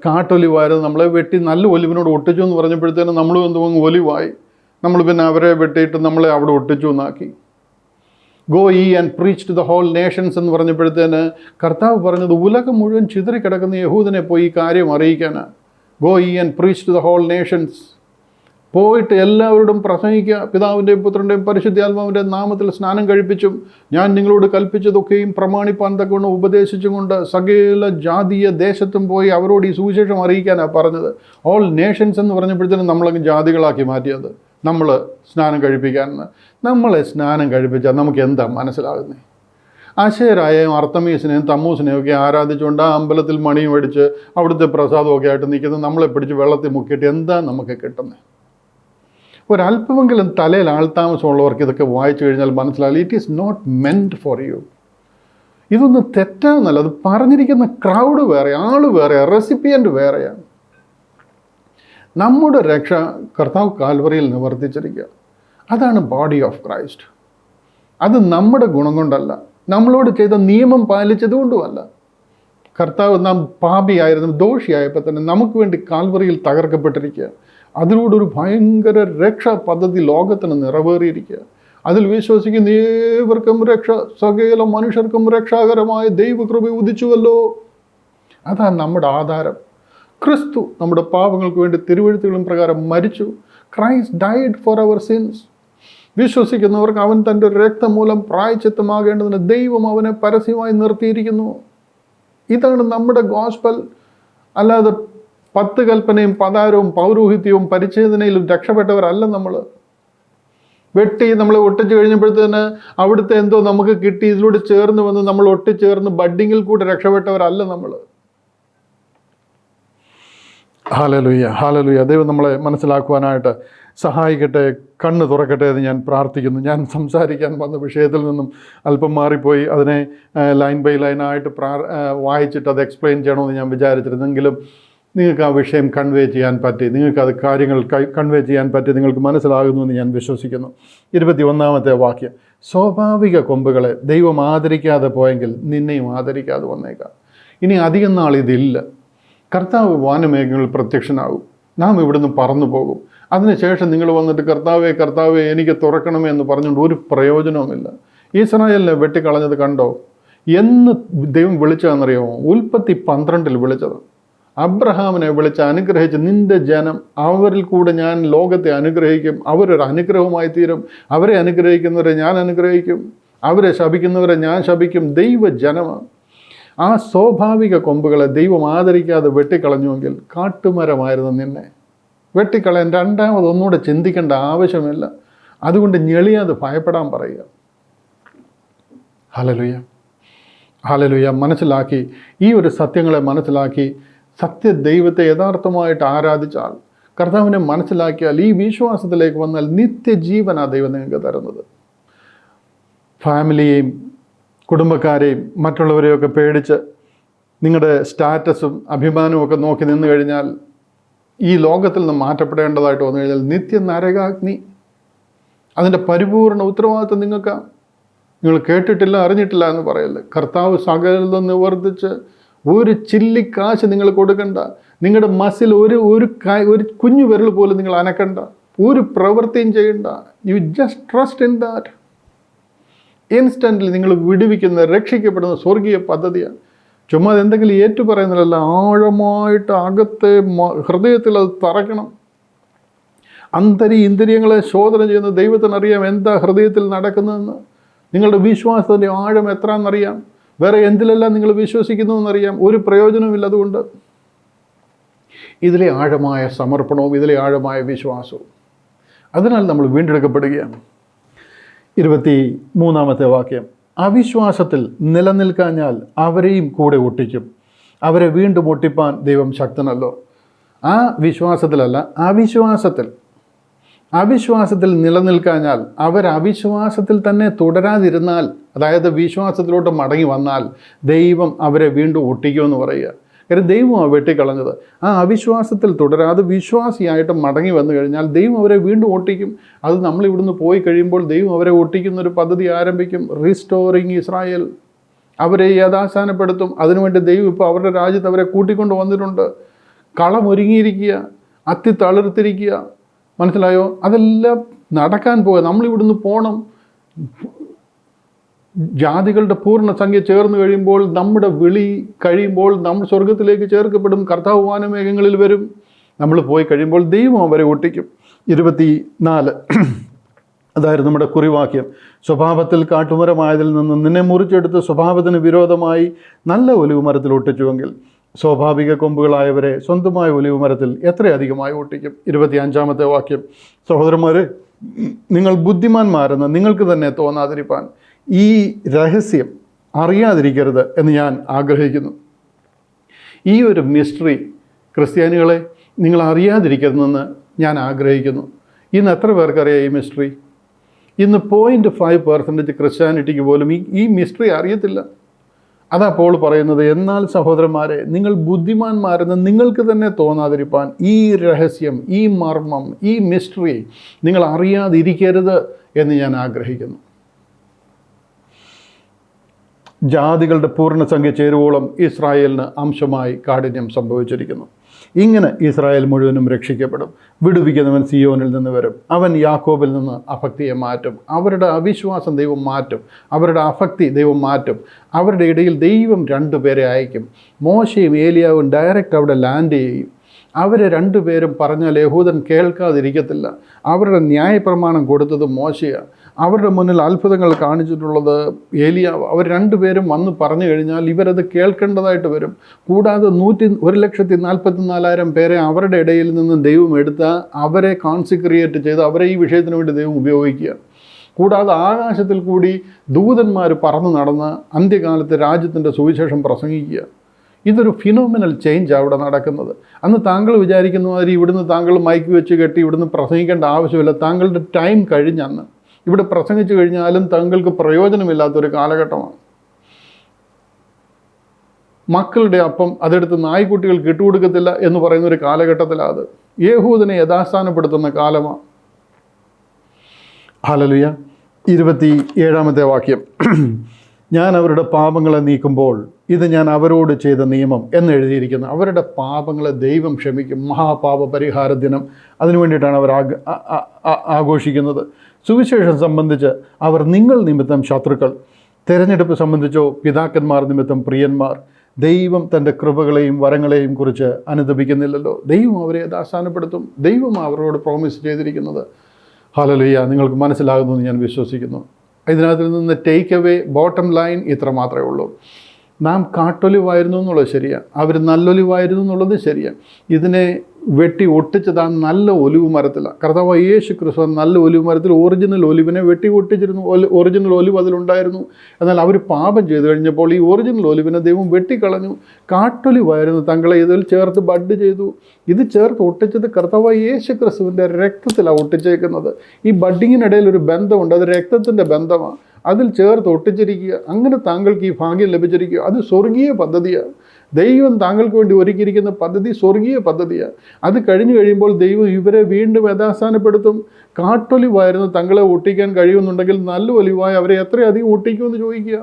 കാട്ടൊലിവായിരുന്നു, നമ്മളെ വെട്ടി നല്ല ഒലിവിനോട് ഒട്ടിച്ചു എന്ന് പറഞ്ഞപ്പോഴത്തേനും നമ്മളും എന്തുകൊണ്ട് ഒലിവായി. നമ്മൾ പിന്നെ അവരെ വെട്ടിയിട്ട് നമ്മളെ അവിടെ ഒട്ടിച്ചു എന്നാക്കി. Go ye and preach to the whole nations എന്ന് പറഞ്ഞപ്പോഴത്തേന് കർത്താവ് പറഞ്ഞത് ഉലകം മുഴുവൻ ചിതറിക്കിടക്കുന്ന യഹൂദനെ പോയി ഈ കാര്യം അറിയിക്കാനാണ്. Go ye and preach to the whole nations. പോയിട്ട് എല്ലാവരോടും പ്രസംഗിക്കുക, പിതാവിൻ്റെയും പുത്രൻ്റെയും പരിശുദ്ധാത്മാവിൻ്റെ നാമത്തിൽ സ്നാനം കഴിപ്പിച്ചും ഞാൻ നിങ്ങളോട് കൽപ്പിച്ചതൊക്കെയും പ്രമാണിപ്പാൻ തക്കവണ്ണം ഉപദേശിച്ചും കൊണ്ട് സകല ജാതീയ ദേശത്തും പോയി അവരോട് ഈ സുവിശേഷം അറിയിക്കാനാണ് പറഞ്ഞത്. ഓൾ നേഷൻസ് എന്ന് പറഞ്ഞപ്പോഴത്തേനും നമ്മളങ്ങ് ജാതികളാക്കി മാറ്റിയത്. നമ്മൾ സ്നാനം കഴിപ്പിക്കാനെന്ന്. നമ്മളെ സ്നാനം കഴിപ്പിച്ചാൽ നമുക്ക് എന്താ മനസ്സിലാകുന്നത്? അശേരായെയും അർത്തമീസിനെയും തമ്മൂസിനെയും ഒക്കെ ആരാധിച്ചുകൊണ്ട് ആ അമ്പലത്തിൽ മണിയും അടിച്ച് അവിടുത്തെ പ്രസാദമൊക്കെ ആയിട്ട് നിൽക്കുന്നത് നമ്മളെ പിടിച്ച് വെള്ളത്തിൽ മുക്കിയിട്ട് എന്താ നമുക്ക് കിട്ടുന്നത്? ഒരല്പമെങ്കിലും തലയിൽ ആൾതാമസമുള്ളവർക്ക് ഇതൊക്കെ വായിച്ചു കഴിഞ്ഞാൽ മനസ്സിലാകില്ല. It is not meant for you. ഇതൊന്നും തെറ്റാന്നല്ല, അത് പറഞ്ഞിരിക്കുന്ന ക്രൗഡ് വേറെ, ആൾ വേറെ, റെസിപ്പിയൻ്റ് വേറെയാണ്. നമ്മുടെ രക്ഷ കർത്താവ് കാൽവറിയിൽ നിവർത്തിച്ചിരിക്കുക. അതാണ് ബോഡി ഓഫ് ക്രൈസ്റ്റ്. അത് നമ്മുടെ ഗുണം കൊണ്ടല്ല, നമ്മളോട് ചെയ്ത നിയമം പാലിച്ചതുകൊണ്ടുമല്ല. കർത്താവ് നാം പാപിയായിരുന്നു, ദോഷിയായപ്പോൾ തന്നെ നമുക്ക് വേണ്ടി കാൽവറിയിൽ തകർക്കപ്പെട്ടിരിക്കുക. അതിലൂടെ ഒരു ഭയങ്കര രക്ഷാ പദ്ധതി ലോകത്തിന് നിറവേറിയിരിക്കുക. അതിൽ വിശ്വസിക്കുന്ന ഏവർക്കും രക്ഷ, സകല മനുഷ്യർക്കും രക്ഷാകരമായ ദൈവകൃപ ഉദിച്ചുവല്ലോ. അതാണ് നമ്മുടെ ആധാരം. ക്രിസ്തു നമ്മുടെ പാപങ്ങൾക്ക് വേണ്ടി തിരുവെഴുത്തുകളും പ്രകാരം മരിച്ചു. Christ died for our sins. വിശ്വസിക്കുന്നവർക്ക് അവൻ തൻ്റെ രക്തം മൂലം പ്രായശ്ചിത്തമാകേണ്ടതിന് ദൈവം അവനെ പരസ്യമായി നിർത്തിയിരിക്കുന്നു. ഇതാണ് നമ്മുടെ ഗോസ്പൽ. അല്ലാതെ 10 കൽപ്പനയും പതാരവും പൗരോഹിത്യവും പരിച്ഛേദനയിലും രക്ഷപ്പെട്ടവരല്ല നമ്മൾ. വെട്ടി നമ്മളെ ഒട്ടിച്ചു കഴിഞ്ഞപ്പോഴത്തേന് അവിടുത്തെ എന്തോ നമുക്ക് കിട്ടി, ഇതിലൂടെ ചേർന്ന് വന്ന് നമ്മൾ ഒട്ടിച്ചേർന്ന് ബഡ്ഡിങ്ങിൽ കൂടെ രക്ഷപ്പെട്ടവരല്ല നമ്മൾ. Hallelujah, hallelujah. ദൈവം നമ്മളെ മനസ്സിലാക്കുവാനായിട്ട് സഹായിക്കട്ടെ, കണ്ണ് തുറക്കട്ടെ എന്ന് ഞാൻ പ്രാർത്ഥിക്കുന്നു. ഞാൻ സംസാരിക്കാൻ വന്ന വിഷയത്തിൽ നിന്നും അല്പം മാറിപ്പോയി. അതിനെ ലൈൻ ബൈ ലൈനായിട്ട് വായിച്ചിട്ട് അത് എക്സ്പ്ലെയിൻ ചെയ്യണമെന്ന് ഞാൻ വിചാരിച്ചിരുന്നെങ്കിലും നിങ്ങൾക്ക് ആ വിഷയം കൺവേ ചെയ്യാൻ പറ്റി, നിങ്ങൾക്കത് കാര്യങ്ങൾ കൺവേ ചെയ്യാൻ പറ്റി, നിങ്ങൾക്ക് മനസ്സിലാകുന്നുവെന്ന് ഞാൻ വിശ്വസിക്കുന്നു. 21-ാമത്തെ വാക്യം, സ്വാഭാവിക കൊമ്പുകളെ ദൈവം ആദരിക്കാതെ പോയെങ്കിൽ നിന്നെയും ആദരിക്കാതെ വന്നേക്കാം. ഇനി അധികം നാൾ ഇതില്ല. കർത്താവ് വാനമേഘങ്ങളിൽ പ്രത്യക്ഷനാകും, നാം ഇവിടുന്ന് പറന്നു പോകും. അതിനുശേഷം നിങ്ങൾ വന്നിട്ട് കർത്താവേ കർത്താവേ എനിക്ക് തുറക്കണമേ എന്ന് പറഞ്ഞുകൊണ്ട് ഒരു പ്രയോജനവുമില്ല. ഇസ്രായേലിനെ വെട്ടിക്കളഞ്ഞത് കണ്ടോ? എന്ന് ദൈവം വിളിച്ചതെന്നറിയാമോ? ഉൽപ്പത്തി 12 വിളിച്ചത്. അബ്രഹാമിനെ വിളിച്ച് അനുഗ്രഹിച്ച്, നിൻ്റെ ജനം, അവരിൽ കൂടെ ഞാൻ ലോകത്തെ അനുഗ്രഹിക്കും, അവരൊരു അനുഗ്രഹമായി തീരും, അവരെ അനുഗ്രഹിക്കുന്നവരെ ഞാൻ അനുഗ്രഹിക്കും, അവരെ ശപിക്കുന്നവരെ ഞാൻ ശപിക്കും. ദൈവജനമാണ്. ആ സ്വാഭാവിക കൊമ്പുകളെ ദൈവം ആദരിക്കാതെ വെട്ടിക്കളഞ്ഞുവെങ്കിൽ കാട്ടുമരമായിരുന്നു നിന്നെ. വെട്ടിക്കളയാൻ രണ്ടാമതൊന്നുകൂടെ ചിന്തിക്കേണ്ട ആവശ്യമില്ല. അതുകൊണ്ട് ഞെളിയാതെ ഭയപ്പെടാൻ പറയുക. Hallelujah, hallelujah. മനസ്സിലാക്കി, ഈ ഒരു സത്യങ്ങളെ മനസ്സിലാക്കി ദൈവത്തെ യഥാർത്ഥമായിട്ട് ആരാധിച്ചാൽ, കർത്താവിനെ മനസ്സിലാക്കിയാൽ, ഈ വിശ്വാസത്തിലേക്ക് വന്നാൽ നിത്യജീവനാണ് ദൈവം നിങ്ങൾക്ക് തരുന്നത്. ഫാമിലിയെയും കുടുംബക്കാരെയും മറ്റുള്ളവരെയൊക്കെ പേടിച്ച് നിങ്ങളുടെ സ്റ്റാറ്റസും അഭിമാനവും ഒക്കെ നോക്കി നിന്ന് കഴിഞ്ഞാൽ, ഈ ലോകത്തിൽ നിന്ന് മാറ്റപ്പെടേണ്ടതായിട്ട് വന്നു കഴിഞ്ഞാൽ നിത്യ നരകാഗ്നി, അതിൻ്റെ പരിപൂർണ ഉത്തരവാദിത്വം നിങ്ങൾക്കാണ്. നിങ്ങൾ കേട്ടിട്ടില്ല അറിഞ്ഞിട്ടില്ല എന്ന് പറയല്ലേ. കർത്താവ് സകലം നിവർത്തിച്ച് ഒരു ചില്ലിക്കാശ് നിങ്ങൾ കൊടുക്കണ്ട. നിങ്ങളുടെ മസിൽ ഒരു കുഞ്ഞു വിരൽ പോലും നിങ്ങൾ അനക്കണ്ട. ഒരു പ്രവൃത്തിയും ചെയ്യണ്ട. You just trust in that. Instantly നിങ്ങൾ വിടുവിക്കുന്ന, രക്ഷിക്കപ്പെടുന്ന സ്വർഗീയ പദ്ധതിയാണ്. ചുമ്മാ എന്തെങ്കിലും ഏറ്റു പറയുന്നില്ല, ആഴമായിട്ട് അകത്തെ ഹൃദയത്തിൽ അത് തറയ്ക്കണം. ഇന്ദ്രിയങ്ങളെ ശോധന ചെയ്യുന്ന ദൈവത്തിനറിയാം എന്താ ഹൃദയത്തിൽ നടക്കുന്നതെന്ന്. നിങ്ങളുടെ വിശ്വാസത്തിൻ്റെ ആഴം എത്രയെന്നറിയാം. വേറെ എന്തിലെല്ലാം നിങ്ങൾ വിശ്വസിക്കുന്നു എന്നറിയാം. ഒരു പ്രയോജനവുമില്ല. അതുകൊണ്ട് ഇതിലെ ആഴമായ സമർപ്പണവും ഇതിലെ ആഴമായ വിശ്വാസവും, അതിനാൽ നമ്മൾ വീണ്ടെടുക്കപ്പെടുകയാണ്. 23 വാക്യം, അവിശ്വാസത്തിൽ നിലനിൽക്കാഞ്ഞാൽ അവരെയും കൂടെ ഒട്ടിക്കും, അവരെ വീണ്ടും ഒട്ടിപ്പാൻ ദൈവം ശക്തനല്ലോ. ആ വിശ്വാസത്തിലല്ല, അവിശ്വാസത്തിൽ നിലനിൽക്കാഞ്ഞാൽ, അവിശ്വാസത്തിൽ തന്നെ തുടരാതിരുന്നാൽ, അതായത് വിശ്വാസത്തിലോട്ട് മടങ്ങി വന്നാൽ ദൈവം അവരെ വീണ്ടും ഒട്ടിക്കുമെന്ന് പറയുക. കാര്യം ദൈവമാണ് വെട്ടിക്കളഞ്ഞത്. ആ അവിശ്വാസത്തിൽ തുടരാതെ വിശ്വാസിയായിട്ട് മടങ്ങി വന്നു കഴിഞ്ഞാൽ ദൈവം അവരെ വീണ്ടും ഒട്ടിക്കും. അത് നമ്മളിവിടുന്ന് പോയി കഴിയുമ്പോൾ ദൈവം അവരെ ഒട്ടിക്കുന്നൊരു പദ്ധതി ആരംഭിക്കും. റീസ്റ്റോറിങ് ഇസ്രായേൽ, അവരെ യഥാസ്ഥാനപ്പെടുത്തും. അതിനുവേണ്ടി ദൈവം ഇപ്പോൾ അവരുടെ രാജ്യത്ത് അവരെ കൂട്ടിക്കൊണ്ട് വന്നിട്ടുണ്ട്. കളമൊരുങ്ങിയിരിക്കുക, അത്തി തളിർത്തിരിക്കുക, മനസ്സിലായോ? അതെല്ലാം നടക്കാൻ പോകുക. നമ്മളിവിടുന്ന് പോകണം. ജാതികളുടെ പൂർണ്ണസംഖ്യ ചേർന്ന് കഴിയുമ്പോൾ, നമ്മുടെ വിളി കഴിയുമ്പോൾ നമ്മൾ സ്വർഗത്തിലേക്ക് ചേർക്കപ്പെടും. കർത്താവ് വാനമേഘങ്ങളിൽ വരും. നമ്മൾ പോയി കഴിയുമ്പോൾ ദൈവം അവരെ ഒട്ടിക്കും. 24 അതായിരുന്നു നമ്മുടെ കുറിവാക്യം. സ്വഭാവത്തിൽ കാട്ടുമരമായതിൽ നിന്ന് നിന്നെ മുറിച്ചെടുത്ത് സ്വഭാവത്തിന് വിരോധമായി നല്ല ഒലിവ് മരത്തിൽ ഒട്ടിച്ചുവെങ്കിൽ സ്വാഭാവിക കൊമ്പുകളായവരെ സ്വന്തമായ ഒലിവ് മരത്തിൽ എത്രയധികമായി ഒട്ടിക്കും. 25 വാക്യം, സഹോദരന്മാരെ, നിങ്ങൾ ബുദ്ധിമാന്മാരെന്ന് നിങ്ങൾക്ക് തന്നെ തോന്നാതിരിപ്പാൻ ഈ രഹസ്യം അറിയാതിരിക്കരുത് എന്ന് ഞാൻ ആഗ്രഹിക്കുന്നു. ഈ ഒരു മിസ്റ്ററി ക്രിസ്ത്യാനികളെ നിങ്ങൾ അറിയാതിരിക്കരുതെന്ന് ഞാൻ ആഗ്രഹിക്കുന്നു. ഇന്ന് എത്ര പേർക്കറിയാം ഈ മിസ്റ്ററി? ഇന്ന് 0.5% ക്രിസ്ത്യാനിറ്റിക്ക് പോലും ഈ മിസ്റ്ററി അറിയത്തില്ല. അതാ പോൾ പറയുന്നത്, എന്നാൽ സഹോദരന്മാരെ, നിങ്ങൾ ബുദ്ധിമാന്മാരെന്ന് നിങ്ങൾക്ക് തന്നെ തോന്നാതിരിപ്പാൻ ഈ രഹസ്യം, ഈ മർമ്മം, ഈ മിസ്റ്ററി നിങ്ങൾ അറിയാതിരിക്കരുത് എന്ന് ഞാൻ ആഗ്രഹിക്കുന്നു. ജാതികളുടെ പൂർണ്ണസംഖ്യ ചേരുവോളം ഇസ്രായേലിന് അംശമായി കാഠിന്യം സംഭവിച്ചിരിക്കുന്നു. ഇങ്ങനെ ഇസ്രായേൽ മുഴുവനും രക്ഷിക്കപ്പെടും. വിടുവിക്കുന്നവൻ സിയോനിൽ നിന്ന് വരും. അവൻ യാക്കോബിൽ നിന്ന് അഭക്തിയെ മാറ്റും. അവരുടെ അവിശ്വാസം ദൈവം മാറ്റും. അവരുടെ അഭക്തി ദൈവം മാറ്റും. അവരുടെ ഇടയിൽ ദൈവം 2 പേരെ അയക്കും. മോശയും ഏലിയാവും ഡയറക്റ്റ് അവിടെ ലാൻഡ് ചെയ്യും. അവരെ 2 പേരും പറഞ്ഞാൽ യഹൂദൻ കേൾക്കാതിരിക്കത്തില്ല. അവരുടെ ന്യായപ്രമാണം കൊടുത്തത് മോശയാണ്. അവരുടെ മുന്നിൽ അത്ഭുതങ്ങൾ കാണിച്ചിട്ടുള്ളത് ഏലിയാവ്. അവർ 2 പേരും വന്ന് പറഞ്ഞു കഴിഞ്ഞാൽ ഇവരത് കേൾക്കേണ്ടതായിട്ട് വരും. കൂടാതെ 1,44,000 പേരെ അവരുടെ ഇടയിൽ നിന്ന് ദൈവം എടുത്ത അവരെ കോൺസിക്രിയേറ്റ് ചെയ്ത് അവരെ ഈ വിഷയത്തിന് വേണ്ടി ദൈവം ഉപയോഗിക്കുക. കൂടാതെ ആകാശത്തിൽ കൂടി ദൂതന്മാർ പറന്ന് നടന്ന് അന്ത്യകാലത്ത് രാജ്യത്തിൻ്റെ സുവിശേഷം പ്രസംഗിക്കുക. ഇതൊരു ഫിനോമിനൽ ചേഞ്ച് അവിടെ നടക്കുന്നത്. അന്ന് താങ്കൾ വിചാരിക്കുന്ന മാതിരി ഇവിടുന്ന് താങ്കൾ മൈക്ക് വെച്ച് കെട്ടി ഇവിടുന്ന് പ്രസംഗിക്കേണ്ട ആവശ്യമില്ല. താങ്കളുടെ ടൈം കഴിഞ്ഞന്ന് ഇവിടെ പ്രസംഗിച്ചു കഴിഞ്ഞാലും താങ്കൾക്ക് പ്രയോജനമില്ലാത്തൊരു കാലഘട്ടമാണ്. മക്കളുടെ അപ്പം അതെടുത്ത് നായ്ക്കുട്ടികൾക്ക് ഇട്ടുകൊടുക്കത്തില്ല എന്ന് പറയുന്നൊരു കാലഘട്ടത്തിലാണ് അത്. യഹൂദനെ യഥാസ്ഥാനപ്പെടുത്തുന്ന കാലമാണ്. ഹല്ലേലൂയ. 27 വാക്യം, ഞാൻ അവരുടെ പാപങ്ങളെ നീക്കുമ്പോൾ ഇത് ഞാൻ അവരോട് ചെയ്ത നിയമം എന്നെഴുതിയിരിക്കുന്നു. അവരുടെ പാപങ്ങളെ ദൈവം ക്ഷമിക്കും. മഹാപാപ പരിഹാര ദിനം, അതിനു വേണ്ടിയിട്ടാണ് അവർ ആഘോഷിക്കുന്നത്. സുവിശേഷം സംബന്ധിച്ച് അവർ നിങ്ങൾ നിമിത്തം ശത്രുക്കൾ, തിരഞ്ഞെടുപ്പ് സംബന്ധിച്ചോ പിതാക്കന്മാർ നിമിത്തം പ്രിയന്മാർ. ദൈവം തൻ്റെ കൃപകളെയും വരങ്ങളെയും കുറിച്ച് അനുദപിക്കുന്നില്ലല്ലോ. ദൈവം അവരെ യഥാസ്ഥാനപ്പെടുത്തും. ദൈവം അവരോട് പ്രോമിസ് ചെയ്തിരിക്കുന്നത്. ഹല്ലേലൂയ. നിങ്ങൾക്ക് മനസ്സിലാകുമെന്ന് ഞാൻ വിശ്വസിക്കുന്നു. ഇതിനകത്ത് നിന്ന് ടേക്ക് അവേ ബോട്ടം ലൈൻ ഇത്ര മാത്രമേ ഉള്ളൂ. നാം കാട്ടൊലിവായിരുന്നു എന്നുള്ളത് ശരിയാണ്. അവർ നല്ലൊലിവായിരുന്നു എന്നുള്ളത് ശരിയാണ്. ഇതിനെ വെട്ടി ഒട്ടിച്ചതാണ് നല്ല ഒലിവ് മരത്തിലാണ്. കർത്താവ് യേശു ക്രിസ്തു നല്ല ഒലിവ് മരത്തിൽ ഒറിജിനൽ ഒലിവിനെ വെട്ടി ഒട്ടിച്ചിരുന്നു. Original olive അതിലുണ്ടായിരുന്നു. എന്നാൽ അവർ പാപം ചെയ്തു കഴിഞ്ഞപ്പോൾ ഈ ഒറിജിനൽ ഒലിവിനെ ദൈവം വെട്ടിക്കളഞ്ഞു. കാട്ടൊലിവായിരുന്നു തങ്ങളെ ഇതിൽ ചേർത്ത് ബഡ് ചെയ്തു. ഇത് ചേർത്ത് ഒട്ടിച്ചത് കർത്താവ് യേശു ക്രിസ്തുവിൻ്റെ രക്തത്തിലാണ് ഒട്ടിച്ചേക്കുന്നത്. ഈ ബഡിങ്ങിനിടയിൽ ഒരു ബന്ധമുണ്ട്. അത് രക്തത്തിൻ്റെ ബന്ധമാണ്. അതിൽ ചേർത്ത് ഒട്ടിച്ചിരിക്കുക. അങ്ങനെ താങ്കൾക്ക് ഈ ഭാഗ്യം ലഭിച്ചിരിക്കുക. അത് സ്വർഗീയ പദ്ധതിയാണ്. ദൈവം താങ്കൾക്ക് വേണ്ടി ഒരുക്കിയിരിക്കുന്ന പദ്ധതി സ്വർഗീയ പദ്ധതിയാണ്. അത് കഴിഞ്ഞു കഴിയുമ്പോൾ ദൈവം ഇവരെ വീണ്ടും യഥാസ്ഥാനപ്പെടുത്തും. കാട്ടൊലിവായിരുന്നു തങ്ങളെ ഒട്ടിക്കാൻ കഴിയുമെന്നുണ്ടെങ്കിൽ നല്ല ഒലിവായി അവരെ എത്രയധികം ഒട്ടിക്കുമെന്ന് ചോദിക്കുക.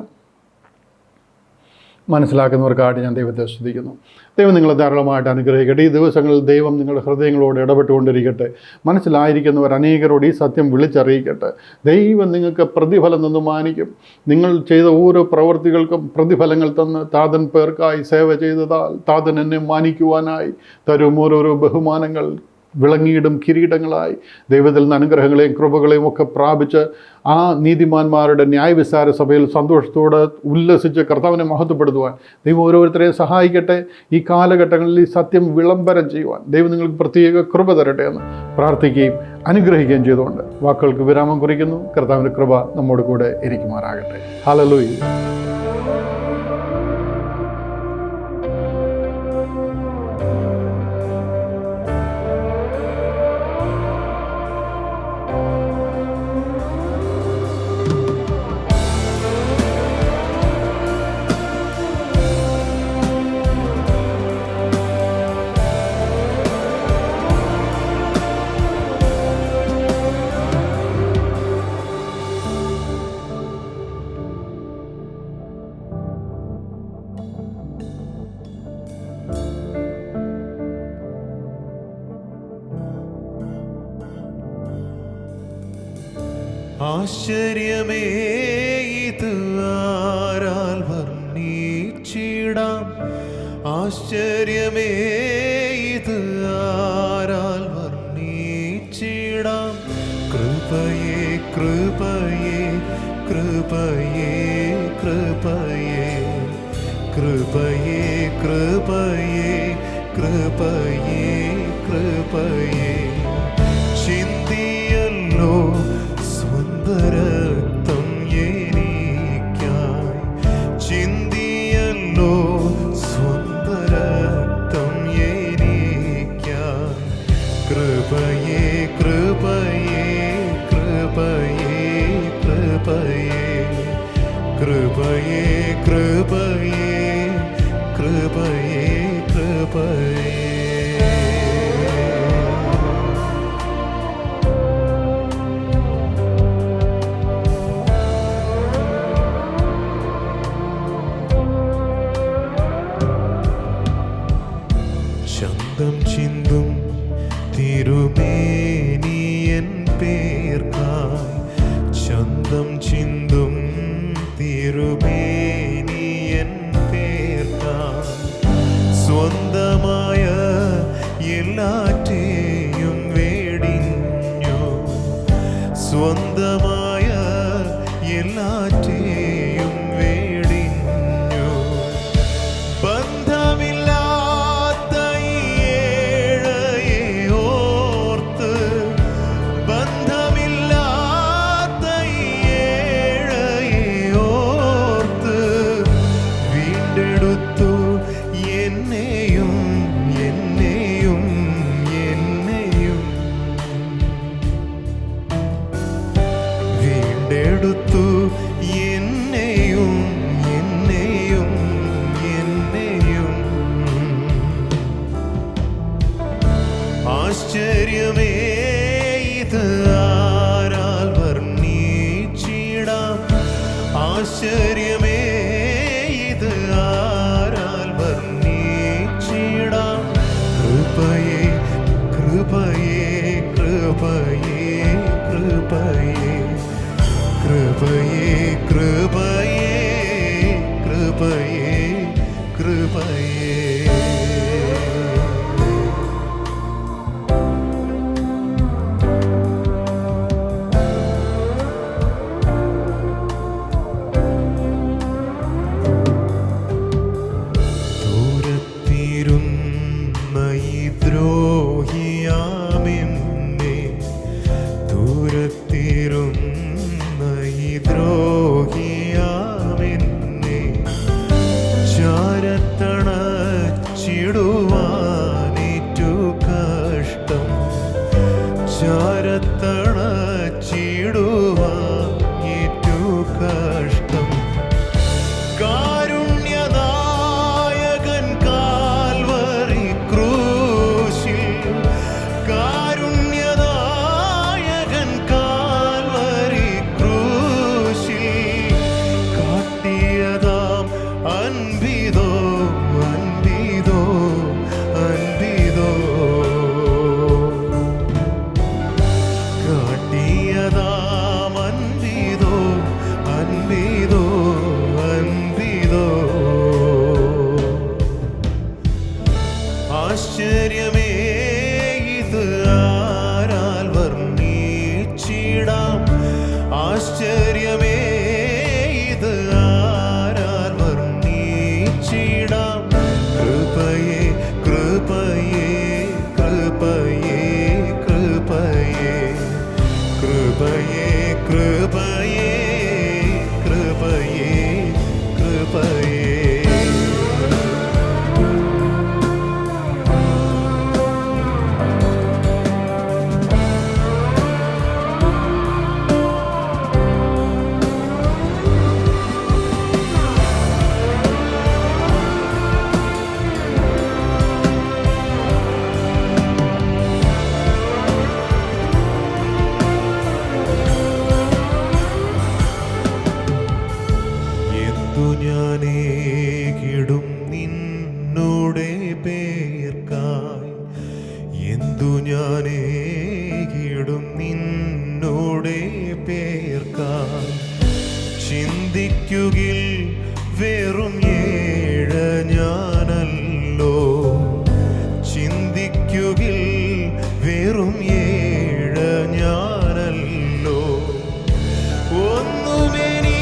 മനസ്സിലാക്കുന്നവർക്കായിട്ട് ഞാൻ ദൈവത്തെ സ്തുതിക്കുന്നു. ദൈവം നിങ്ങളെ ധാരാളമായിട്ട് അനുഗ്രഹിക്കട്ടെ. ഈ ദിവസങ്ങളിൽ ദൈവം നിങ്ങളുടെ ഹൃദയങ്ങളോട് ഇടപെട്ടുകൊണ്ടിരിക്കട്ടെ. മനസ്സിലായിരിക്കുന്നവർ അനേകരോട് ഈ സത്യം വിളിച്ചറിയിക്കട്ടെ. ദൈവം നിങ്ങൾക്ക് പ്രതിഫലം തന്നു മാനിക്കും. നിങ്ങൾ ചെയ്ത ഓരോ പ്രവൃത്തികൾക്കും പ്രതിഫലങ്ങൾ തന്ന് താതൻ പേർക്കായി സേവ ചെയ്തതാൽ താതൻ എന്നെ മാനിക്കുവാനായി തരും ഓരോരോ ബഹുമാനങ്ങൾ വിളങ്ങിയിടും കിരീടങ്ങളായി ദൈവത്തിൽ നിന്ന് അനുഗ്രഹങ്ങളെയും കൃപകളെയും ഒക്കെ പ്രാപിച്ച് ആ നീതിമാന്മാരുടെ ന്യായവിസ്താര സഭയിൽ സന്തോഷത്തോടെ ഉല്ലസിച്ച് കർത്താവിനെ മഹത്വപ്പെടുത്തുവാൻ ദൈവം ഓരോരുത്തരെയും സഹായിക്കട്ടെ. ഈ കാലഘട്ടങ്ങളിൽ ഈ സത്യം വിളംബരം ചെയ്യുവാൻ ദൈവം നിങ്ങൾക്ക് പ്രത്യേക കൃപ തരട്ടെ എന്ന് പ്രാർത്ഥിക്കുകയും അനുഗ്രഹിക്കുകയും ചെയ്തുകൊണ്ട് വാക്കുകൾക്ക് വിരാമം കുറിക്കുന്നു. കർത്താവിൻ്റെ കൃപ നമ്മോട് കൂടെ ഇരിക്കുമാറാകട്ടെ. ഹല്ലേലൂയ. ആശ്ചര്യമേ ഇത് ആരാൽ വർണ്ണിച്ചിടാം, ആശ്ചര്യമേ ഇത് ആരാൽ വർണ്ണിച്ചിടാം. കൃപയേ കൃപയേ കൃപയേ കൃപയേ കൃപയേ കൃപയേ കൃപയേ കൃപയേ ചിന്തിയല്ലോ രക്തം എനിക്കായി, ചിന്തിയല്ലോ സ്വന്തം രക്തം എനിക്കായി. കൃപയേ കൃപയേ കൃപയേ കൃപയേ കൃപയേ കൃപയേ കൃപയേ കൃപയേ. ചന്തം ചിന്തും തിരുമേനിയൻ പേർക്കായി, ചന്തം ചിന്തും തിരുമേനിയൻ പേർക്കായി. സ്വന്തമായ എല്ലാറ്റെയും വേടിഞ്ഞു, സ്വന്തമായ എല്ലാറ്റെയും വേടിഞ്ഞു. ബന്ധമില്ലാത്ത ഏഴയെ ഓർത്ത്, ബന്ധമില്ലാത്ത ഏഴയെ ഓർത്ത് വീണ്ടെടുത്തു എന്നെയും എന്നെയും എന്നെയും. വീണ്ടെടുത്തു എന്നെയും എന്നെയും എന്നെയും. ആശ്ചര്യമേ ഇത് ആരാൽ വർണ്ണിച്ചിടാം, ആശ്ചര്യമേ ഇത് ആരാൽ വർണ്ണിച്ചിടാം. കൃപയേ കൃപയേ കൃപയേ കൃപയേ കൃപയേ കൃപയേ കൃപയേ കൃപയേ. ദൂരത്തിരുന്ന ഈ ദ്രോഹിയാമെന്നെ, ദൂരത്തിരുന്ന ഈ ദ്രോഹിയാമെന്നെ ചാരത്തണച്ചിടുവാനേറ്റു കഷ്ടം, ചാരത്തണച്ചിടുവാനേറ്റു കഷ്ടം. കാരുണ്യനായകൻ കാൽവരി ക്രൂശിൽ, കാരുണ്യനായകൻ കാൽവരി ക്രൂശിൽ കാട്ടിയതാം അൻപിതോ അൻപിതോ അൻപിതോ. കാട്ടിയതാം അൻപിതോ അൻപിതോ കൃപയേ കൃപയേ. ഞാനേകിടും നിന്നുടെ പേർക്കായി, എന്തു ഞാനേകിടും നിന്നുടെ പേർക്കായി. ചിന്തിക്കുകിൽ വെറും ഏഴ ഞാനല്ലോ, ചിന്തിക്കുകിൽ വെറും ഏഴ ഞാനല്ലോ. ഒന്നുമെനി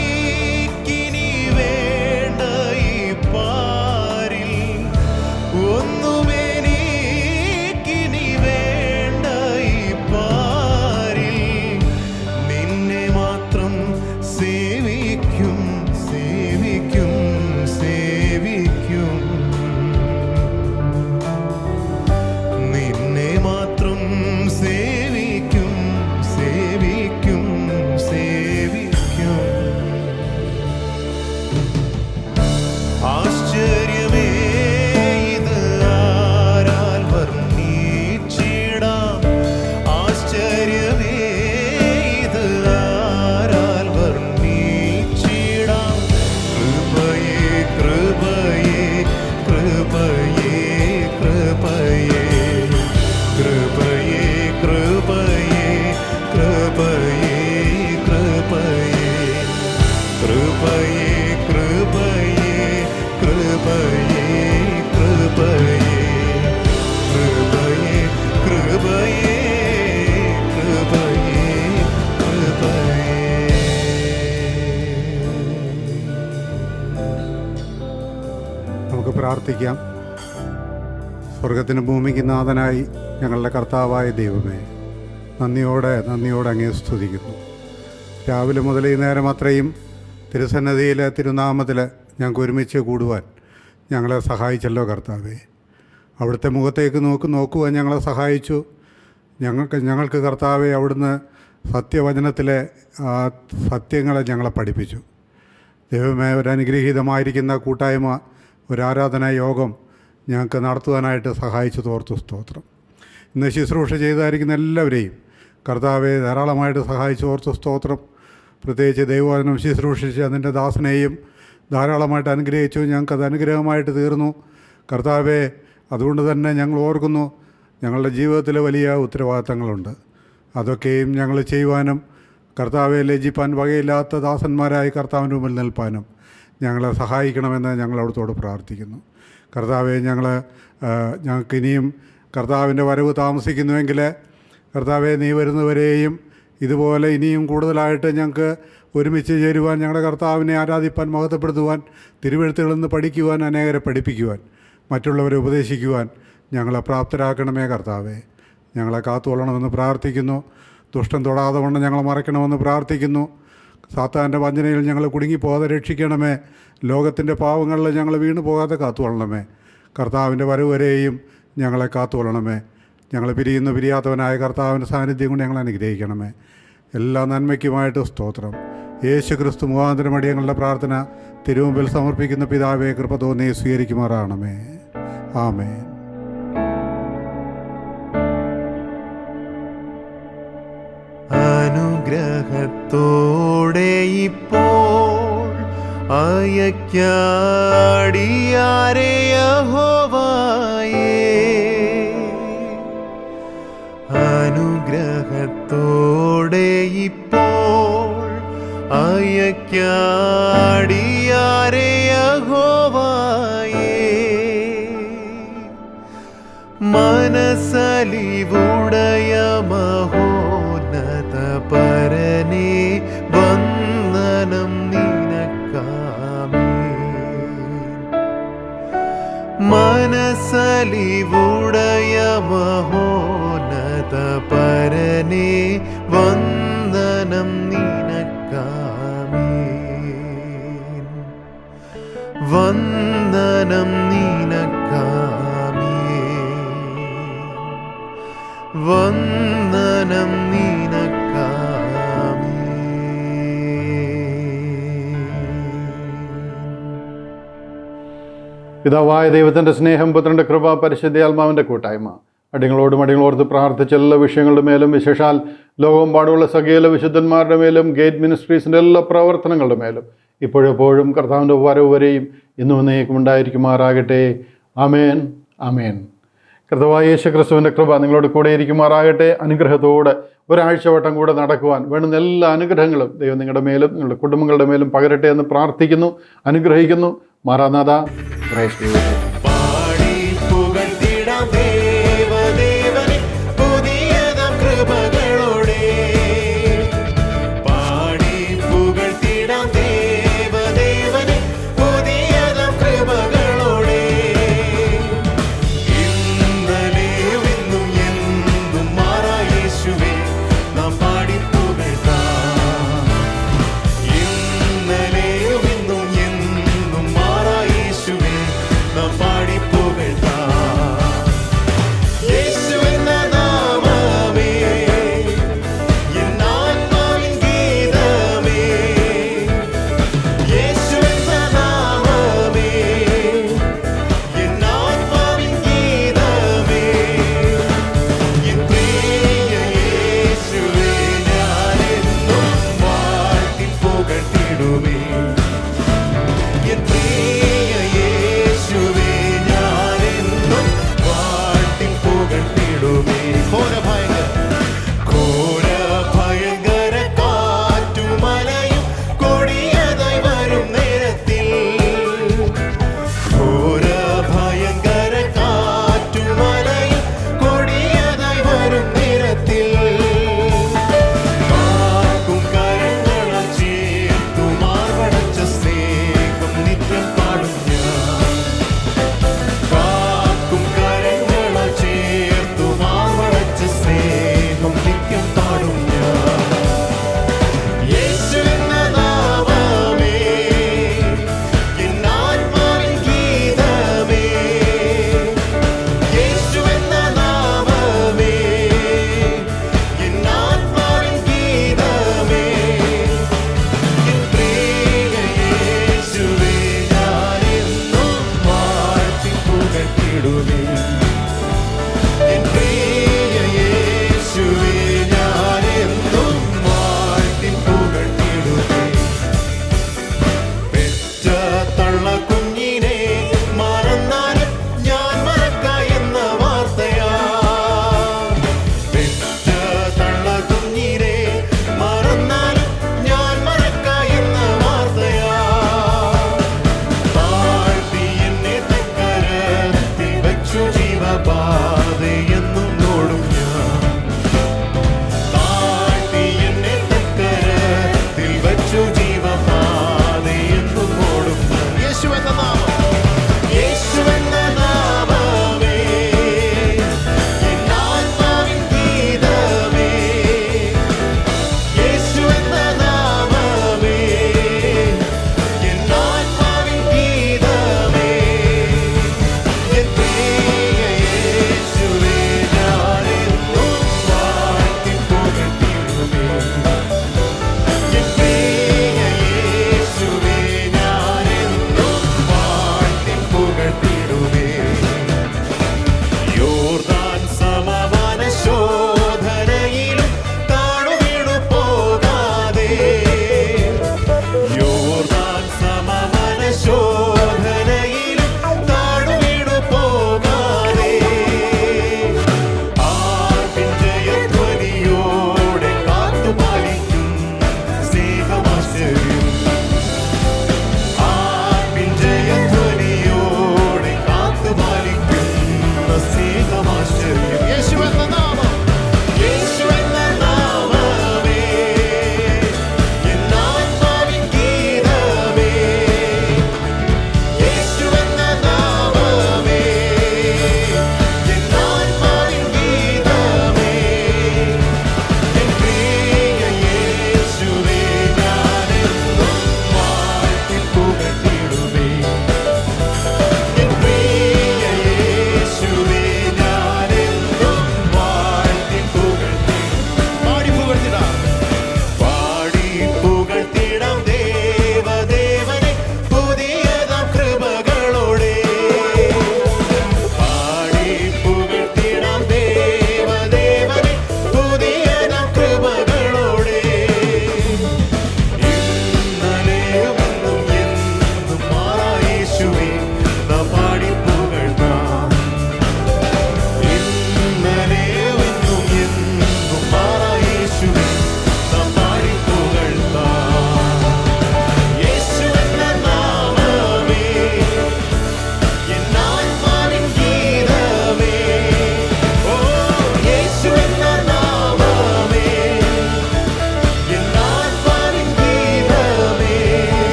പ്രാർത്ഥിക്കാം. സ്വർഗത്തിനും ഭൂമിക്ക് നാഥനായി ഞങ്ങളുടെ കർത്താവായ ദൈവമേ, നന്ദിയോടെ അങ്ങേ സ്തുതിക്കുന്നു. രാവിലെ മുതൽ ഈ നേരം അത്രയും തിരുസന്നിധിയിലെ തിരുനാമത്തിൽ ഞങ്ങൾക്ക് ഒരുമിച്ച് കൂടുവാൻ ഞങ്ങളെ സഹായിച്ചല്ലോ കർത്താവേ. അവിടുത്തെ മുഖത്തേക്ക് നോക്കുവാൻ ഞങ്ങളെ സഹായിച്ചു. ഞങ്ങൾക്ക് കർത്താവെ അവിടുന്ന് സത്യവചനത്തിലെ സത്യങ്ങളെ ഞങ്ങളെ പഠിപ്പിച്ചു. ദൈവമേ, ഒരനുഗ്രഹീതമായിരിക്കുന്ന കൂട്ടായ്മ, ഒരാരാധനാ യോഗം ഞങ്ങൾക്ക് നടത്തുവാനായിട്ട് സഹായിച്ചു തോർത്തു സ്തോത്രം. ഇന്ന് ശുശ്രൂഷ ചെയ്തായിരിക്കുന്ന എല്ലാവരെയും കർത്താവെ ധാരാളമായിട്ട് സഹായിച്ചു ഓർത്തു സ്തോത്രം. പ്രത്യേകിച്ച് ദൈവവചനം ശുശ്രൂഷിച്ച് അതിൻ്റെ ദാസനെയും ധാരാളമായിട്ട് അനുഗ്രഹിച്ചു. ഞങ്ങൾക്കത് അനുഗ്രഹമായിട്ട് തീർന്നു കർത്താവെ. അതുകൊണ്ട് തന്നെ ഞങ്ങൾ ഓർക്കുന്നു, ഞങ്ങളുടെ ജീവിതത്തിൽ വലിയ ഉത്തരവാദിത്തങ്ങളുണ്ട്. അതൊക്കെയും ഞങ്ങൾ ചെയ്യുവാനും കർത്താവെ ലജ്ജിപ്പാൻ വകയില്ലാത്ത ദാസന്മാരായി കർത്താവിൻ്റെ മുമ്പിൽ നിൽപ്പാനും ഞങ്ങളെ സഹായിക്കണമെന്ന് ഞങ്ങൾ അവിടുത്തോട് പ്രാർത്ഥിക്കുന്നു. കർത്താവെ, ഞങ്ങൾക്കിനിയും കർത്താവിൻ്റെ വരവ് താമസിക്കുന്നുവെങ്കിൽ കർത്താവെ, നീ വരുന്നവരെയും ഇതുപോലെ ഇനിയും കൂടുതലായിട്ട് ഞങ്ങൾക്ക് ഒരുമിച്ച് ചേരുവാൻ, ഞങ്ങളുടെ കർത്താവിനെ ആരാധിപ്പാൻ, മഹത്വപ്പെടുത്തുവാൻ, തിരുവെഴുത്തുകളിൽ നിന്ന് പഠിക്കുവാൻ, അനേകരെ പഠിപ്പിക്കുവാൻ, മറ്റുള്ളവരെ ഉപദേശിക്കുവാൻ ഞങ്ങളെ പ്രാപ്തരാക്കണമേ കർത്താവെ. ഞങ്ങളെ കാത്തുകൊള്ളണമെന്ന് പ്രാർത്ഥിക്കുന്നു. ദുഷ്ടം തൊടാതെ വണ്ണം ഞങ്ങളെ മറയ്ക്കണമെന്ന് പ്രാർത്ഥിക്കുന്നു. സാത്താൻ്റെ വഞ്ചനയിൽ ഞങ്ങൾ കുടുങ്ങിപ്പോകാതെ രക്ഷിക്കണമേ. ലോകത്തിൻ്റെ പാവങ്ങളിൽ ഞങ്ങൾ വീണു പോകാതെ കാത്തുകൊള്ളണമേ. കർത്താവിൻ്റെ വരവ് വരെയും ഞങ്ങളെ കാത്തുകൊള്ളണമേ. ഞങ്ങൾ പിരിയാത്തവനായ കർത്താവിൻ്റെ സാന്നിധ്യം കൊണ്ട് ഞങ്ങൾ അനുഗ്രഹിക്കണമേ. എല്ലാ നന്മയ്ക്കുമായിട്ട് സ്തോത്രം. യേശു ക്രിസ്തു മുഖാന്തരമടി ഞങ്ങളുടെ പ്രാർത്ഥന തിരുമുമ്പിൽ സമർപ്പിക്കുന്ന പിതാവേ, കൃപ തോന്നി സ്വീകരിക്കുമാറാണമേ. ആമേൻ. അനുഗ്രഹത്തോടെ ഇപ്പോൾ അയക്കാടിയാരെ യഹോവയേ, അനുഗ്രഹത്തോടെ ഇപ്പോൾ അയക്കാടിയാരെ യഹോവയേ. മനസ്സലിവുടയ മഹോന്നത പരനേ, വന്ദനം നിനക്കാമേൻ. മനസ്സലിവുടയ മഹോന്നത പരനേ, വന്ദനം നിനക്കാമേൻ. വന്ദനം നിനക്കാമേ, വന്ദനം പിതാവായ ദൈവത്തിൻ്റെ സ്നേഹം, പുത്രൻ്റെ കൃപ, പരിശുദ്ധാത്മാവിൻ്റെ കൂട്ടായ്മ അടിങ്ങളോടും അടിങ്ങളോർത്ത് പ്രാർത്ഥിച്ച എല്ലാ വിഷയങ്ങളുടെ മേലും, വിശേഷാൽ ലോകമെമ്പാടുമുള്ള സകല വിശുദ്ധന്മാരുടെ മേലും, ഗേറ്റ് മിനിസ്ട്രീസിൻ്റെ എല്ലാ പ്രവർത്തനങ്ങളുടെ മേലും ഇപ്പോഴെപ്പോഴും കർത്താവിൻ്റെ വരവ് വരെയും ഇന്നും എന്നേക്കും ഉണ്ടായിരിക്കുമാറാകട്ടെ. ആമേൻ, ആമേൻ. കർത്താവായ യേശു ക്രിസ്തുവിൻ്റെ കൃപ നിങ്ങളോട് കൂടെ ഇരിക്കുമാറാകട്ടെ. അനുഗ്രഹത്തോടെ ഒരാഴ്ച വട്ടം കൂടെ നടക്കുവാൻ വേണ്ടുന്ന എല്ലാ അനുഗ്രഹങ്ങളും ദൈവം നിങ്ങളുടെ മേലും നിങ്ങളുടെ കുടുംബങ്ങളുടെ മേലും പകരട്ടെ എന്ന് പ്രാർത്ഥിക്കുന്നു, അനുഗ്രഹിക്കുന്നു. Maranatha, praise the Lord.